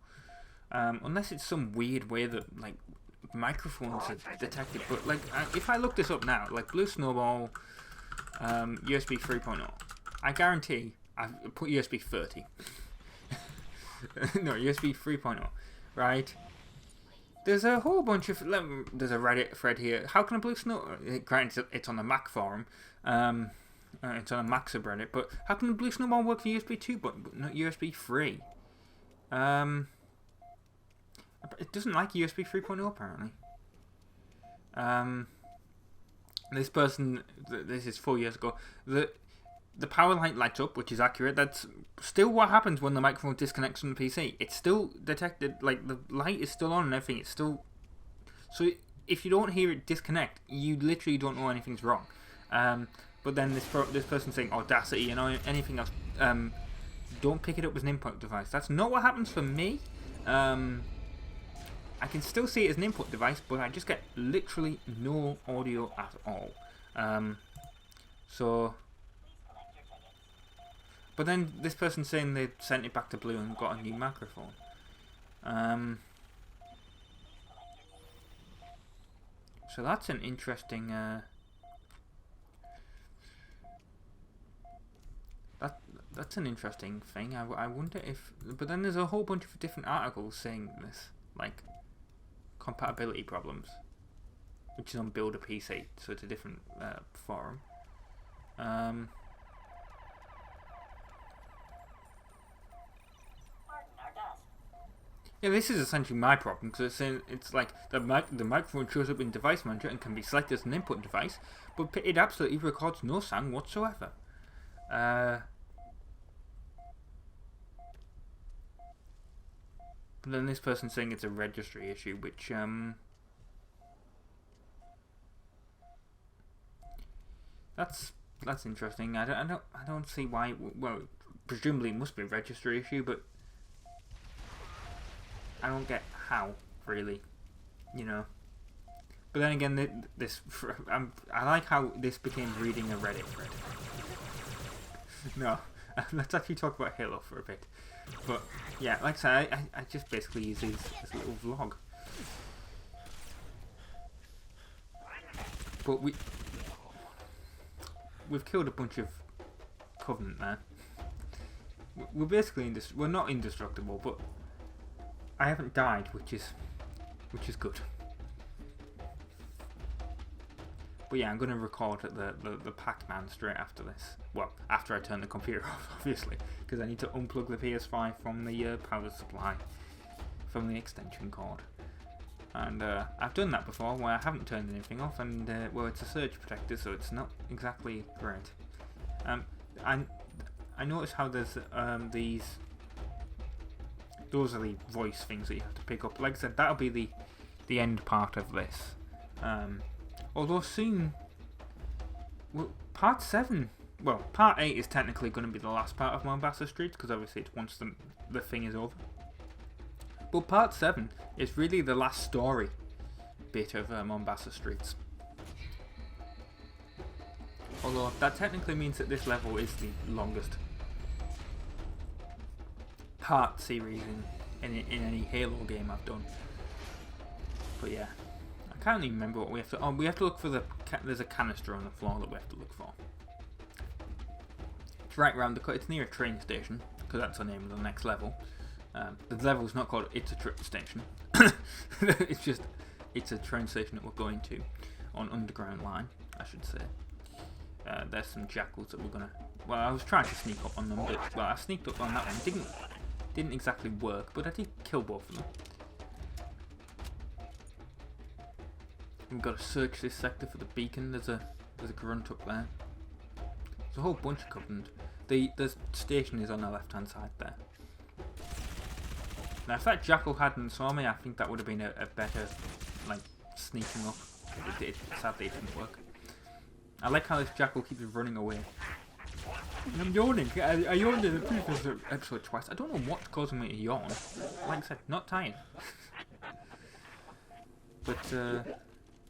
Unless it's some weird way that, like, microphones are detected. But, like, if I look this up now, like, blue snowball, USB 3.0, I guarantee I've put USB 30. No, USB 3.0, right? There's a whole bunch of, there's a Reddit thread here. How can a blue snow, granted it's on the Mac forum, it's on a Mac subreddit, but how can a blue snowball work for USB 2 but not USB 3? It doesn't like USB 3.0 apparently. This person, this is 4 years ago, the power light lights up, which is accurate. That's still what happens when the microphone disconnects from the PC. It's still detected, like the light is still on and everything. It's still, so if you don't hear it disconnect, you literally don't know anything's wrong. But then this person saying Audacity and anything else, don't pick it up as an input device. That's not what happens for me. I can still see it as an input device, but I just get literally no audio at all. But then this person's saying they sent it back to Blue and got a new microphone. So that's an interesting. That's an interesting thing. I wonder if. But then there's a whole bunch of different articles saying this, like compatibility problems, which is on Build a PC, so it's a different forum. Yeah, this is essentially my problem, because it's saying it's like the microphone shows up in Device Manager and can be selected as an input device, but it absolutely records no sound whatsoever. But then this person's saying it's a registry issue, which that's interesting. I don't see why. Well, presumably it must be a registry issue, but I don't get how, really, But then again, I like how this became reading a Reddit thread. No, let's actually talk about Halo for a bit. But yeah, like I said, I just basically use this little vlog. But we've killed a bunch of Covenant there. We're basically we're not indestructible, but I haven't died, which is good. But yeah, I'm going to record the Pac-Man straight after this. Well, after I turn the computer off, obviously, because I need to unplug the PS5 from the power supply, from the extension cord. And I've done that before, where I haven't turned anything off, and well, it's a surge protector, so it's not exactly great. I noticed how there's those are the voice things that you have to pick up. Like I said, that'll be the end part of this. Although soon, well, part 7, well, part 8 is technically going to be the last part of Mombasa Streets, because obviously it's once the thing is over. But part 7 is really the last story bit of Mombasa Streets. Although that technically means that this level is the longest part series in any Halo game I've done. But yeah, I can't even remember what we have to. Oh, we have to look for there's a canister on the floor that we have to look for. It's right around it's near a train station, because that's the name of the next level. The level's not called It's a Train Station. It's a train station that we're going to on Underground Line, I should say. There's some jackals that we're gonna. Well, I was trying to sneak up on them, but I sneaked up on that one. Didn't exactly work, but I did kill both of them. We've got to search this sector for the beacon. There's a grunt up there. There's a whole bunch of Covenant. The station is on the left hand side there. Now if that jackal hadn't saw me, I think that would have been a better like sneaking up. Sadly it didn't work. I like how this jackal keeps running away. I'm yawning. I yawned in the previous episode twice. I don't know what's causing me to yawn. Like I said, not tired. But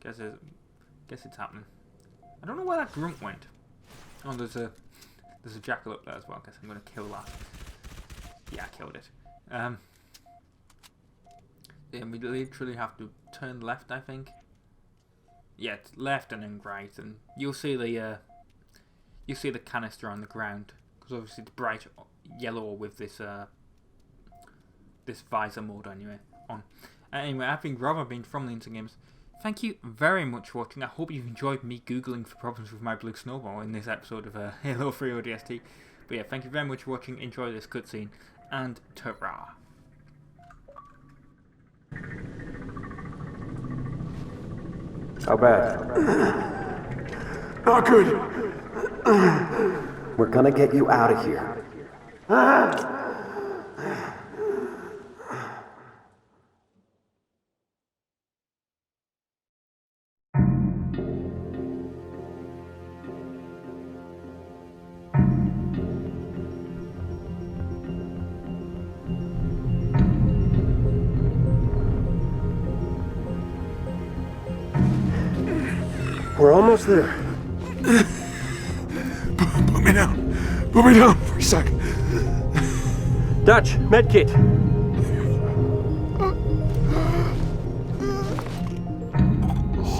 guess it's happening. I don't know where that grunt went. Oh, there's a jackal up there as well. Guess I'm gonna kill that. Yeah, I killed it. Then we literally have to turn left, I think. Yeah, it's left and then right, and you'll see the canister on the ground because obviously it's bright yellow with this this visor mode anyway on. Anyway, I've been Rob. I've been from the Insane Games. Thank you very much for watching. I hope you've enjoyed me googling for problems with my blue snowball in this episode of Halo 3 ODST. But yeah, thank you very much for watching. Enjoy this cutscene and ta-ra. How bad? Not good. We're gonna get you out of here. We're almost there. Put me down. Put me down for a second. Dutch, medkit.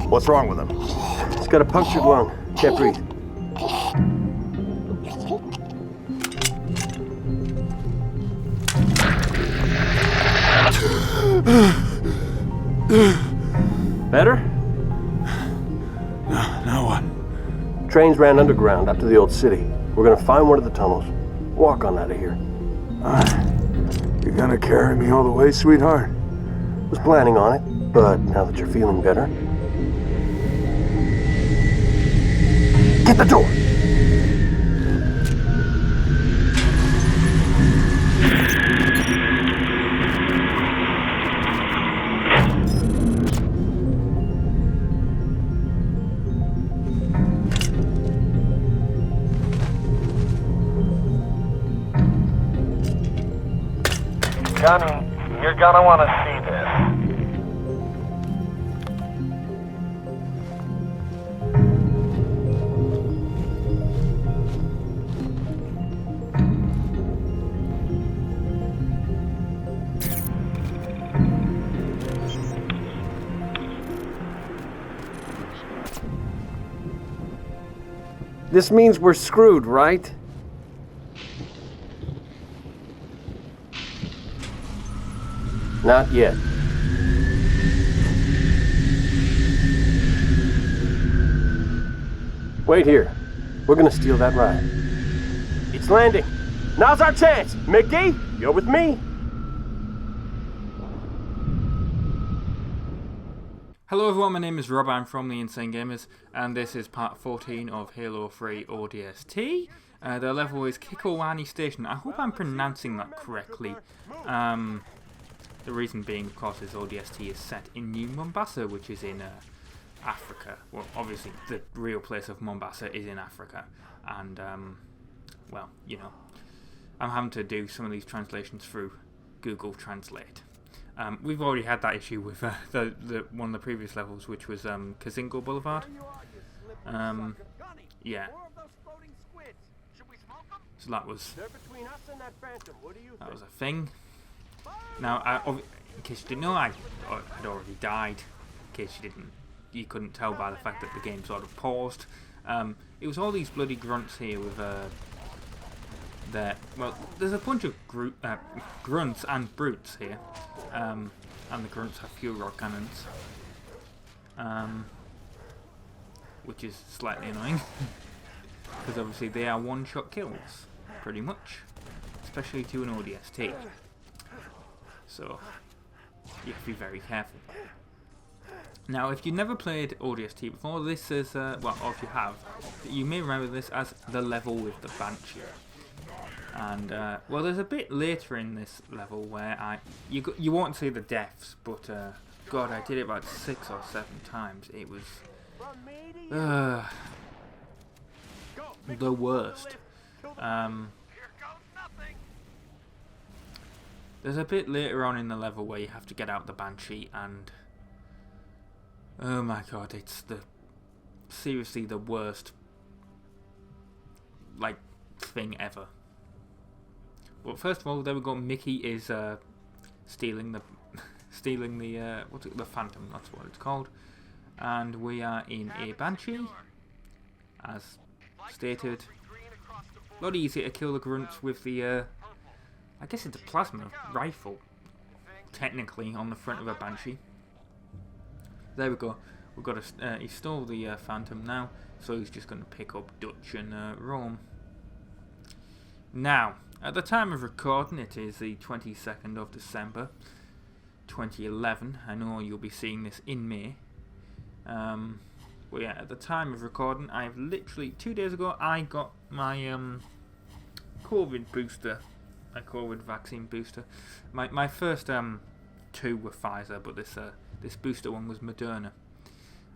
What's wrong with him? He's got a punctured lung. Can't breathe. Better? Now what? Trains ran underground up to the old city. We're gonna find one of the tunnels. Walk on out of here. You're gonna carry me all the way, sweetheart? Was planning on it, but now that you're feeling better. Get the door! Johnny, you're gonna want to see this. This means we're screwed, right? Not yet. Wait here. We're gonna steal that ride. It's landing. Now's our chance. Mickey, you're with me. Hello everyone, my name is Rob, I'm from the Insane Gamers, and this is part 14 of Halo 3 ODST. The level is Kikowani Station. I hope I'm pronouncing that correctly. The reason being, of course, is ODST is set in New Mombasa, which is in Africa. Well, obviously, the real place of Mombasa is in Africa. And, well, you know, I'm having to do some of these translations through Google Translate. We've already had that issue with the one of the previous levels, which was Kazingo Boulevard. Yeah. So that was a thing. Now, in case you didn't know, I had already died. In case you couldn't tell by the fact that the game sort of paused. It was all these bloody grunts here with well, there's a bunch of grunts and brutes here, and the grunts have fuel rod cannons, which is slightly annoying because obviously they are one-shot kills, pretty much, especially to an ODST. So you have to be very careful. Now, if you've never played ODST before, this is, well, or if you have, you may remember this as the level with the Banshee. And, well, there's a bit later in this level where you won't see the deaths, but, God, I did it about 6 or 7 times. It was, the worst. There's a bit later on in the level where you have to get out the Banshee, and oh my god, it's seriously the worst, like, thing ever. But first of all, there we go. Mickey is stealing the what's it, the Phantom. That's what it's called, and we are in a Banshee, as stated. A lot easier to kill the grunts with the I guess it's a plasma rifle, technically, on the front of a Banshee. There we go. We've got to. He stole the Phantom now, so he's just going to pick up Dutch and Rome. Now, at the time of recording, it is the 22nd of December, 2011. I know you'll be seeing this in May. But yeah, at the time of recording, I've literally 2 days ago I got my COVID booster. A COVID vaccine booster. My first 2 were Pfizer, but this booster one was Moderna.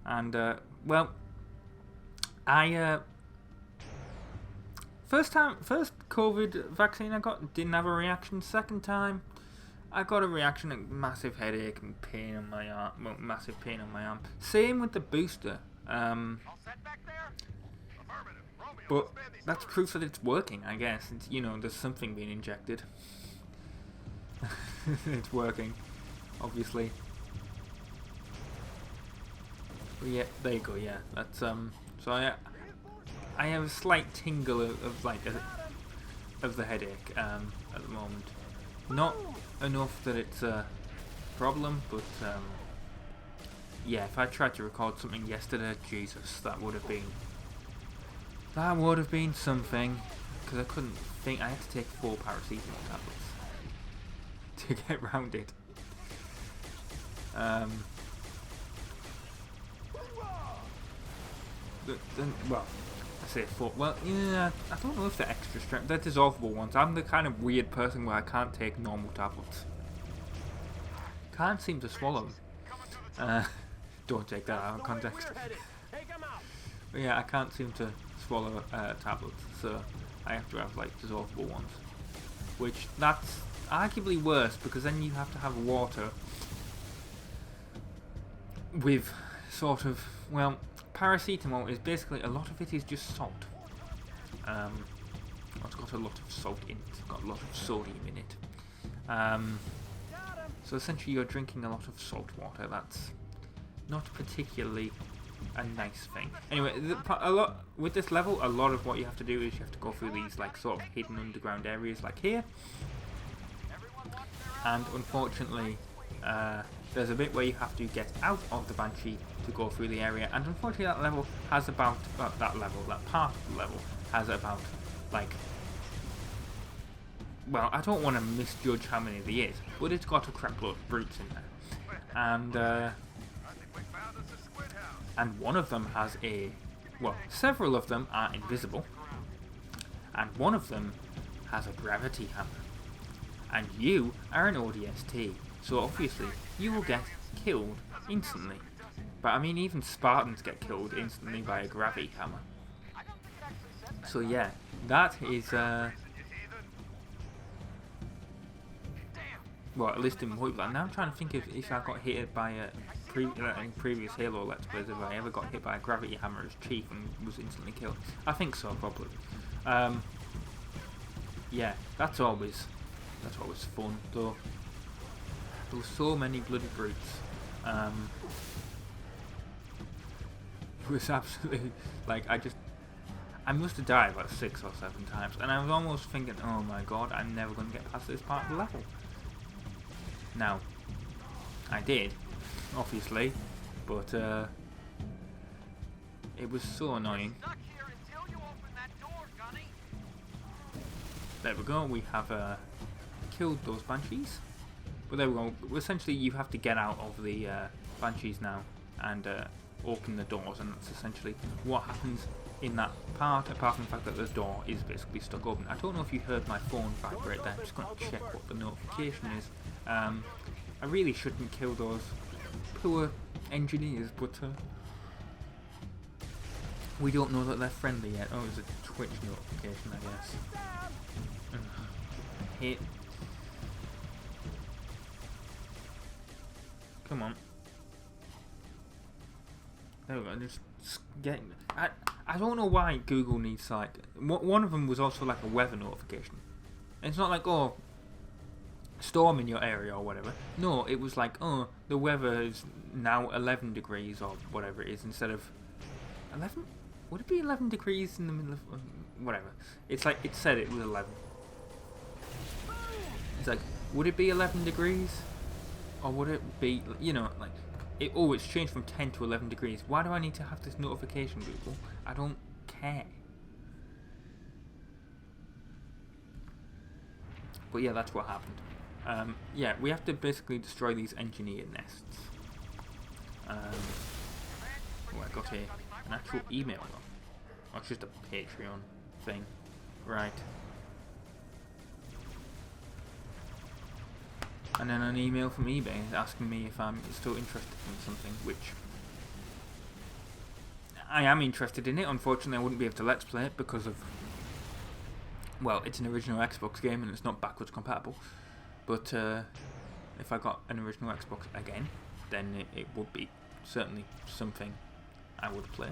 And well, I first COVID vaccine I got didn't have a reaction. Second time, I got a reaction, a massive headache and pain on my arm. Well, massive pain on my arm. Same with the booster. But that's proof that it's working, I guess. It's, you know, there's something being injected. It's working, obviously. But yeah, there you go. Yeah, that's so I have a slight tingle of the headache at the moment. Not enough that it's a problem, but yeah, if I tried to record something yesterday, Jesus, that would have been something, because I couldn't think. I had to take 4 paracetamol tablets to get round it. Well, I say 4. Well, yeah, I don't know if they're extra strength. They're dissolvable ones. I'm the kind of weird person where I can't take normal tablets. Can't seem to swallow them. Don't take that out of context. But yeah, I can't seem to swallow tablets, so I have to have like dissolvable ones, which that's arguably worse, because then you have to have water with sort of, well, paracetamol is basically, a lot of it is just salt. It's got a lot of salt in it, it's got a lot of sodium in it. So essentially you're drinking a lot of salt water. That's not particularly a nice thing. Anyway, with this level, a lot of what you have to do is you have to go through these like sort of hidden underground areas like here, and unfortunately there's a bit where you have to get out of the Banshee to go through the area, and unfortunately that level has that part of the level has about, like, well, I don't want to misjudge how many there is, but it's got a crap load of brutes in there, and one of them has several of them are invisible, and one of them has a gravity hammer, and you are an ODST, so obviously you will get killed instantly. But I mean, even Spartans get killed instantly by a gravity hammer. So yeah, that is well, at least in multiplayer. Now I'm trying to think if I got hit by in previous Halo Let's Plays, if I ever got hit by a gravity hammer as Chief and was instantly killed. I think so, probably. Yeah, that's always fun, though. There were so many bloody brutes. It was absolutely, like, I must have died about 6 or 7 times, and I was almost thinking, oh my god, I'm never going to get past this part of the level. Now, I did, obviously, but it was so annoying. There we go, we have killed those Banshees. But there we go, essentially you have to get out of the Banshees now and open the doors, and that's essentially what happens in that part, apart from the fact that the door is basically stuck open. I don't know if you heard my phone vibrate there. I'm just going to check what the notification is. I really shouldn't kill those poor engineers, but we don't know that they're friendly yet. Oh, it's a Twitch notification, I guess. Hit. Come on. There we go. Just getting. I don't know why Google needs like. One of them was also like a weather notification. It's not like, oh, storm in your area or whatever. No, it was like, oh, the weather is now 11 degrees or whatever it is, instead of 11. Would it be 11 degrees in the middle of whatever? It's like it said it was 11. It's like, would it be 11 degrees, or would it be, you know, like it? Oh, it's changed from 10 to 11 degrees. Why do I need to have this notification, Google? I don't care. But yeah, that's what happened. Yeah, we have to basically destroy these engineer nests. Oh, I got an actual email though. Oh, it's just a Patreon thing. Right. And then an email from eBay asking me if I'm still interested in something, which I am interested in it. Unfortunately, I wouldn't be able to Let's Play it because of, well, it's an original Xbox game and it's not backwards compatible. But if I got an original Xbox again, then it would be certainly something I would play.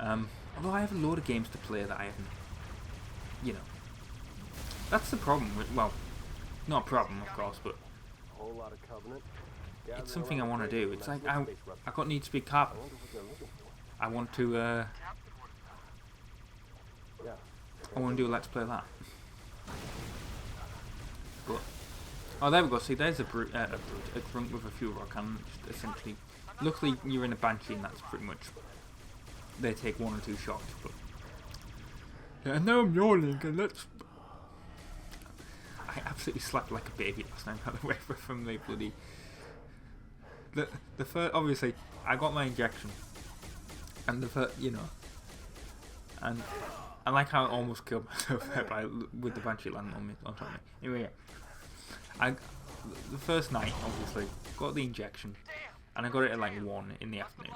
Although I have a load of games to play that I haven't, you know. That's the problem with, well, not a problem of course, but it's something I want to do. It's like I got Need to Speed Carbon. I want to do a Let's Play that. But oh, there we go. See, there's a grunt with a fuel rock cannon. Just essentially, luckily you're in a Banshee, and that's pretty much. They take 1 or 2 shots, but yeah. And now I'm yawning, and let's. I absolutely slept like a baby last night, by the way, from the bloody. The first, obviously, I got my injection, and the first, you know, and I like how I almost killed myself there with the Banshee landing on top of me. Anyway, yeah. The first night, obviously, got the injection, and I got it at like 1 in the afternoon,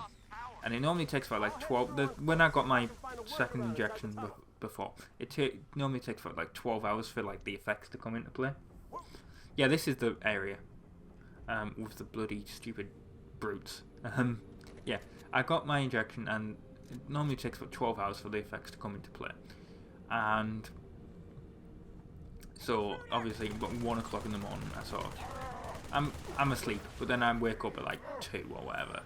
and it normally takes about like 12. When I got my second injection before, it normally takes about like 12 hours for like the effects to come into play. Yeah, this is the area with the bloody stupid brutes. Yeah, I got my injection, and it normally takes about 12 hours for the effects to come into play, and so obviously, about 1 o'clock in the morning, I sort of, I'm asleep, but then I wake up at like 2 or whatever,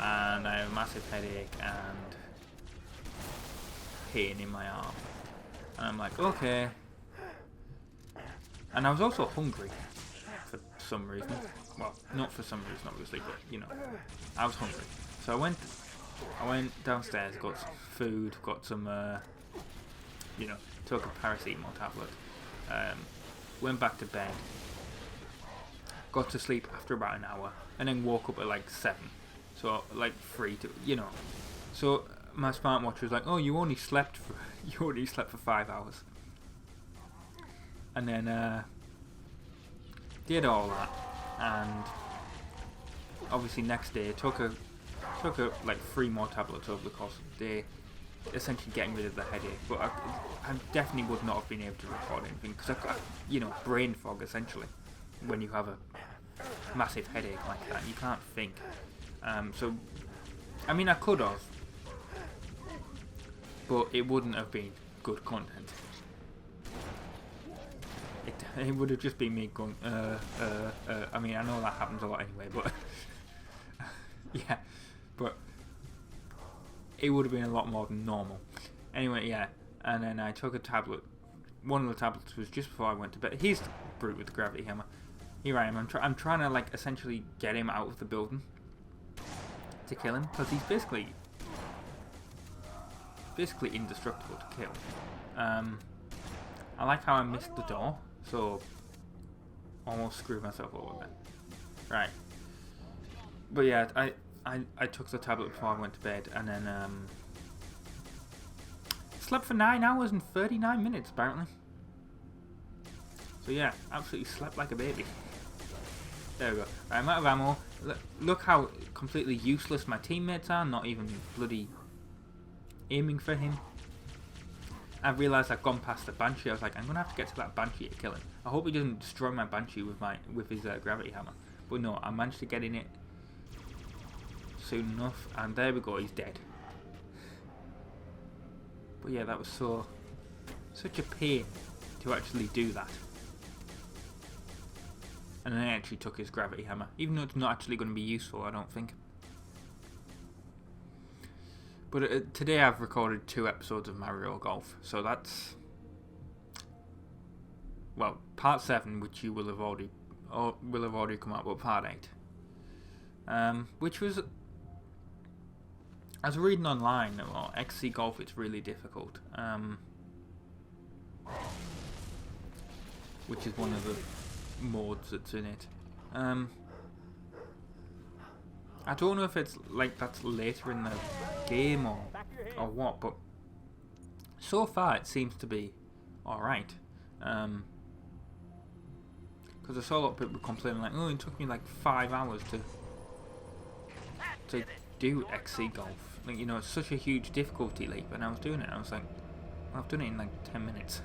and I have a massive headache and pain in my arm, and I'm like, okay. And I was also hungry for some reason. Well, not for some reason, obviously, but you know, I was hungry. So I went downstairs, got some food, got some, you know, took a paracetamol tablet. Went back to bed, got to sleep after about an hour, and then woke up at like 7, so like 3 to, you know. So my smartwatch was like, "Oh, you only slept for 5 hours," and then did all that, and obviously next day took like 3 more tablets over the course of the day, essentially getting rid of the headache. But I definitely would not have been able to record anything because I you know, brain fog essentially. When you have a massive headache like that, you can't think. So, I mean, I could have, but it wouldn't have been good content. It would have just been me going, I mean, I know that happens a lot anyway, but yeah, but it would have been a lot more than normal. Anyway, yeah, and then I took a tablet. One of the tablets was just before I went to bed. He's the brute with the gravity hammer. Here I am. I'm trying to like essentially get him out of the building to kill him, because he's basically indestructible to kill. I like how I missed the door, so almost screwed myself over a bit. Right. But yeah, I took the tablet before I went to bed, and then slept for 9 hours and 39 minutes apparently. So yeah, absolutely slept like a baby. There we go. Right, I'm out of ammo. Look how completely useless my teammates are, not even bloody aiming for him. I've realised I've gone past the Banshee. I was like, I'm going to have to get to that Banshee to kill him. I hope he doesn't destroy my Banshee with his gravity hammer. But no, I managed to get in it soon enough, and there we go, he's dead. But yeah, that was such a pain to actually do that. And I actually took his gravity hammer, even though it's not actually going to be useful, I don't think. But today I've recorded 2 episodes of Mario Golf, so that's, well, part 7, which you will have already come out, but part 8, which was, I was reading online, well, XC Golf, it's really difficult, which is one of the modes that's in it. I don't know if it's like that's later in the game or what, but so far it seems to be alright. Because I saw a lot of people complaining like, oh, it took me like 5 hours to do XC Golf. Like, you know, it's such a huge difficulty leap, and I was doing it, and I was like, well, I've done it in like 10 minutes.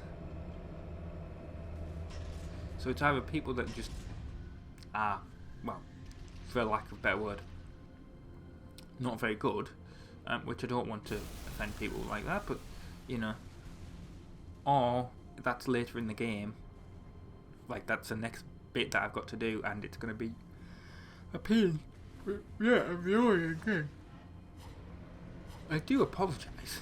So it's either people that just are, well, for lack of a better word, not very good, which I don't want to offend people like that, but, you know, or that's later in the game, like that's the next bit that I've got to do, and it's going to be a pain. Yeah, I'm viewing again. I do apologise.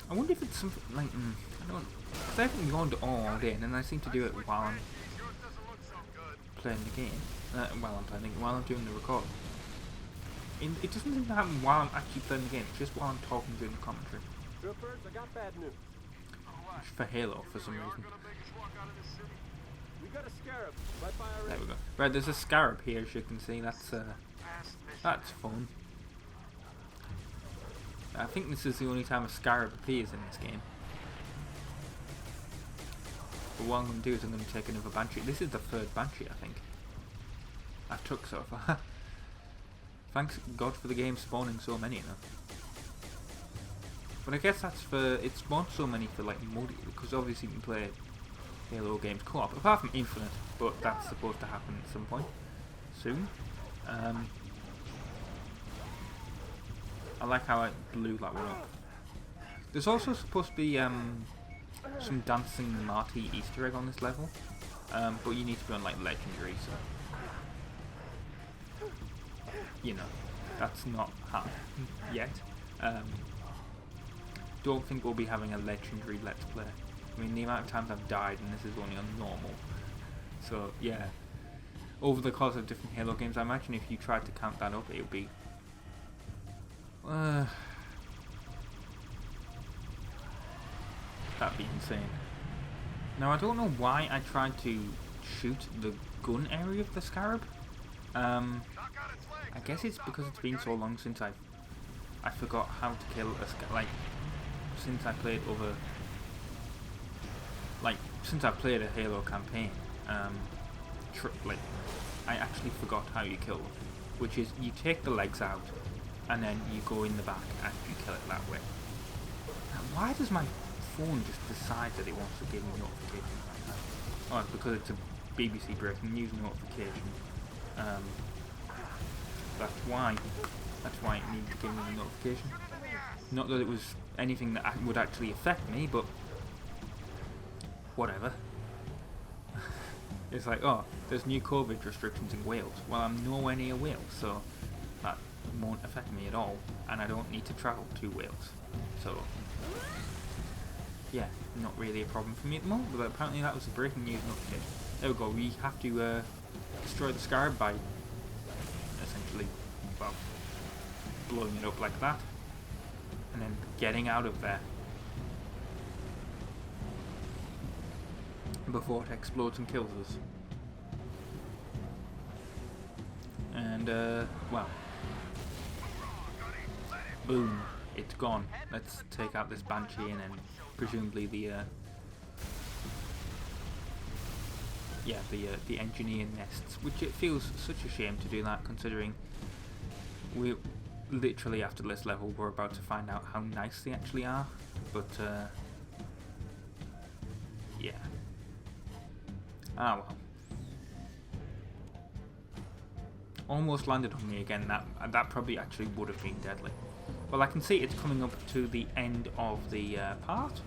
I wonder if it's something like, I don't, because I haven't gone to all day, and then I seem to do it while I'm playing the game, while I'm doing the recording. It doesn't seem to happen while I'm actually playing the game, it's just while I'm talking during the commentary. Troopers, I got bad news. For Halo, for some reason. We got a scarab right by our There we go. Right, there's a scarab here, as you can see. That's fun. I think this is the only time a scarab appears in this game. But what I'm going to do is I'm going to take another Banshee. This is the 3rd Banshee, I think, I've took so far. Thanks God for the game spawning so many now. But I guess that's for, it spawned so many for like multi, because obviously you can play Halo games co-op, apart from Infinite, but that's supposed to happen at some point soon. I like how I blew that one up. There's also supposed to be some dancing Marty Easter egg on this level, but you need to be on like legendary, so you know, that's not happened yet. Don't think we'll be having a legendary Let's Play. I mean, the amount of times I've died, and this is only on normal. So yeah, over the course of different Halo games, I imagine if you tried to count that up, it would be that'd be insane. Now I don't know why I tried to shoot the gun area of the Scarab. I guess it's because it's been so long since I forgot how to kill a Scarab. Like, since I played over, like, since I played a Halo campaign, like, I actually forgot how you kill them, which is you take the legs out and then you go in the back and you kill it that way. Now, why does my phone just decide that it wants to give me notifications like that? Oh, it's because it's a BBC breaking news notification. That's why it needs to give me a notification. Not that it was anything that would actually affect me, but whatever. It's like, oh, there's new COVID restrictions in Wales. Well, I'm nowhere near Wales, so that won't affect me at all, and I don't need to travel to Wales. So, yeah, not really a problem for me at the moment, but apparently that was a breaking news notification. There we go, we have to destroy the Scarab by essentially, well, blowing it up like that, and then getting out of there before it explodes and kills us. And, well, Boom. It's gone. Let's take out this Banshee and then presumably the engineer nests, which it feels such a shame to do that, considering we literally after this level we're about to find out how nice they actually are. But yeah. Ah well. Almost landed on me again. That probably actually would have been deadly. Well, I can see it's coming up to the end of the part,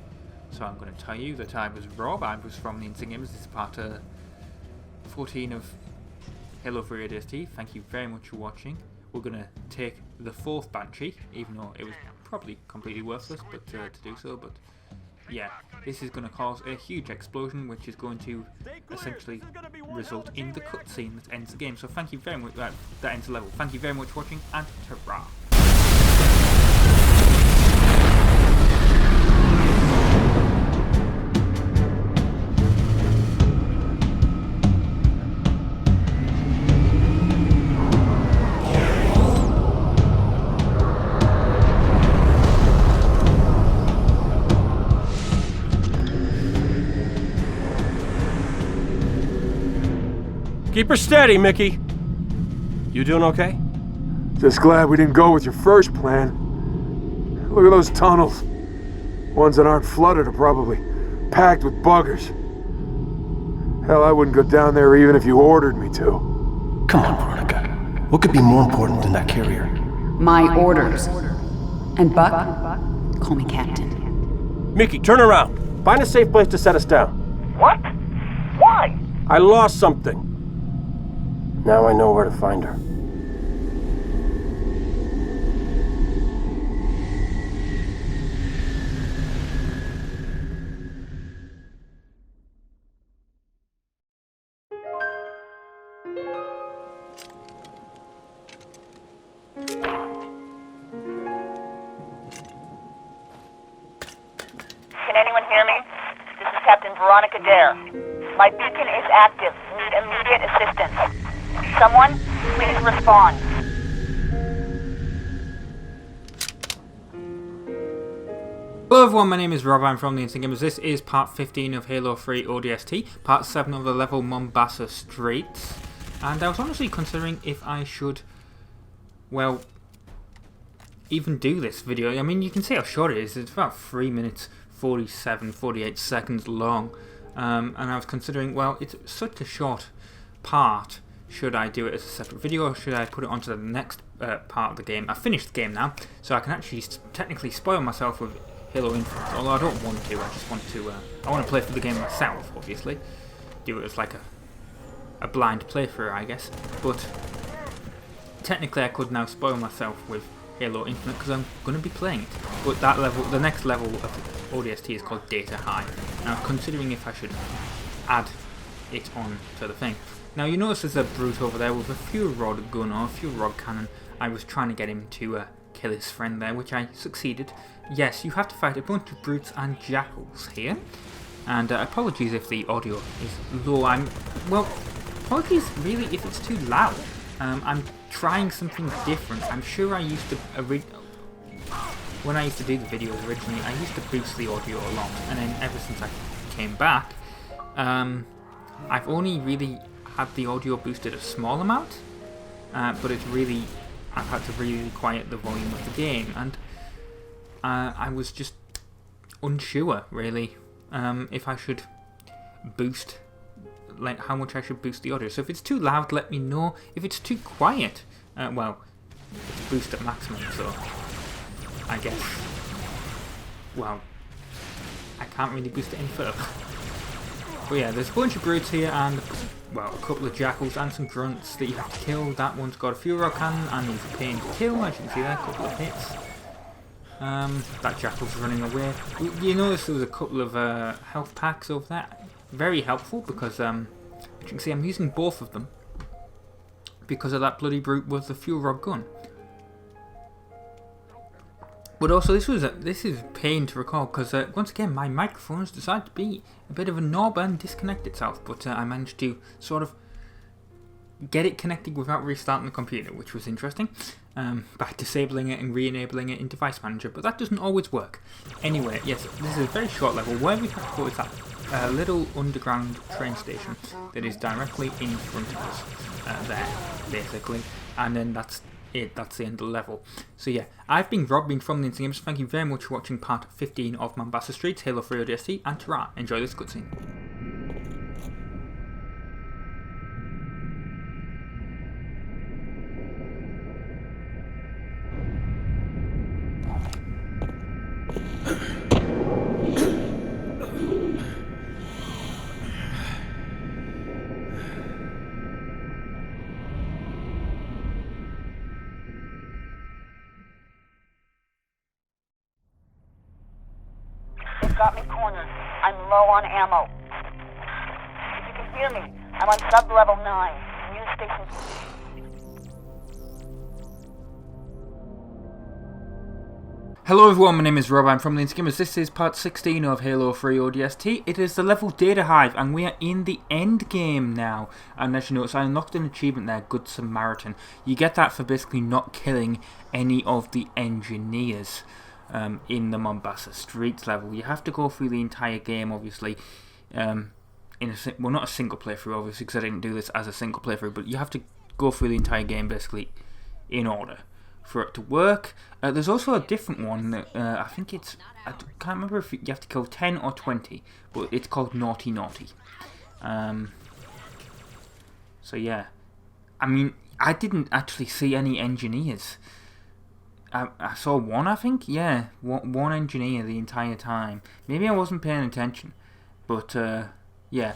so I'm going to tell you that I was Rob. I was from the Insane Gamers. This is part 14 of Halo 3 ODST. Thank you very much for watching. We're going to take the 4th Banshee, even though it was probably completely worthless but to do so. But yeah, this is going to cause a huge explosion, which is going to essentially result in the cutscene that ends the game. So thank you very much. That ends the level. Thank you very much for watching, and ta-ra! Keep her steady, Mickey. You doing okay? Just glad we didn't go with your first plan. Look at those tunnels. Ones that aren't flooded are probably packed with buggers. Hell, I wouldn't go down there even if you ordered me to. Come on, Veronica. What could be more important than that carrier? My orders. And Buck, call me Captain. Mickey, turn around. Find a safe place to set us down. What? Why? I lost something. Now I know where to find her. Can anyone hear me? This is Captain Veronica Dare. My beacon is active. Need immediate assistance. Someone, please respond. Hello everyone, my name is Rob, I'm from the Insane Gamers. This is part 15 of Halo 3 ODST, part 7 of the level Mombasa Streets. And I was honestly considering if I should, well, even do this video. I mean, you can see how short it is. It's about 3 minutes 48 seconds long. And I was considering, well, it's such a short part. Should I do it as a separate video, or should I put it onto the next part of the game? I finished the game now, so I can actually technically spoil myself with Halo Infinite, although I don't want to. I just want to, I want to play through the game myself, obviously. Do it as like a blind playthrough, I guess. But technically I could now spoil myself with Halo Infinite because I'm going to be playing it. But that level, the next level of ODST is called Data High. And I'm considering if I should add it on to the thing. Now you notice there's a brute over there with a fuel rod gun or a fuel rod cannon. I was trying to get him to kill his friend there, which I succeeded. Yes, you have to fight a bunch of brutes and jackals here. And apologies if the audio is low. Well, apologies really if it's too loud. I'm trying something different. I'm sure I used to, when I used to do the videos originally, I used to boost the audio a lot. And then ever since I came back, I've only really had the audio boosted a small amount, but it's really, I've had to really quiet the volume of the game, and I was just unsure really if I should boost, like how much I should boost the audio. So if it's too loud, let me know. If it's too quiet, well, it's boost at maximum, so I guess, well, I can't really boost it any further. But yeah, there's a bunch of brutes here and, well, a couple of jackals and some grunts that you have to kill. That one's got a fuel rod cannon and he's a pain to kill, as you can see there, a couple of hits. That jackal's running away. You notice there was a couple of health packs over there. Very helpful because, as you can see, I'm using both of them because of that bloody brute with the fuel rod gun. But also, this is a pain to record because once again my microphone has decided to be a bit of a knob and disconnect itself. But I managed to sort of get it connected without restarting the computer, which was interesting. by disabling it and re-enabling it in Device Manager, but that doesn't always work. Anyway, yes, this is a very short level. Where we have to go is that little underground train station that is directly in front of us, there, basically, and then that's it, that's the end of the level. So yeah, I've been Rob, been from the Instant Games. Thank you very much for watching part 15 of Mombasa Streets, Halo 3 ODST, and ta-ra, enjoy this cutscene. They've got me cornered. I'm low on ammo. If you can hear me, I'm on sub-level 9. New station. Hello everyone, my name is Rob, I'm from the Instant Gamers. This is part 16 of Halo 3 ODST. It is the level Data Hive, and we are in the end game now. And as you notice, I unlocked an achievement there, Good Samaritan. You get that for basically not killing any of the engineers in the Mombasa Streets level. You have to go through the entire game, obviously, well, not a single playthrough, obviously, because I didn't do this as a single playthrough, but you have to go through the entire game, basically, in order for it to work. There's also a different one that, I think it's, I can't remember if you have to kill 10 or 20, but it's called Naughty Naughty. So yeah, I mean, I didn't actually see any engineers. I saw one, I think, yeah, one engineer the entire time. Maybe I wasn't paying attention, but yeah,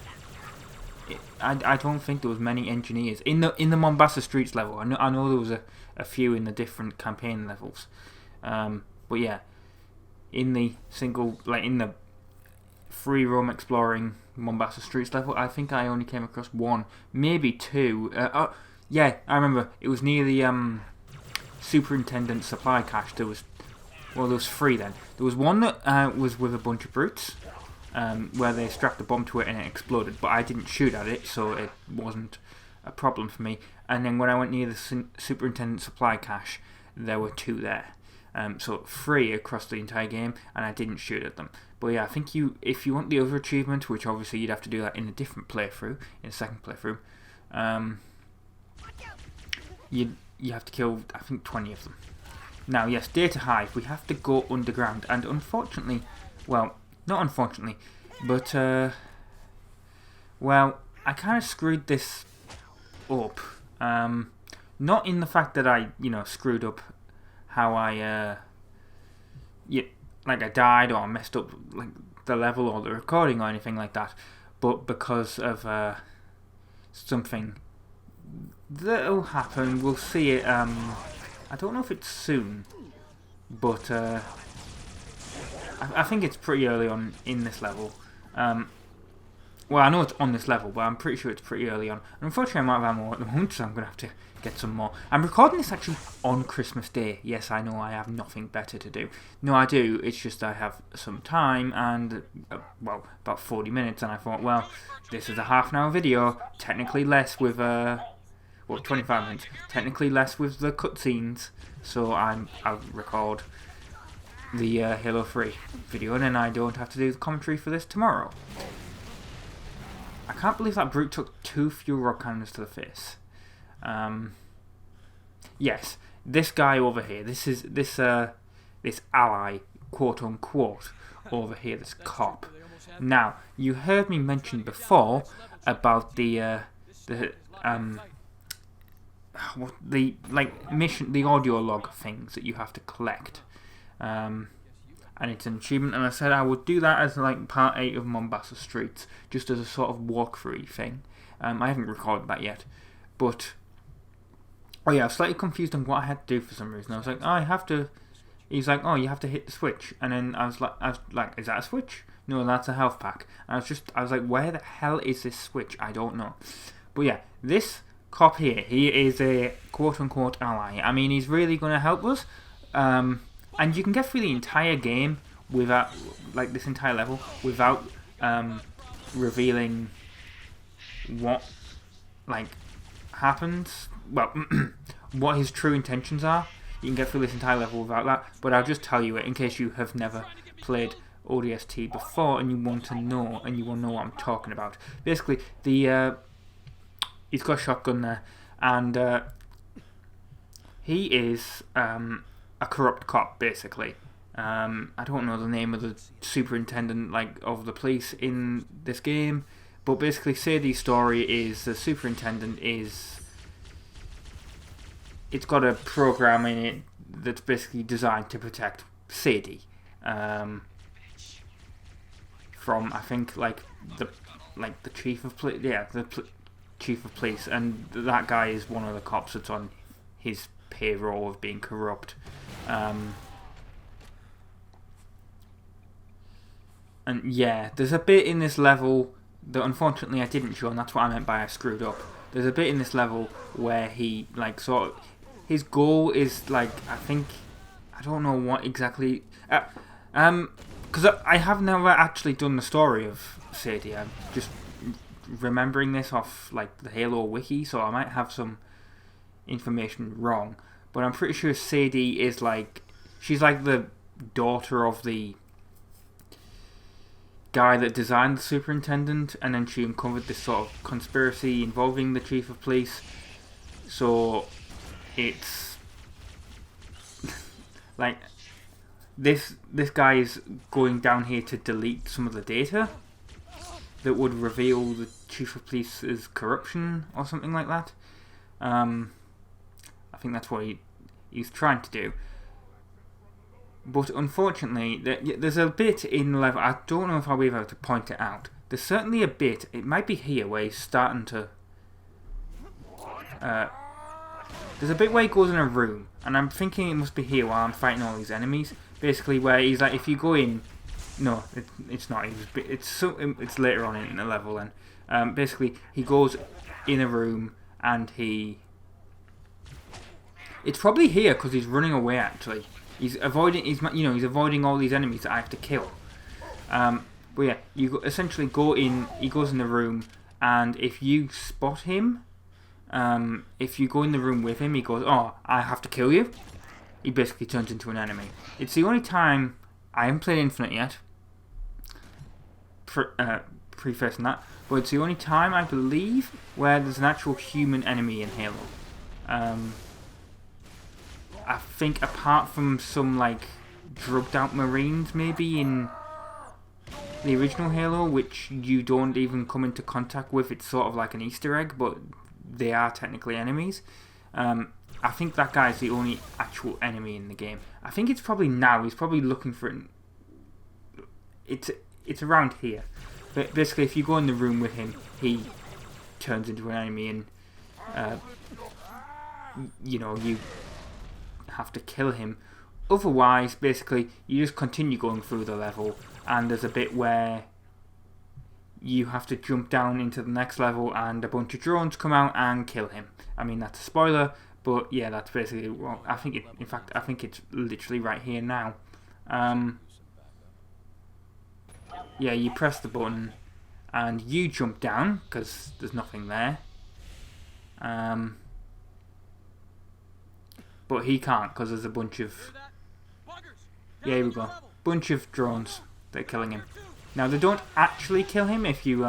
I don't think there was many engineers in the Mombasa Streets level. I know there was a few in the different campaign levels, but yeah, in the single, like in the free roam exploring Mombasa Streets level, I think I only came across one, maybe two. Oh yeah, I remember it was near the Superintendent supply cache. There was three then. There was one that was with a bunch of brutes, where they strapped a bomb to it and it exploded, but I didn't shoot at it, so it wasn't a problem for me. And then when I went near the Superintendent supply cache, there were two there. So 3 across the entire game, and I didn't shoot at them. But yeah, I think if you want the other achievement, which obviously you'd have to do that in a different playthrough, in a second playthrough, you have to kill, I think, 20 of them. Now, yes, Data Hive, we have to go underground, and unfortunately, well, not unfortunately, but, well, I kind of screwed this up. Not in the fact that I, screwed up how I, like I died or messed up, like, the level or the recording or anything like that, but because of, something that'll happen. We'll see it, I don't know if it's soon, but I think it's pretty early on in this level. Well, I know it's on this level, but I'm pretty sure it's pretty early on. And unfortunately, I might have ammo at the moment, so I'm going to have to get some more. I'm recording this actually on Christmas Day. Yes, I know I have nothing better to do. No, I do. It's just I have some time and, well, about 40 minutes. And I thought, well, this is a half-an-hour video. Technically less with, well, 25 minutes. Technically less with the cutscenes. So I'll record the Halo 3 video, and then I don't have to do the commentary for this tomorrow. I can't believe that brute took 2 fuel rod cannons to the face. Yes, this guy over here, this ally, quote unquote, over here, this cop. Now, you heard me mention before about the mission, the audio log things that you have to collect. And it's an achievement, and I said I would do that as like part 8 of Mombasa Streets, just as a sort of walkthrough thing. I haven't recorded that yet, but oh yeah, I was slightly confused on what I had to do for some reason. I was like, oh, I have to. He's like, oh, you have to hit the switch, and then I was like, is that a switch? No, that's a health pack. And I was like, where the hell is this switch? I don't know. But yeah, this cop here, he is a quote unquote ally. I mean, he's really going to help us. And you can get through the entire game without, like this entire level, without revealing what, like, happens. Well, what his true intentions are. You can get through this entire level without that, but I'll just tell you it in case you have never played ODST before and you want to know, and you will know what I'm talking about. Basically, he's got a shotgun there, and he is a corrupt cop, basically. I don't know the name of the superintendent of the police in this game, but basically Sadie's story is the superintendent is... It's got a program in it that's basically designed to protect Sadie from, I think, the chief of police. Yeah, the chief of police, and that guy is one of the cops that's on his payroll of being corrupt. And yeah, there's a bit in this level that unfortunately I didn't show, and that's what I meant by I screwed up. There's a bit in this level where he sort of, his goal is I think, I don't know what exactly, because I have never actually done the story of Sadie. I'm just remembering this off the Halo wiki, so I might have some information wrong, but I'm pretty sure Sadie is she's the daughter of the guy that designed the superintendent, and then she uncovered this sort of conspiracy involving the chief of police. So it's this guy is going down here to delete some of the data that would reveal the chief of police's corruption or something like that. I think that's what he's trying to do. But unfortunately, there's a bit in the level, I don't know if I'll be able to point it out. There's certainly a bit, it might be here, where he's starting to... there's a bit where he goes in a room, and I'm thinking it must be here while I'm fighting all these enemies. Basically, where he's if you go in... No, it's not. It's later on in the level then. Basically, he goes in a room, and he... It's probably here, because he's running away, actually. He's avoiding. He's avoiding all these enemies that I have to kill. But yeah, you essentially go in. He goes in the room, and if you spot him, if you go in the room with him, he goes, "Oh, I have to kill you." He basically turns into an enemy. It's the only time I haven't played Infinite yet. Prefacing that, but it's the only time I believe where there's an actual human enemy in Halo. I think apart from some drugged out Marines maybe in the original Halo, which you don't even come into contact with, it's sort of like an Easter egg, but they are technically enemies. I think that guy's the only actual enemy in the game. I think it's probably now, he's probably looking for it. It's around here. But basically if you go in the room with him, he turns into an enemy, and you have to kill him. Otherwise, basically, you just continue going through the level, and there's a bit where you have to jump down into the next level, and a bunch of drones come out and kill him. I mean, that's a spoiler, but yeah, that's basically. Well, I think it's literally right here now. Yeah, you press the button, and you jump down because there's nothing there. But he can't because there's a bunch of... Yeah, here we go. Bunch of drones that are killing him. Now, they don't actually kill him if you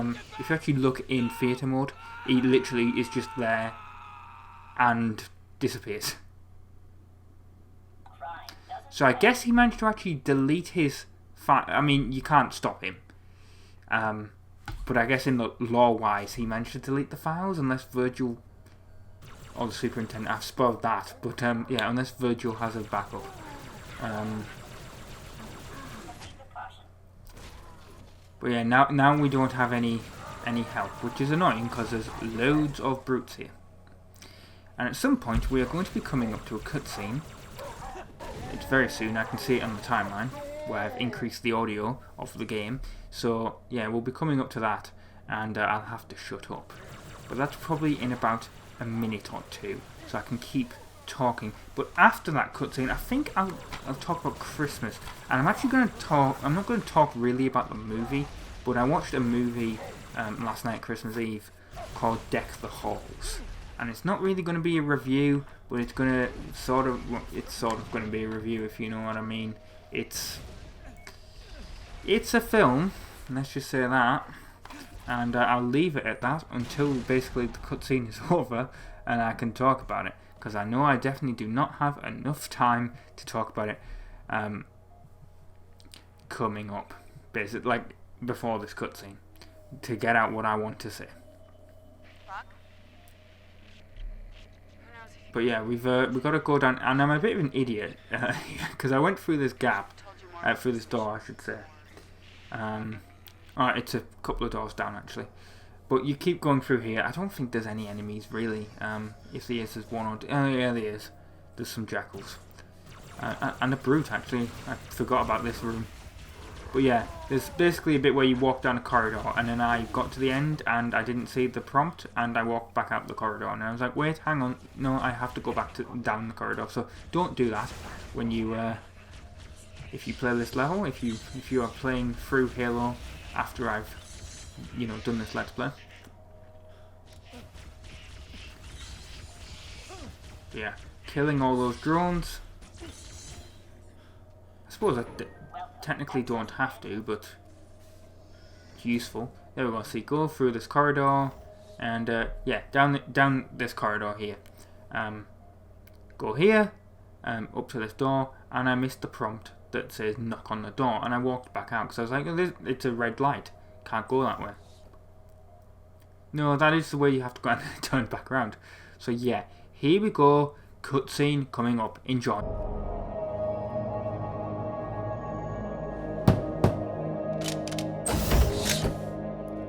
actually look in theatre mode. He literally is just there and disappears. So I guess he managed to actually delete his... I mean, you can't stop him. But I guess in the lore-wise, he managed to delete the files unless Virgil... or the superintendent. I've spoiled that, but yeah, unless Virgil has a backup. But yeah, now we don't have any help, which is annoying because there's loads of brutes here. And at some point we are going to be coming up to a cutscene. It's very soon. I can see it on the timeline where I've increased the audio of the game. So yeah, we'll be coming up to that, and I'll have to shut up. But that's probably in about a minute or two, so I can keep talking. But after that cutscene, I think I'll talk about Christmas, and I'm actually going to talk. I'm not going to talk really about the movie, but I watched a movie last night, Christmas Eve, called Deck the Halls, and it's not really going to be a review, but it's gonna sort of going to be a review, if you know what I mean. It's a film, let's just say that, and I'll leave it at that until basically the cutscene is over and I can talk about it, because I know I definitely do not have enough time to talk about it coming up, basically, like before this cutscene, to get out what I want to say. But yeah, we've got to go down, and I'm a bit of an idiot because I went through this gap, through this door, I should say. Alright, it's a couple of doors down actually, but you keep going through here. I don't think there's any enemies really. If there is, there's one or two. Oh yeah, there is. There's some jackals and a brute actually. I forgot about this room. But yeah, there's basically a bit where you walk down a corridor, and then I got to the end and I didn't see the prompt, and I walked back out the corridor, and I was like, wait, hang on, no, I have to go back down the corridor. So don't do that when you if you play this level, if you are playing through Halo after I've done this Let's Play. But yeah, killing all those drones. I suppose I technically don't have to, but it's useful. There we go. See, go through this corridor, and yeah, down this corridor here. Go here, up to this door, and I missed the prompt that says knock on the door, and I walked back out because I was like, oh, it's a red light, can't go that way. No, that is the way you have to go and turn back around. So yeah, here we go, cutscene coming up. Enjoy.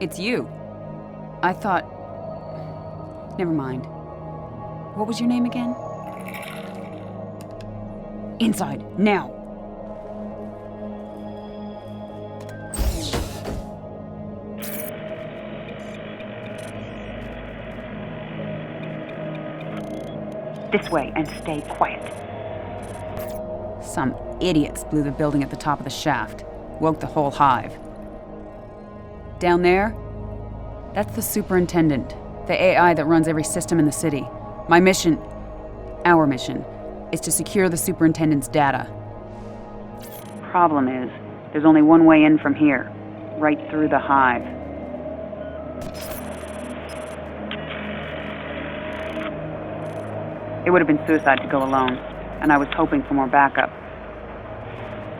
It's you. I thought... Never mind. What was your name again? Inside, now! This way, and stay quiet. Some idiots blew the building at the top of the shaft. Woke the whole hive. Down there, that's the superintendent, the AI that runs every system in the city. My mission, our mission, is to secure the superintendent's data. Problem is, there's only one way in from here, right through the hive. It would have been suicide to go alone, and I was hoping for more backup.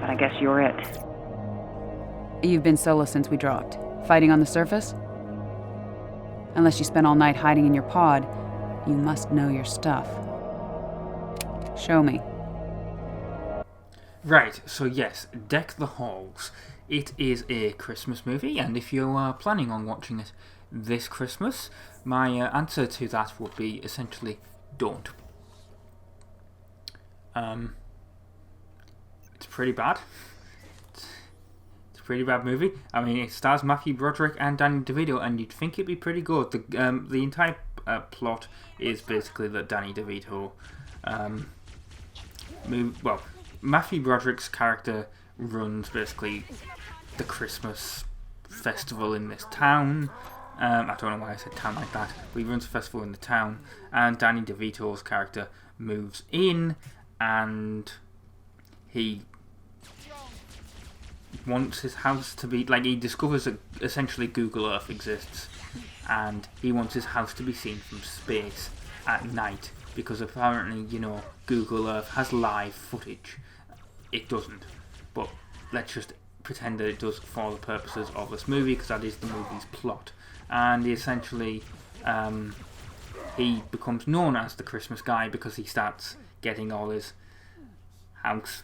But I guess you're it. You've been solo since we dropped. Fighting on the surface? Unless you spent all night hiding in your pod, you must know your stuff. Show me. Right, so yes, Deck the Halls. It is a Christmas movie, and if you are planning on watching it this Christmas, my answer to that would be essentially don't. It's pretty bad. Pretty bad movie. I mean, it stars Matthew Broderick and Danny DeVito, and you'd think it'd be pretty good. The entire plot is basically that Danny DeVito, Matthew Broderick's character runs basically the Christmas festival in this town. I don't know why I said town like that, but he runs a festival in the town, and Danny DeVito's character moves in, and he wants his house to be like, he discovers that essentially Google Earth exists, and he wants his house to be seen from space at night, because apparently, Google Earth has live footage. It doesn't, but let's just pretend that it does for the purposes of this movie, because that is the movie's plot. And essentially he becomes known as the Christmas guy because he starts getting all his house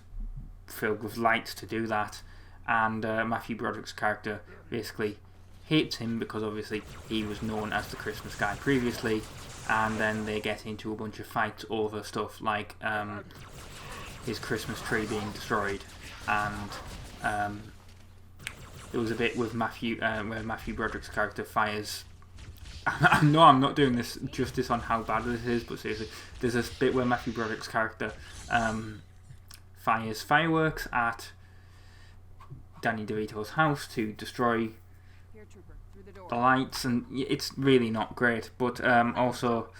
filled with lights to do that. And Matthew Broderick's character basically hates him because obviously he was known as the Christmas guy previously, and then they get into a bunch of fights over stuff like his Christmas tree being destroyed, and there was a bit with where Matthew Broderick's character fires... No, I'm not doing this justice on how bad this is, but seriously, there's this bit where Matthew Broderick's character fires fireworks at Danny DeVito's house to destroy the lights, and it's really not great. But also,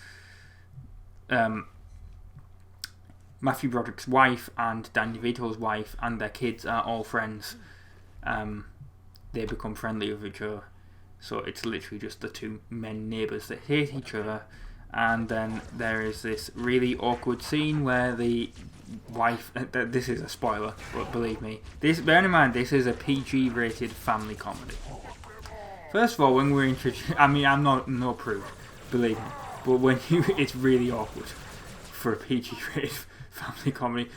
Matthew Broderick's wife and Danny DeVito's wife and their kids are all friends. They become friendly with each other. So it's literally just the two men neighbours that hate each other. And then there is this really awkward scene where the wife... this is a spoiler, but believe me. Bear in mind, this is a PG-rated family comedy. First of all, when we're introduced... I mean, I'm no prude, believe me. But when it's really awkward for a PG-rated family comedy.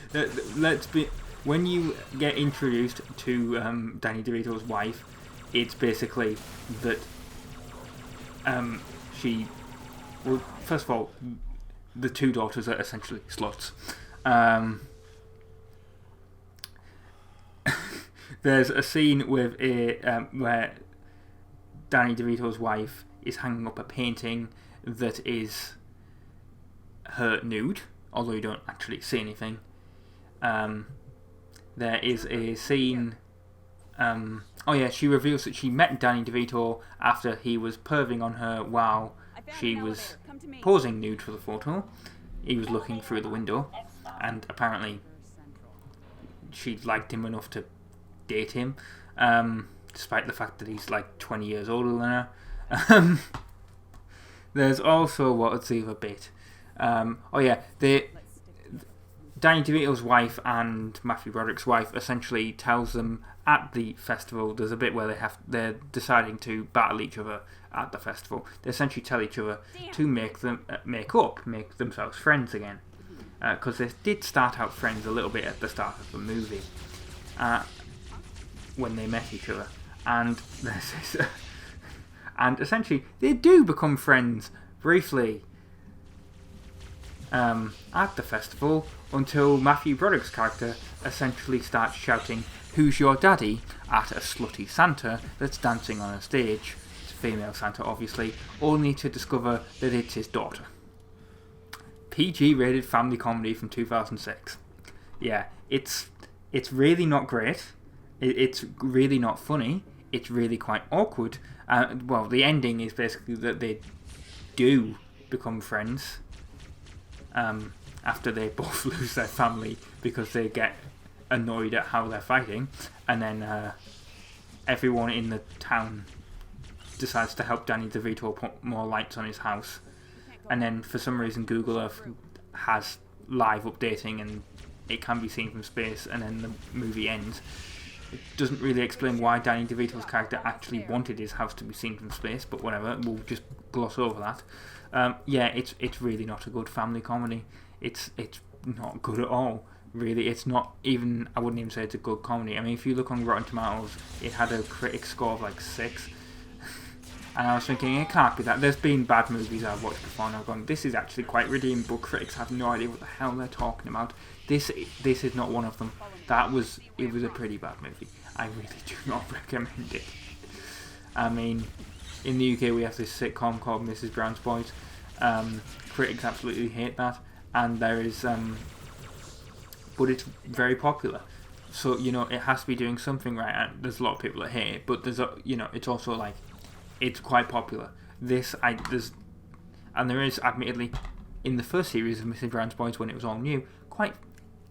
When you get introduced to Danny DeVito's wife, it's basically that she... Well, first of all, the two daughters are essentially sluts. There's a scene with where Danny DeVito's wife is hanging up a painting that is her nude, although you don't actually see anything. There is a scene... she reveals that she met Danny DeVito after he was perving on her while she was posing nude for the photo. He was looking through the window, and apparently she liked him enough to date him, despite the fact that he's like 20 years older than her. There's also what's the other bit? Danny DeVito's wife and Matthew Broderick's wife essentially tells them at the festival. There's a bit where they're deciding to battle each other at the festival. They essentially tell each other to make themselves friends again, because they did start out friends a little bit at the start of the movie, when they met each other, and there's this, and essentially they do become friends briefly at the festival, until Matthew Broderick's character essentially starts shouting, "Who's your daddy?" at a slutty Santa that's dancing on a stage. It's a female Santa, obviously, only to discover that it's his daughter. PG-rated family comedy from 2006. Yeah, it's really not great. It's really not funny. It's really quite awkward. The ending is basically that they do become friends after they both lose their family because they get annoyed at how they're fighting, and then everyone in the town decides to help Danny DeVito put more lights on his house, and then for some reason Google Earth has live updating and it can be seen from space, and then the movie ends. It doesn't really explain why Danny DeVito's character actually wanted his house to be seen from space, but whatever, we'll just gloss over that. It's really not a good family comedy. It's not good at all, really. It's not even, I wouldn't even say it's a good comedy. I mean, if you look on Rotten Tomatoes, it had a critic score of like 6. And I was thinking, it can't be that. There's been bad movies I've watched before and I've gone, this is actually quite redeemable, but critics have no idea what the hell they're talking about. This is not one of them. It was a pretty bad movie. I really do not recommend it. I mean, in the UK we have this sitcom called Mrs. Brown's Boys. Critics absolutely hate that, and there is but it's very popular, so it has to be doing something right. And there's a lot of people that hate it, but there's it's also like, it's quite popular. There is admittedly in the first series of Mrs. Brown's Boys, when it was all new, quite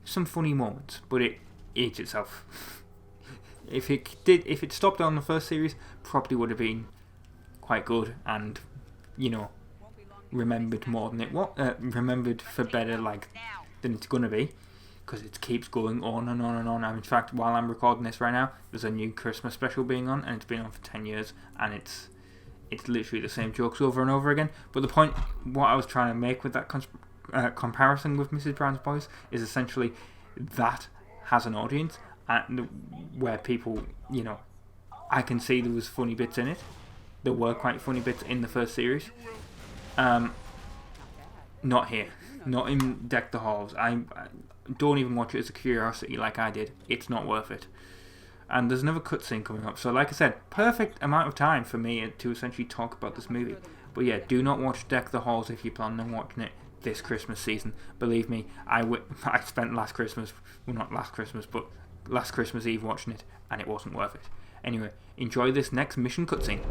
some funny moments, but it aged itself. If it stopped on the first series, probably would have been quite good and remembered more than it was, remembered for better than it's gonna be, because it keeps going on and on and on. And in fact, while I'm recording this right now, there's a new Christmas special being on, and it's been on for 10 years, and it's literally the same jokes over and over again. But the point, what I was trying to make with that comparison with Mrs. Brown's Boys, is essentially that has an audience, and where people, I can see there was funny bits in it. There were quite funny bits in the first series. Not here. Not in Deck the Halls. I don't even watch it as a curiosity like I did. It's not worth it. And there's another cutscene coming up. So like I said, perfect amount of time for me to essentially talk about this movie. But yeah, do not watch Deck the Halls if you plan on watching it this Christmas season. Believe me, I spent last Christmas Eve watching it, and it wasn't worth it. Anyway, enjoy this next mission cutscene.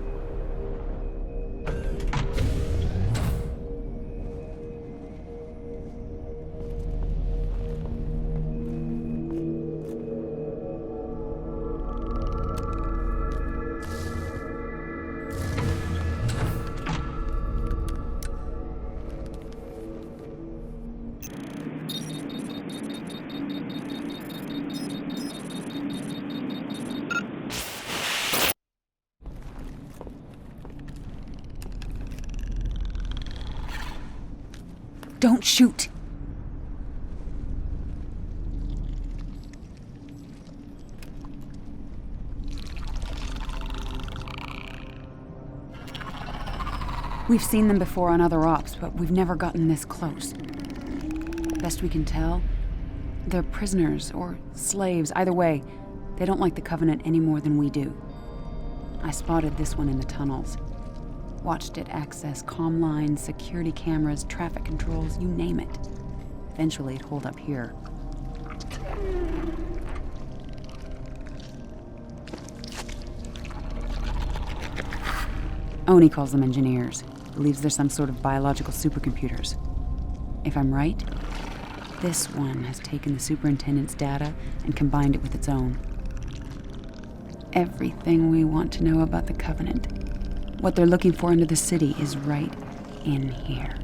Don't shoot! We've seen them before on other ops, but we've never gotten this close. Best we can tell, they're prisoners or slaves. Either way, they don't like the Covenant any more than we do. I spotted this one in the tunnels. Watched it access comm lines, security cameras, traffic controls, you name it. Eventually it'd hold up here. Oni calls them engineers. Believes they're some sort of biological supercomputers. If I'm right, this one has taken the superintendent's data and combined it with its own. Everything we want to know about the Covenant, what they're looking for into the city, is right in here.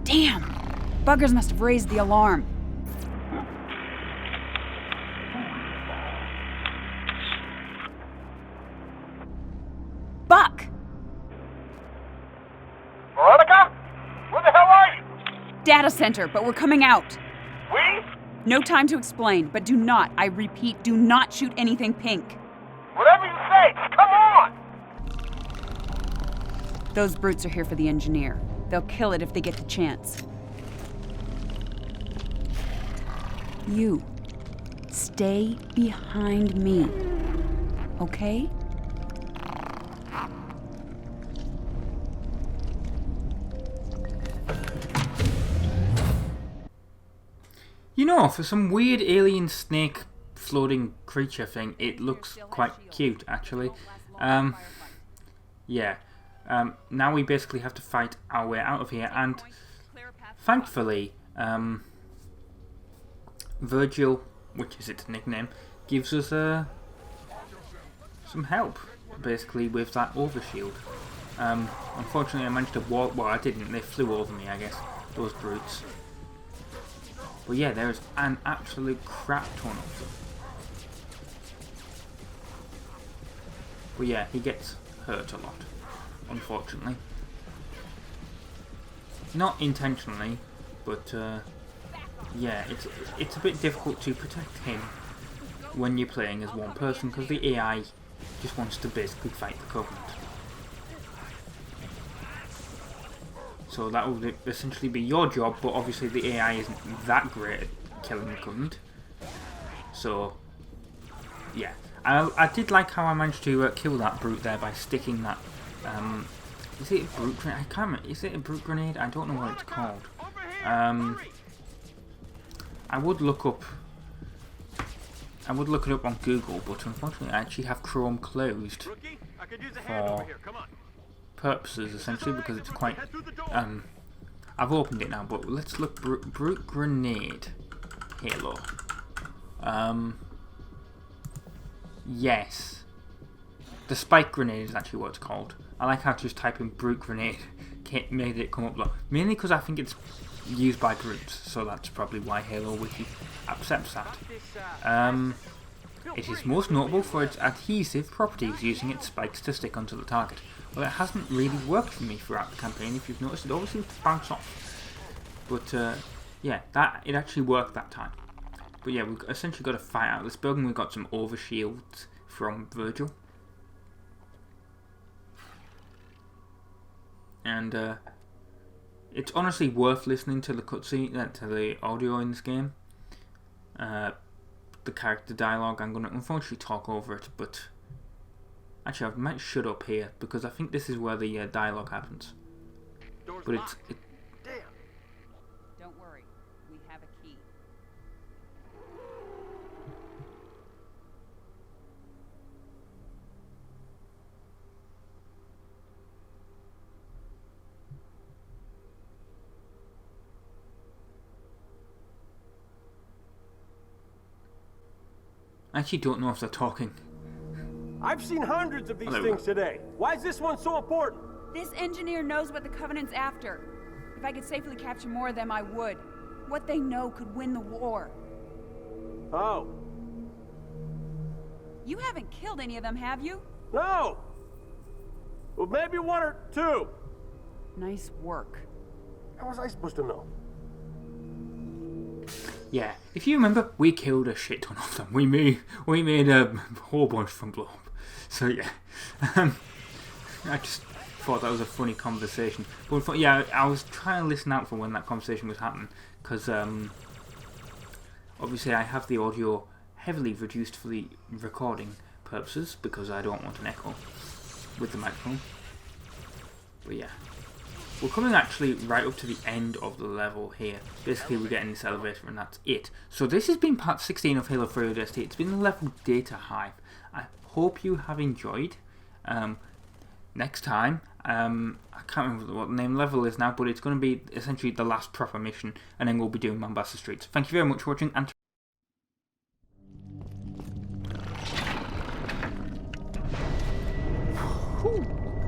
Damn! Buggers must have raised the alarm. Buck! Veronica? Where the hell are you? Data center, but we're coming out. We? No time to explain, but do not, I repeat, do not shoot anything pink. Whatever you say, just come on! Those brutes are here for the engineer. They'll kill it if they get the chance. You, stay behind me, okay? You know, for some weird alien snake floating creature thing, it looks quite cute, actually. Yeah. Now we basically have to fight our way out of here, and thankfully, Virgil, which is its nickname, gives us some help, basically, with that overshield. Unfortunately, I managed to walk. Well, I didn't. They flew over me, I guess. Those brutes. But yeah, there's an absolute crap ton of them. But yeah, he gets hurt a lot, unfortunately. Not intentionally, but yeah, it's a bit difficult to protect him when you're playing as one person, because the AI just wants to basically fight the Covenant. So that will essentially be your job, but obviously the AI isn't that great at killing the Covenant. So, yeah. I did like how I managed to kill that brute there by sticking that... is it a brute grenade? I can't remember. Is it a brute grenade? I don't know what it's called. I would look it up on Google, but unfortunately I actually have Chrome closed for purposes, essentially, because it's quite... I've opened it now, but let's look. Brute grenade Halo. Yes. The spike grenade is actually what it's called. I like how to just type in brute grenade made it come up low. Mainly because I think it's used by brutes, so that's probably why Halo Wiki accepts that. It is most notable for its adhesive properties, using its spikes to stick onto the target. Well, it hasn't really worked for me throughout the campaign, if you've noticed. It always seems to bounce off. But yeah, it actually worked that time. But yeah, we've essentially got to fight out this building. We've got some overshields from Virgil. And it's honestly worth listening to the cutscene, to the audio in this game. The character dialogue, I'm going to unfortunately talk over it, but actually I might shut up here, because I think this is where the dialogue happens. But it's... Don't worry, we have a key. I actually don't know if they're talking. I've seen hundreds of these things today. Why is this one so important? This engineer knows what the Covenant's after. If I could safely capture more of them, I would. What they know could win the war. Oh. You haven't killed any of them, have you? No! Well, maybe one or two. Nice work. How was I supposed to know? Yeah, if you remember, we killed a shit ton of them. We made a whole bunch from blow up. So yeah, I just thought that was a funny conversation. But yeah, I was trying to listen out for when that conversation was happening, because obviously I have the audio heavily reduced for the recording purposes, because I don't want an echo with the microphone. But yeah, we're coming actually right up to the end of the level here. Basically we're getting this elevator and that's it. So this has been part 16 of Halo 3 ODST. It's been the level Data Hive. I hope you have enjoyed. Next time, I can't remember what the name level is now, but it's going to be essentially the last proper mission, and then we'll be doing Mombasa streets. Thank you very much for watching, and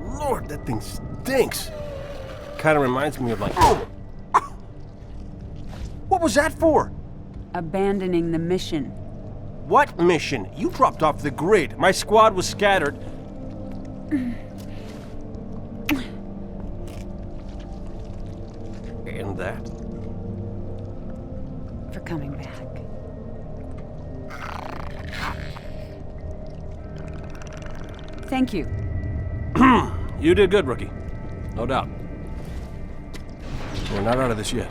Lord, that thing stinks. Kind of reminds me of like... What was that for? Abandoning the mission. What mission? You dropped off the grid. My squad was scattered. And that? For coming back. Thank you. You did good, rookie. No doubt. We're not out of this yet.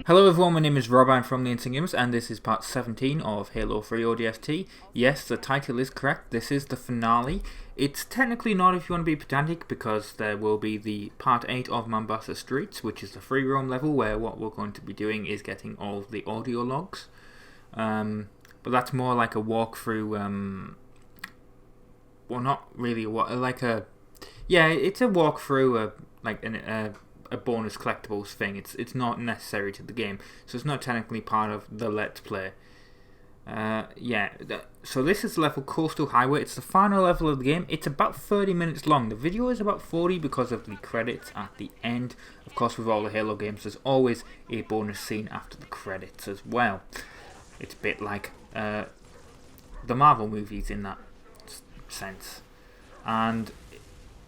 hello everyone, my name is Rob, I'm from the Insane Gamers, and this is part 17 of Halo 3 ODST. Yes, the title is correct, this is the finale. It's technically not, if you want to be pedantic, because there will be the part 8 of Mombasa Streets, which is the free roam level, where what we're going to be doing is getting all of the audio logs. But that's more like a walkthrough, well, not really a walk, like a, yeah, it's a walkthrough, like a bonus collectibles thing. It's not necessary to the game, so it's not technically part of the Let's Play. Yeah, so this is level Coastal Highway. It's the final level of the game. It's about 30 minutes long. The video is about 40 because of the credits at the end. Of course, with all the Halo games, there's always a bonus scene after the credits as well. It's a bit like the Marvel movies in that sense. And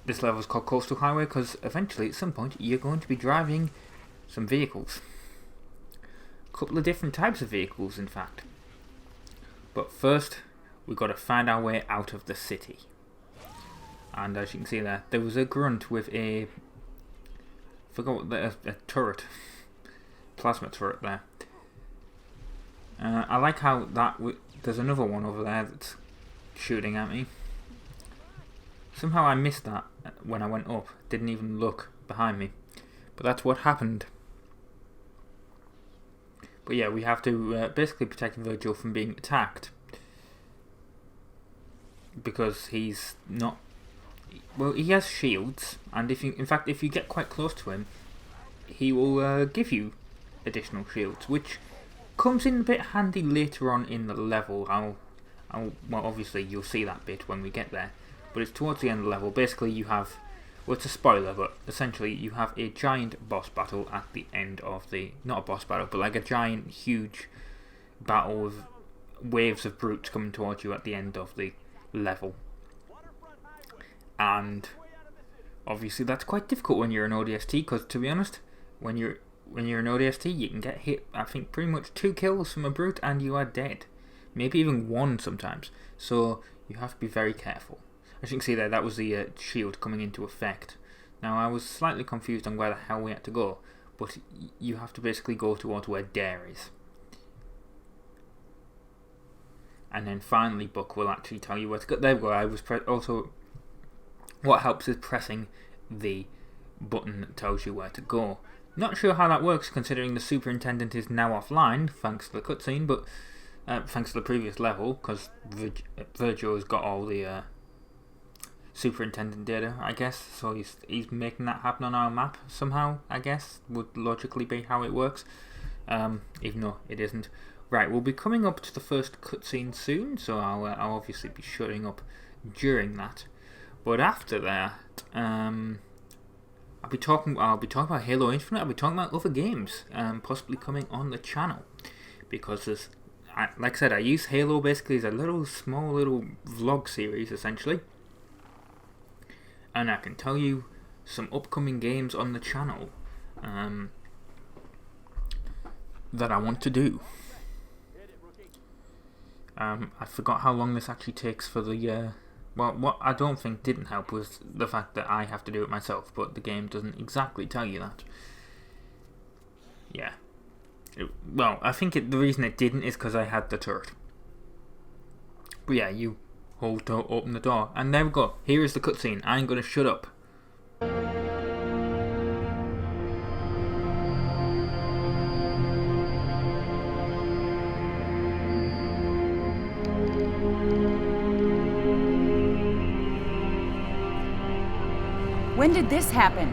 this level is called Coastal Highway because eventually, at some point, you're going to be driving some vehicles. A couple of different types of vehicles, in fact. But first, we've got to find our way out of the city. And as you can see there was a grunt with a... I forgot what a turret. Plasma turret there. I like how there's another one over there that's shooting at me. Somehow I missed that when I went up. Didn't even look behind me. But that's what happened. But yeah, we have to basically protect Virgil from being attacked. Because he's not... Well, he has shields. And if you get quite close to him, he will give you additional shields. Which comes in a bit handy later on in the level. Well, obviously you'll see that bit when we get there. But it's towards the end of the level. Basically you have... Well, it's a spoiler, but essentially you have a giant boss battle at the end of the... Not a boss battle, but like a giant, huge battle with waves of brutes coming towards you at the end of the level. And obviously that's quite difficult when you're an ODST, because to be honest, when you're an ODST, you can get hit, I think, pretty much 2 kills from a brute and you are dead. Maybe even 1 sometimes. So you have to be very careful. As you can see there, that was the shield coming into effect. Now, I was slightly confused on where the hell we had to go, but you have to basically go towards where Dare is. And then finally, Buck will actually tell you where to go. There we go. I was also, what helps is pressing the button that tells you where to go. Not sure how that works, considering the superintendent is now offline, thanks to the cutscene, but thanks to the previous level, because Virgil has got all the superintendent data, I guess, so he's making that happen on our map somehow, I guess, would logically be how it works, even though it isn't. Right, we'll be coming up to the first cutscene soon, so I'll obviously be shutting up during that. But after I'll be talking about Halo Infinite. I'll be talking about other games, possibly coming on the channel, because there's, like I said, I use Halo basically as a small little vlog series essentially, and I can tell you some upcoming games on the channel that I want to do. I forgot how long this actually takes for the well, what I don't think didn't help was the fact that I have to do it myself, but the game doesn't exactly tell you that. Yeah. Well, I think the reason it didn't is because I had the turret. But yeah, you open the door, and there we go. Here is the cutscene. I ain't gonna shut up. When did this happen?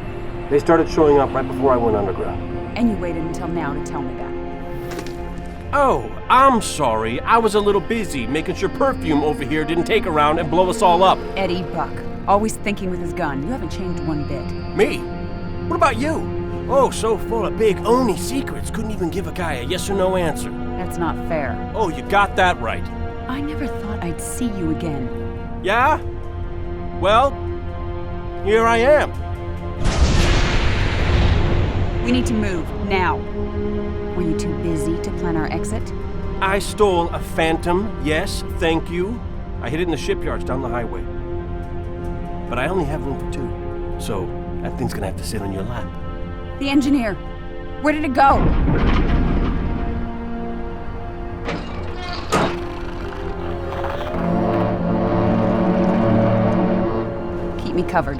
They started showing up right before I went underground. And you waited until now to tell me that. Oh, I'm sorry. I was a little busy making sure Perfume over here didn't take around and blow us all up. Eddie Buck, always thinking with his gun. You haven't changed one bit. Me? What about you? Oh, so full of big Oni secrets, couldn't even give a guy a yes or no answer. That's not fair. Oh, you got that right. I never thought I'd see you again. Yeah? Well, here I am. We need to move, now. Were you too busy to plan our exit? I stole a Phantom, yes, thank you. I hid it in the shipyards down the highway. But I only have room for 2, so that thing's gonna have to sit on your lap. The engineer, where did it go? Keep me covered.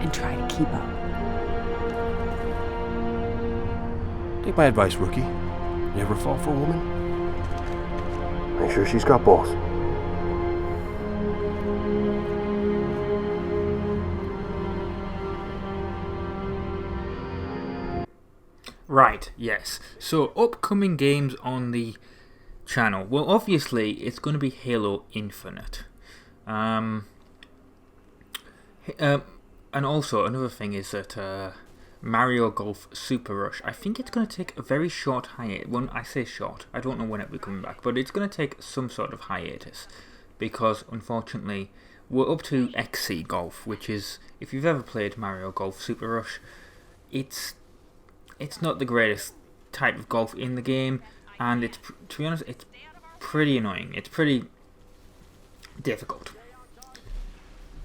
And try to keep up. Take my advice, rookie. Never fall for a woman. Make sure she's got balls. Right, yes. So, upcoming games on the channel. Well, obviously, it's going to be Halo Infinite. And also, another thing is that Mario Golf Super Rush, I think it's going to take a very short hiatus. When I say short, I don't know when it'll be coming back, but it's going to take some sort of hiatus, because unfortunately we're up to XC Golf, which is, if you've ever played Mario Golf Super Rush, it's not the greatest type of golf in the game, and it's, to be honest, it's pretty annoying. It's pretty difficult.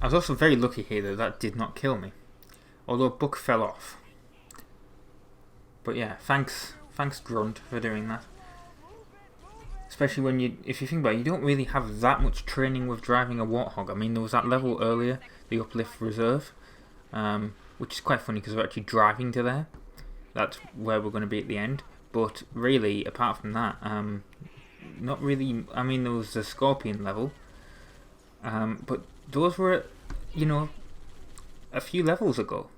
I was also very lucky here that did not kill me, although Buck fell off. But yeah, thanks Grunt for doing that. Especially when if you think about it, you don't really have that much training with driving a Warthog. I mean, there was that level earlier, the Uplift Reserve, which is quite funny because we're actually driving to there. That's where we're going to be at the end. But really, apart from that, not really. I mean, there was the Scorpion level, but those were, you know, a few levels ago.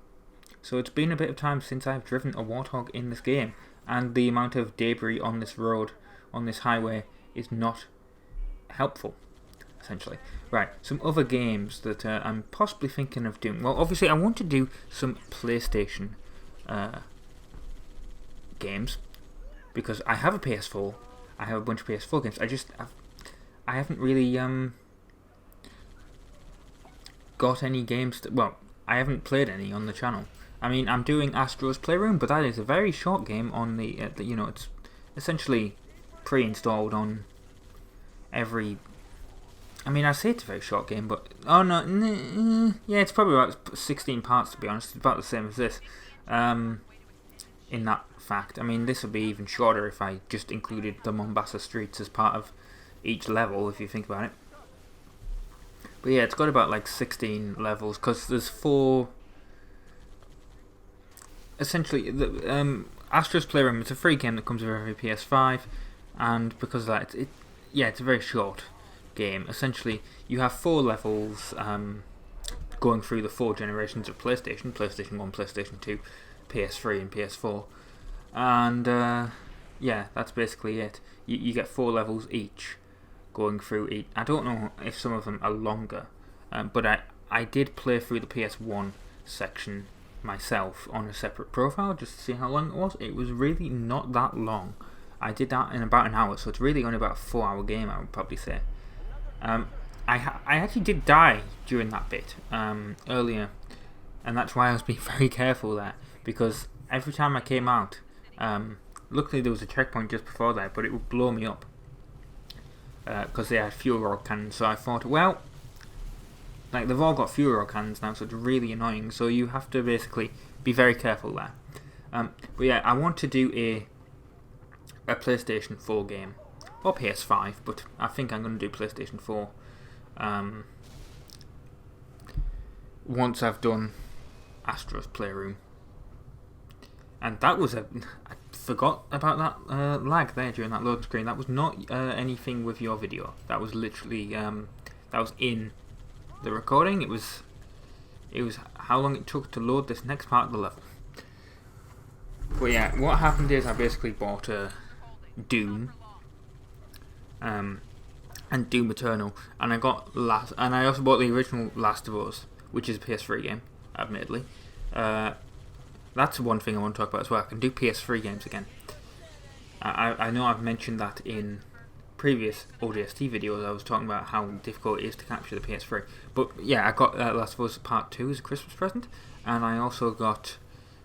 So it's been a bit of time since I've driven a Warthog in this game, and the amount of debris on this road, on this highway, is not helpful, essentially. Right, some other games that I'm possibly thinking of doing. Well, obviously I want to do some PlayStation games, because I have a PS4, I have a bunch of PS4 games, I haven't really got any games well, I haven't played any on the channel. I mean, I'm doing Astro's Playroom, but that is a very short game on the you know, it's essentially pre-installed on every. I mean, I say it's a very short game, but oh no, yeah, it's probably about 16 parts to be honest. It's about the same as this. In that fact, I mean, this would be even shorter if I just included the Mombasa streets as part of each level, if you think about it. But yeah, it's got about like 16 levels, because there's 4. Essentially, the Astro's Playroom is a free game that comes with every PS5, and because of that, it's a very short game. Essentially, you have 4 levels going through the 4 generations of PlayStation: PlayStation 1, PlayStation 2, PS3, and PS4. And yeah, that's basically it. You get 4 levels each going through each. I don't know if some of them are longer, but I did play through the PS1 section myself on a separate profile just to see how long it was. It was really not that long. I did that in about an hour, so it's really only about a 4-hour game, I would probably say. I actually did die during that bit earlier, and that's why I was being very careful there, because every time I came out, luckily there was a checkpoint just before that, but it would blow me up because they had fuel rod cannons. So I thought, well, like they've all got fuel rod cannons now, so it's really annoying. So you have to basically be very careful there. But yeah, I want to do a PlayStation 4 game or PS5, but I think I'm going to do PlayStation 4 once I've done Astro's Playroom. And that was I forgot about that lag there during that loading screen. That was not anything with your video. That was literally that was in the recording. It was how long it took to load this next part of the level. But yeah, what happened is I basically bought Doom and Doom Eternal, and I also bought the original Last of Us, which is a PS3 game, admittedly. That's one thing I want to talk about as well. I can do PS3 games again. I know I've mentioned that in previous ODST videos. I was talking about how difficult it is to capture the PS3. But yeah, I got Last of Us Part 2 as a Christmas present, and I also got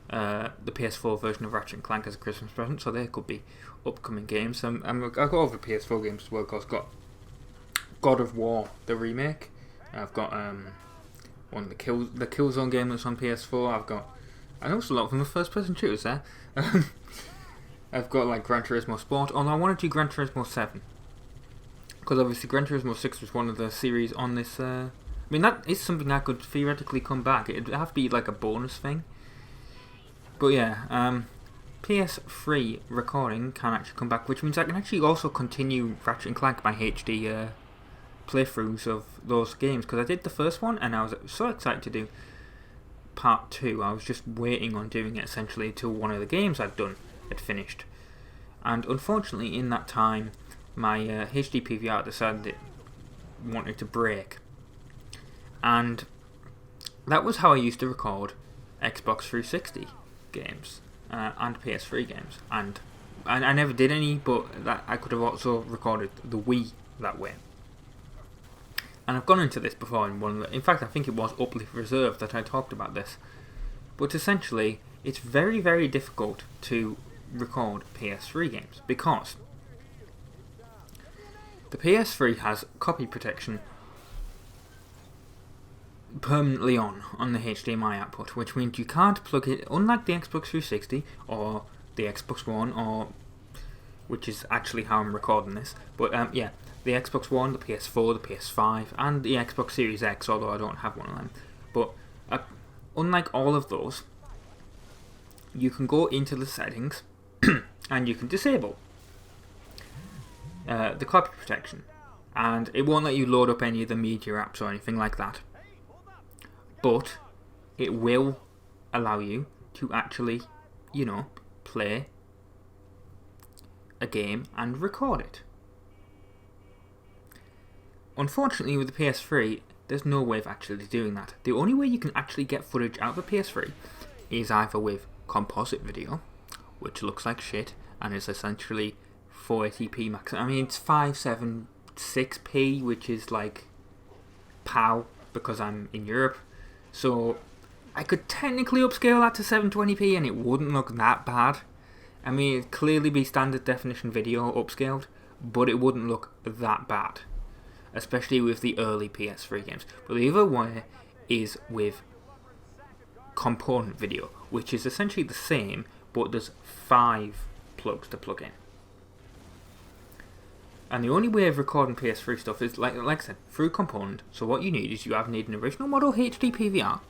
the PS4 version of Ratchet & Clank as a Christmas present, so there could be upcoming games. I've got other PS4 games as well. I've got God of War, the remake. I've got one of the Killzone game that's on PS4. I know a lot of them are first-person shooters there. I've got like Gran Turismo Sport, although I want to do Gran Turismo 7. Because obviously Gran Turismo 6 was one of the series on this... I mean, that is something that could theoretically come back. It'd have to be like a bonus thing. But yeah, PS3 recording can actually come back, which means I can actually also continue Ratchet & Clank, my HD playthroughs of those games. Because I did the first one, and I was so excited to do Part 2. I was just waiting on doing it essentially until one of the games I'd done had finished. And unfortunately, in that time, my HD PVR decided it wanted to break. And that was how I used to record Xbox 360 games and PS3 games. And I never did any, but that I could have also recorded the Wii that way. And I've gone into this before in one of the... In fact, I think it was Uplift Reserve that I talked about this. But essentially, it's very, very difficult to record PS3 games because the PS3 has copy protection permanently on the HDMI output, which means you can't plug it, unlike the Xbox 360 or the Xbox One, or which is actually how I'm recording this. But yeah, the Xbox One, the PS4, the PS5, and the Xbox Series X, although I don't have one of them. But unlike all of those, you can go into the settings and you can disable the copy protection, and it won't let you load up any of the media apps or anything like that. But it will allow you to actually, play a game and record it. Unfortunately, with the PS3, there's no way of actually doing that. The only way you can actually get footage out of the PS3 is either with composite video, which looks like shit and is essentially 480p max. I mean, it's 576p, which is like POW because I'm in Europe. So I could technically upscale that to 720p and it wouldn't look that bad. I mean, it'd clearly be standard definition video upscaled, but it wouldn't look that bad, especially with the early PS3 games. But the other way is with component video, which is essentially the same, but there's 5 plugs to plug in. And the only way of recording PS3 stuff is, like I said, through component. So what you need is you either need an original model HD PVR,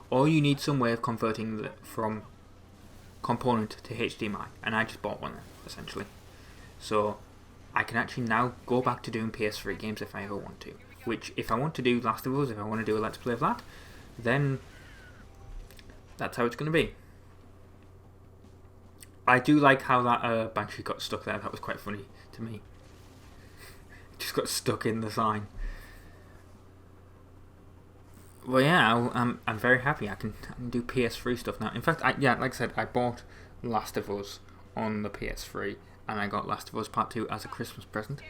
or you need some way of converting from component to HDMI. And I just bought one, essentially. So I can actually now go back to doing PS3 games if I ever want to. Which, if I want to do Last of Us, if I want to do a Let's Play of that, then that's how it's going to be. I do like how that Banshee got stuck there. That was quite funny to me. It just got stuck in the sign. Well, yeah, I'm very happy. I can do PS3 stuff now. In fact, like I said, I bought Last of Us on the PS3, and I got Last of Us Part 2 as a Christmas present.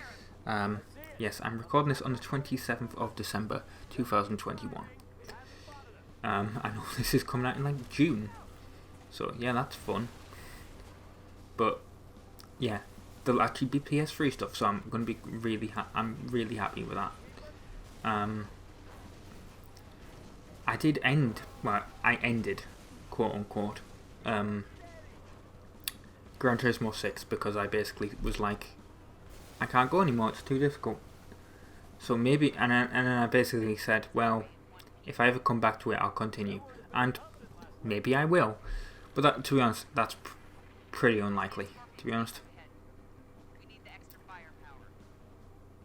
Yes, I'm recording this on the 27th of December, 2021. I know this is coming out in like June, so yeah, that's fun. But yeah, there'll actually be PS3 stuff, so I'm gonna be I'm really happy with that. I ended, quote unquote, Gran Turismo 6 because I basically was like, I can't go anymore, it's too difficult. So maybe, and then I basically said, well, if I ever come back to it, I'll continue, and maybe I will. But that, to be honest, that's pretty unlikely. To be honest,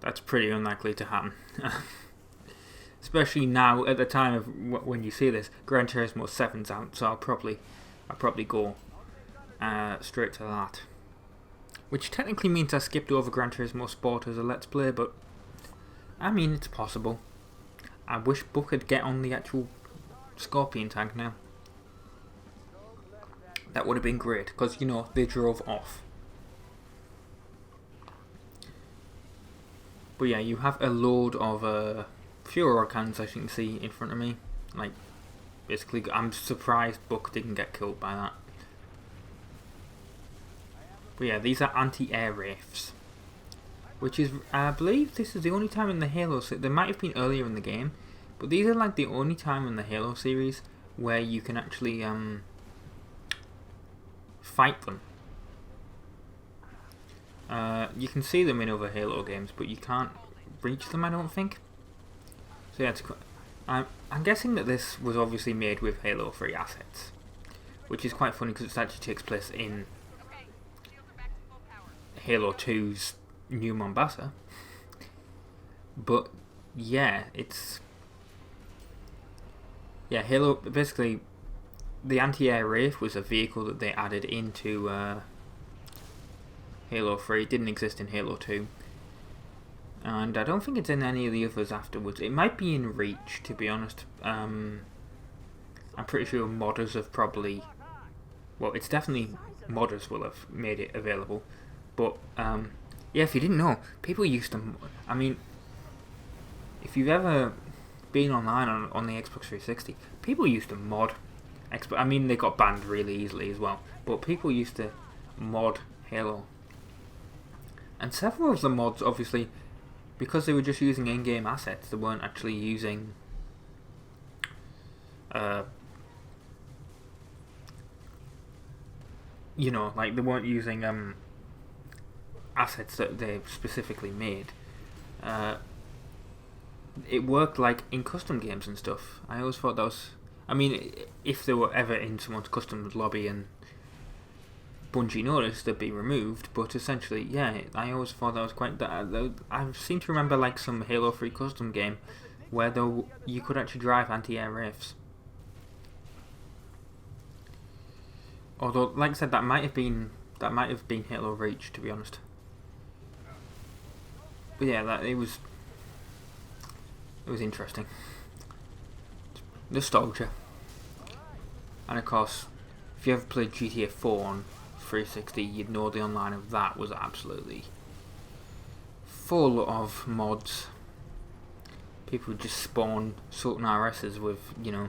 that's pretty unlikely to happen. Especially now, at the time of when you see this, Gran Turismo 7's out, so I'll probably go straight to that. Which technically means I skipped over Gran Turismo Sport as a Let's Play, but I mean, it's possible. I wish Buck could get on the actual Scorpion tank now. That would have been great, because, you know, they drove off. But yeah, you have a load of fuel rod cannons, as you can see in front of me. Like, basically, I'm surprised Buck didn't get killed by that. But yeah, these are anti-air rafes, which is, I believe this is the only time in the Halo series, there might have been earlier in the game, but these are like the only time in the Halo series where you can actually fight them. You can see them in other Halo games, but you can't reach them, I don't think. So yeah, I'm guessing that this was obviously made with Halo 3 assets, which is quite funny because it actually takes place in Halo 2's New Mombasa. But yeah, Halo, basically the anti-air Wraith was a vehicle that they added into Halo 3. It didn't exist in Halo 2, and I don't think it's in any of the others afterwards. It might be in Reach, to be honest. I'm pretty sure modders have probably, well, it's definitely modders will have made it available. But yeah, if you didn't know, people used to, I mean, if you've ever been online on the Xbox 360, people used to mod I mean, they got banned really easily as well, but people used to mod Halo. And several of the mods, obviously, because they were just using in-game assets, they weren't actually using you know, like, they weren't using assets that they specifically made. It worked like in custom games and stuff. I always thought that was, I mean, if they were ever in someone's custom lobby and Bungie noticed, they'd be removed. But essentially, yeah, I always thought that was quite. I seem to remember like some Halo 3 custom game where you could actually drive anti-air rafes. Although, like I said, that might have been Halo Reach, to be honest. But yeah, it was interesting. Nostalgia. And of course, if you ever played GTA 4 on 360, you'd know the online of that was absolutely full of mods. People would just spawn Sultan RSs with, you know,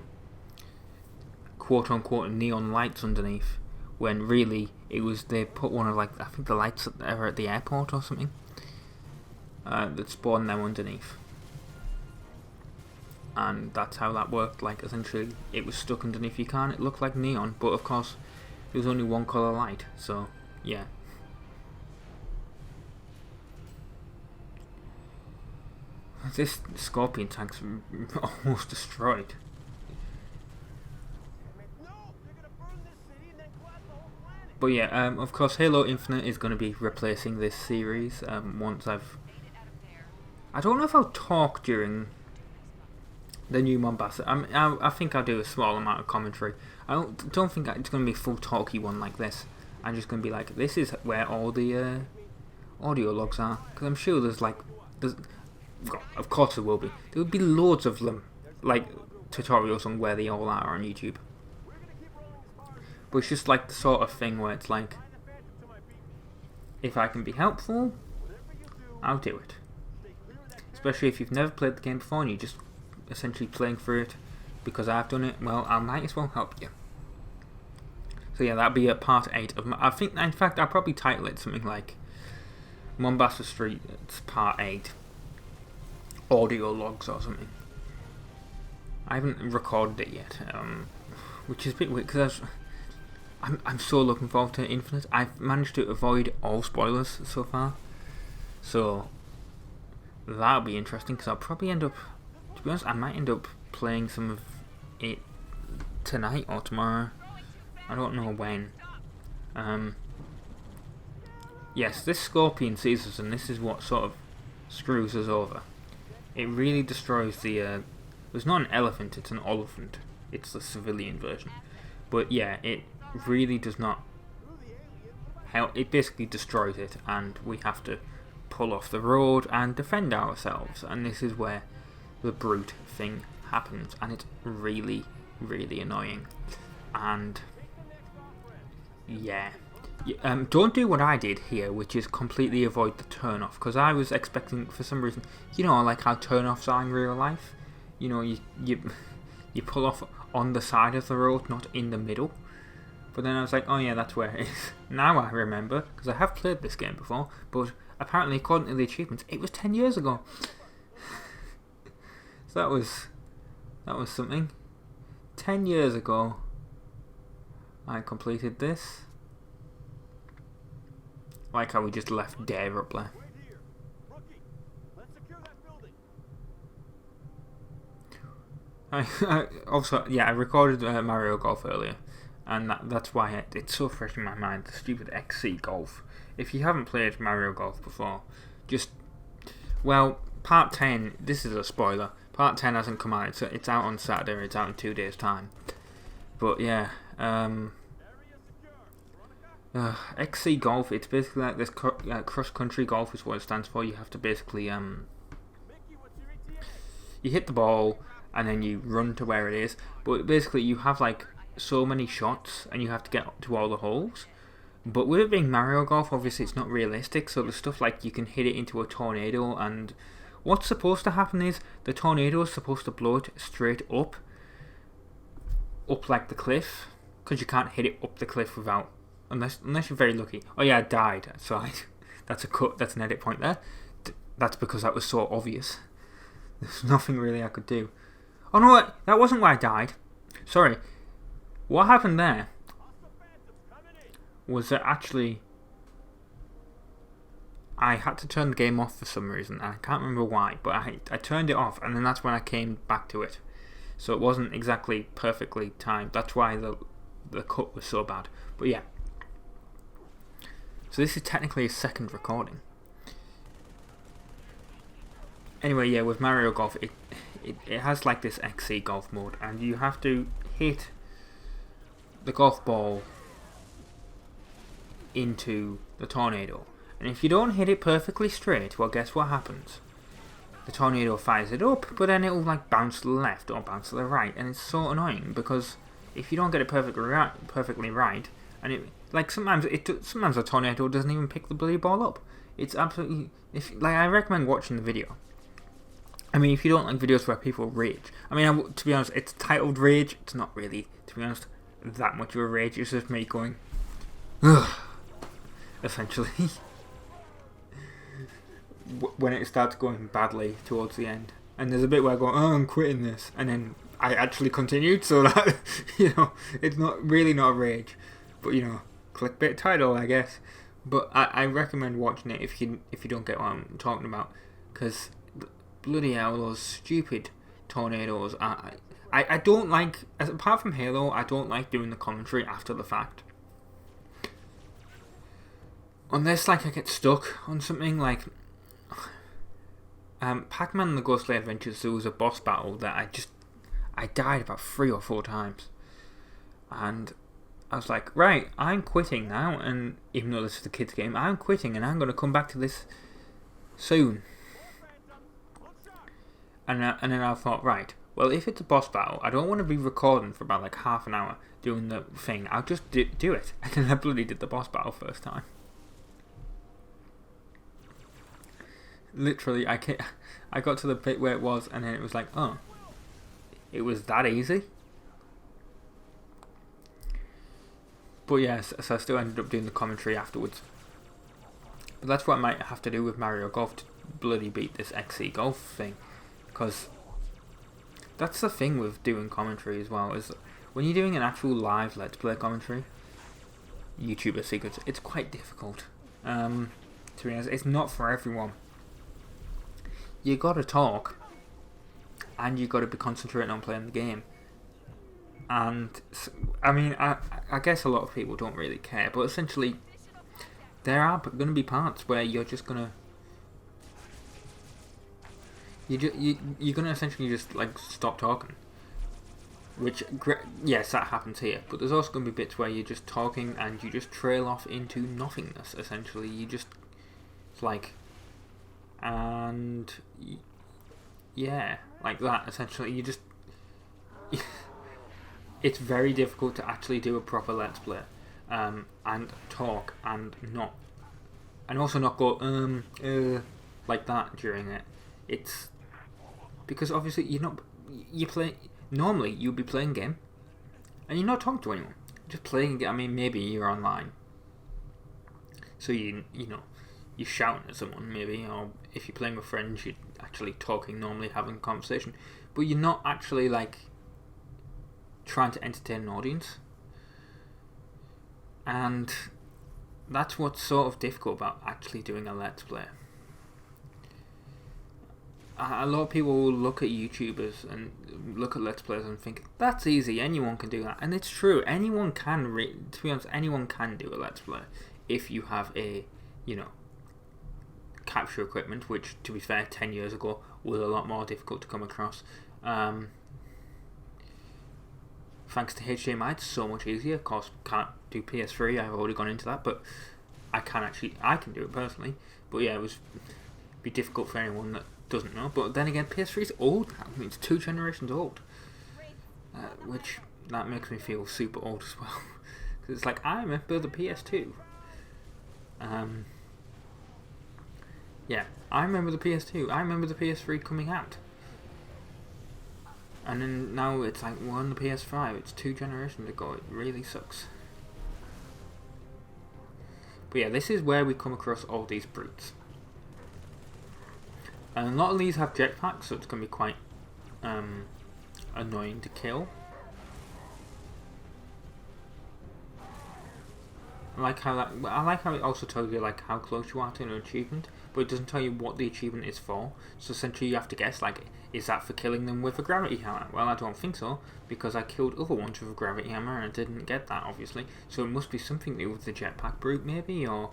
quote unquote neon lights underneath, when really it was, they put one of, like, I think the lights that are at the airport or something, that spawned them underneath. And that's how that worked. Like, essentially it was stuck underneath your car and it looked like neon, but of course there was only one colour light, so yeah. This Scorpion tank's almost destroyed. But yeah, of course Halo Infinite is going to be replacing this series once I don't know if I'll talk during the new Mombasa. I think I'll do a small amount of commentary. I don't think it's going to be a full talky one like this. I'm just going to be like, this is where all the audio logs are, because I'm sure there's of course there will be loads of them, like tutorials on where they all are on YouTube. But it's just like the sort of thing where it's like, if I can be helpful, I'll do it. Especially if you've never played the game before and you're just essentially playing through it because I've done it, well, I might as well help you. So yeah, that'll be a part 8 of my... I think, in fact, I'll probably title it something like Mombasa Street, it's part 8. Audio logs or something. I haven't recorded it yet, which is a bit weird because I'm so looking forward to Infinite. I've managed to avoid all spoilers so far, so that'll be interesting because I'll probably end up, to be honest, I might end up playing some of it tonight or tomorrow. I don't know when. Yes, this scorpion sees us, and this is what sort of screws us over. It really destroys the... It's not an elephant, it's an oliphant. It's the civilian version. But yeah, it really does not help. It basically destroys it, and we have to pull off the road and defend ourselves. And this is where the brute thing happens, and it's really, really annoying. And yeah. Don't do what I did here, which is completely avoid the turn-off, because I was expecting, for some reason, you know, like how turn-offs are in real life. You know, you pull off on the side of the road, not in the middle. But then I was like, oh yeah, that's where it is. Now I remember, because I have played this game before, but apparently, according to the achievements, it was 10 years ago. So that was something. 10 years ago, I completed this. Like how we just left Dare up there. Also, yeah, I recorded Mario Golf earlier, and that's why it's so fresh in my mind, the stupid XC Golf. If you haven't played Mario Golf before, just... Well, Part 10, this is a spoiler, Part 10 hasn't come out, it's out on Saturday, it's out in 2 days' time. But yeah, XC Golf, it's basically like this cross-country golf is what it stands for. You have to basically, you hit the ball, and then you run to where it is, but basically you have like so many shots and you have to get to all the holes. But with it being Mario Golf, obviously it's not realistic, so there's stuff like you can hit it into a tornado, and what's supposed to happen is the tornado is supposed to blow it straight up like the cliff, because you can't hit it up the cliff without, unless you're very lucky. Oh yeah, I died, so that's an edit point there. That's because that was so obvious. There's nothing really I could do. Oh no, that wasn't why I died. Sorry. What happened there was that actually I had to turn the game off for some reason. I can't remember why, but I turned it off, and then that's when I came back to it. So it wasn't exactly perfectly timed. That's why the cut was so bad. But yeah. So this is technically a second recording. Anyway, yeah, with Mario Golf, it has like this XC Golf mode, and you have to hit the golf ball into the tornado. And if you don't hit it perfectly straight, well, guess what happens? The tornado fires it up, but then it'll like bounce to the left or bounce to the right, and it's so annoying because if you don't get it perfectly right, and it like sometimes the tornado doesn't even pick the bloody ball up. It's absolutely I recommend watching the video. I mean, if you don't like videos where people rage, I mean, to be honest, it's titled Rage. It's not really, to be honest, that much of a rage. It's just me going, ugh, essentially. When it starts going badly towards the end, and there's a bit where I go, oh, I'm quitting this, and then I actually continued, so that, you know, it's not really not a rage, but you know, clickbait title, I guess. But I recommend watching it if you don't get what I'm talking about, because bloody hell, those stupid tornadoes. I don't like, apart from Halo, I don't like doing the commentary after the fact. Unless like I get stuck on something like Pac-Man and the Ghostly Adventures, there was a boss battle that I died about 3 or 4 times. And I was like, right, I'm quitting now, and even though this is a kid's game, I'm quitting and I'm going to come back to this soon. And then I thought, right, well, if it's a boss battle, I don't want to be recording for about like half an hour doing the thing. I'll just do it. And then I bloody did the boss battle first time. Literally, I got to the bit where it was, and then it was like, oh, it was that easy. But yes, so I still ended up doing the commentary afterwards. But that's what I might have to do with Mario Golf to bloody beat this XC Golf thing. Because that's the thing with doing commentary as well, is when you're doing an actual live Let's Play commentary, YouTuber secrets, it's quite difficult. To be honest, it's not for everyone. You gotta talk, and you gotta be concentrating on playing the game. And I mean, I guess a lot of people don't really care, but essentially, there are going to be parts where you're just gonna you're gonna essentially just like stop talking. Which, yes, that happens here, but there's also going to be bits where you're just talking and you just trail off into nothingness. Essentially, you just like, and yeah, like that. Essentially, you just. It's very difficult to actually do a proper Let's Play, and talk and also not go like that during it. It's because obviously you play normally you'd be playing a game, and you're not talking to anyone, just playing a game. I mean, maybe you're online, so you're shouting at someone maybe, or if you're playing with friends, you're actually talking normally, having a conversation, but you're not actually like trying to entertain an audience. And that's what's sort of difficult about actually doing a Let's Play. A lot of people will look at YouTubers and look at Let's Players and think, that's easy, anyone can do that. And it's true, anyone can, to be honest, anyone can do a Let's Play if you have a, capture equipment, which, to be fair, 10 years ago was a lot more difficult to come across. Thanks to HDMI, it's so much easier. Of course, can't do PS3, I've already gone into that, but I can do it personally. But yeah, it would be difficult for anyone that doesn't know. But then again, PS3 is old now. I mean, it's 2 generations old. Which, that makes me feel super old as well. Because it's like, I remember the PS2. Yeah, I remember the PS2. I remember the PS3 coming out. And then now it's like, we're on the PS5, it's 2 generations ago, it really sucks. But yeah, this is where we come across all these brutes. And a lot of these have jetpacks, so it's going to be quite annoying to kill. I like how it also tells you like how close you are to an achievement, but it doesn't tell you what the achievement is for. So essentially you have to guess, like, is that for killing them with a gravity hammer? Well, I don't think so, because I killed other ones with a gravity hammer and I didn't get that, obviously. So it must be something to do with the jetpack brute, maybe, or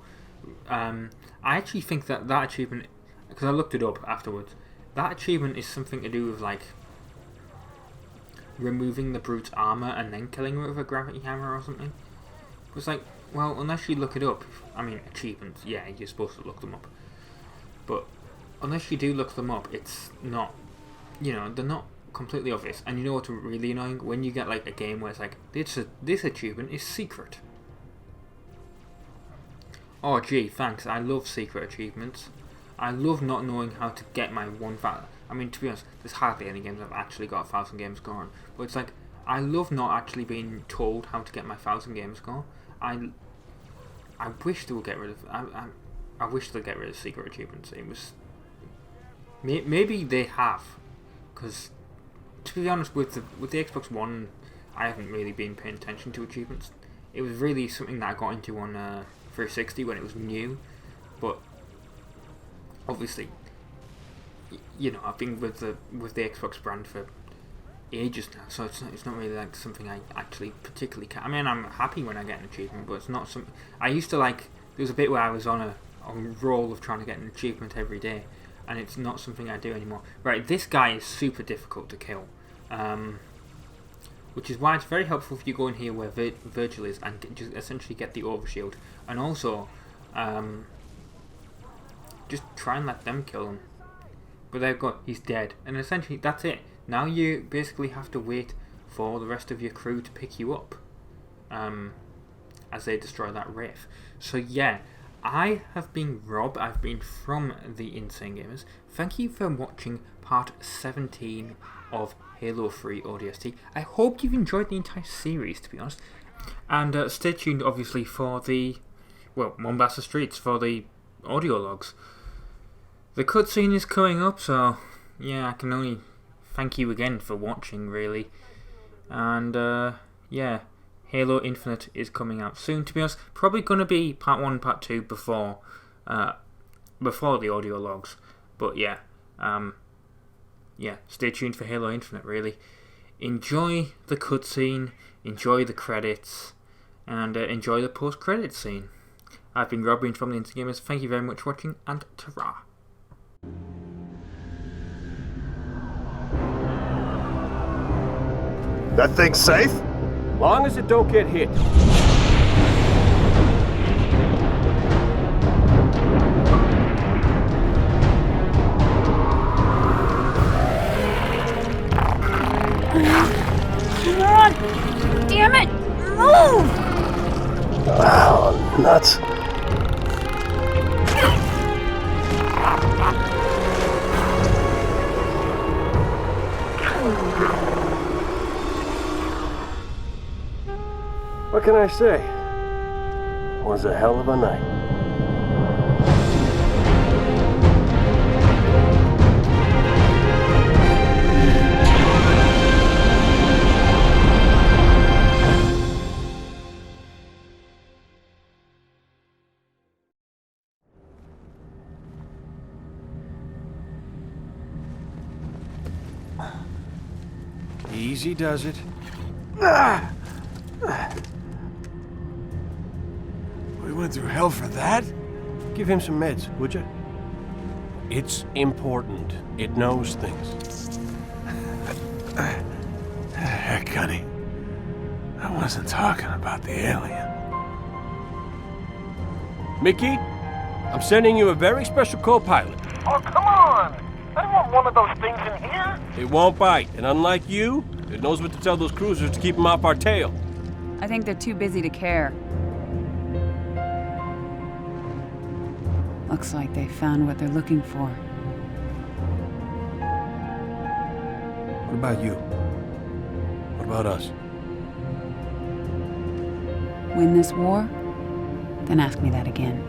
I actually think that achievement, because I looked it up afterwards, that achievement is something to do with like removing the brute's armor and then killing it with a gravity hammer or something. It's like, well, unless you look it up, I mean, achievements, yeah, you're supposed to look them up. But unless you do look them up, it's not, they're not completely obvious. And you know what's really annoying? When you get like a game where it's like, this achievement is secret. Oh gee, thanks, I love secret achievements. I love not knowing how to get my 1,000. I mean, to be honest, there's hardly any games I've actually got 1,000 game score on. But it's like, I love not actually being told how to get my 1,000 game score. I wish they would get rid of. I wish they'd get rid of secret achievements. It was maybe they have, because to be honest, with the Xbox One, I haven't really been paying attention to achievements. It was really something that I got into on 360 when it was new, but obviously, I've been with the Xbox brand for ages now, so it's not really like something I actually particularly I mean, I'm happy when I get an achievement, but it's not something I used to like. There was a bit where I was on a roll of trying to get an achievement every day, and it's not something I do anymore. Right, this guy is super difficult to kill, which is why it's very helpful if you go in here where Virgil is and just essentially get the overshield, and also just try and let them kill him. But they've got, he's dead. And essentially, that's it. Now you basically have to wait for the rest of your crew to pick you up. As they destroy that Wraith. So yeah, I have been Rob. I've been from the Insane Gamers. Thank you for watching part 17 of Halo 3 ODST. I hope you've enjoyed the entire series, to be honest. And stay tuned, obviously, for the, well, Mombasa streets, for the audio logs. The cutscene is coming up, so yeah, I can only thank you again for watching, really. And yeah, Halo Infinite is coming out soon, to be honest. Probably going to be part 1 and part 2 before the audio logs. But yeah, yeah, stay tuned for Halo Infinite, really. Enjoy the cutscene, enjoy the credits, and enjoy the post-credits scene. I've been Robin from the Insane Gamers. Thank you very much for watching, and ta-ra. That thing's safe? Long as it don't get hit. Come on! Damn it! Move! Oh, nuts. What can I say? It was a hell of a night. Easy does it. We went through hell for that? Give him some meds, would you? It's important. It knows things. Heck, Gunny. I wasn't talking about the alien. Mickey, I'm sending you a very special co-pilot. Oh, come on! I don't want one of those things in here. It won't bite, and unlike you, it knows what to tell those cruisers to keep them off our tail. I think they're too busy to care. Looks like they found what they're looking for. What about you? What about us? Win this war? Then ask me that again.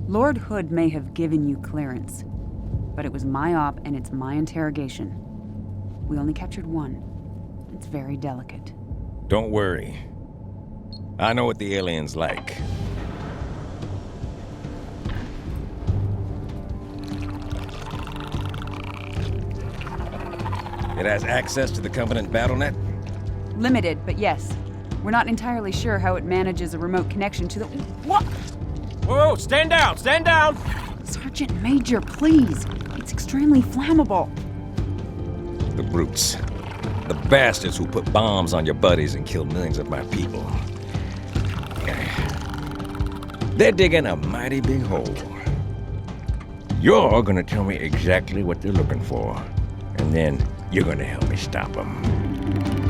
Lord Hood may have given you clearance, but it was my op and it's my interrogation. We only captured one. It's very delicate. Don't worry. I know what the alien's like. It has access to the Covenant BattleNet? Limited, but yes. We're not entirely sure how it manages a remote connection to the... What? Whoa, stand down, stand down! Sergeant Major, please. It's extremely flammable. The brutes. The bastards who put bombs on your buddies and kill millions of my people. They're digging a mighty big hole. You're gonna tell me exactly what they're looking for, and then you're gonna help me stop them.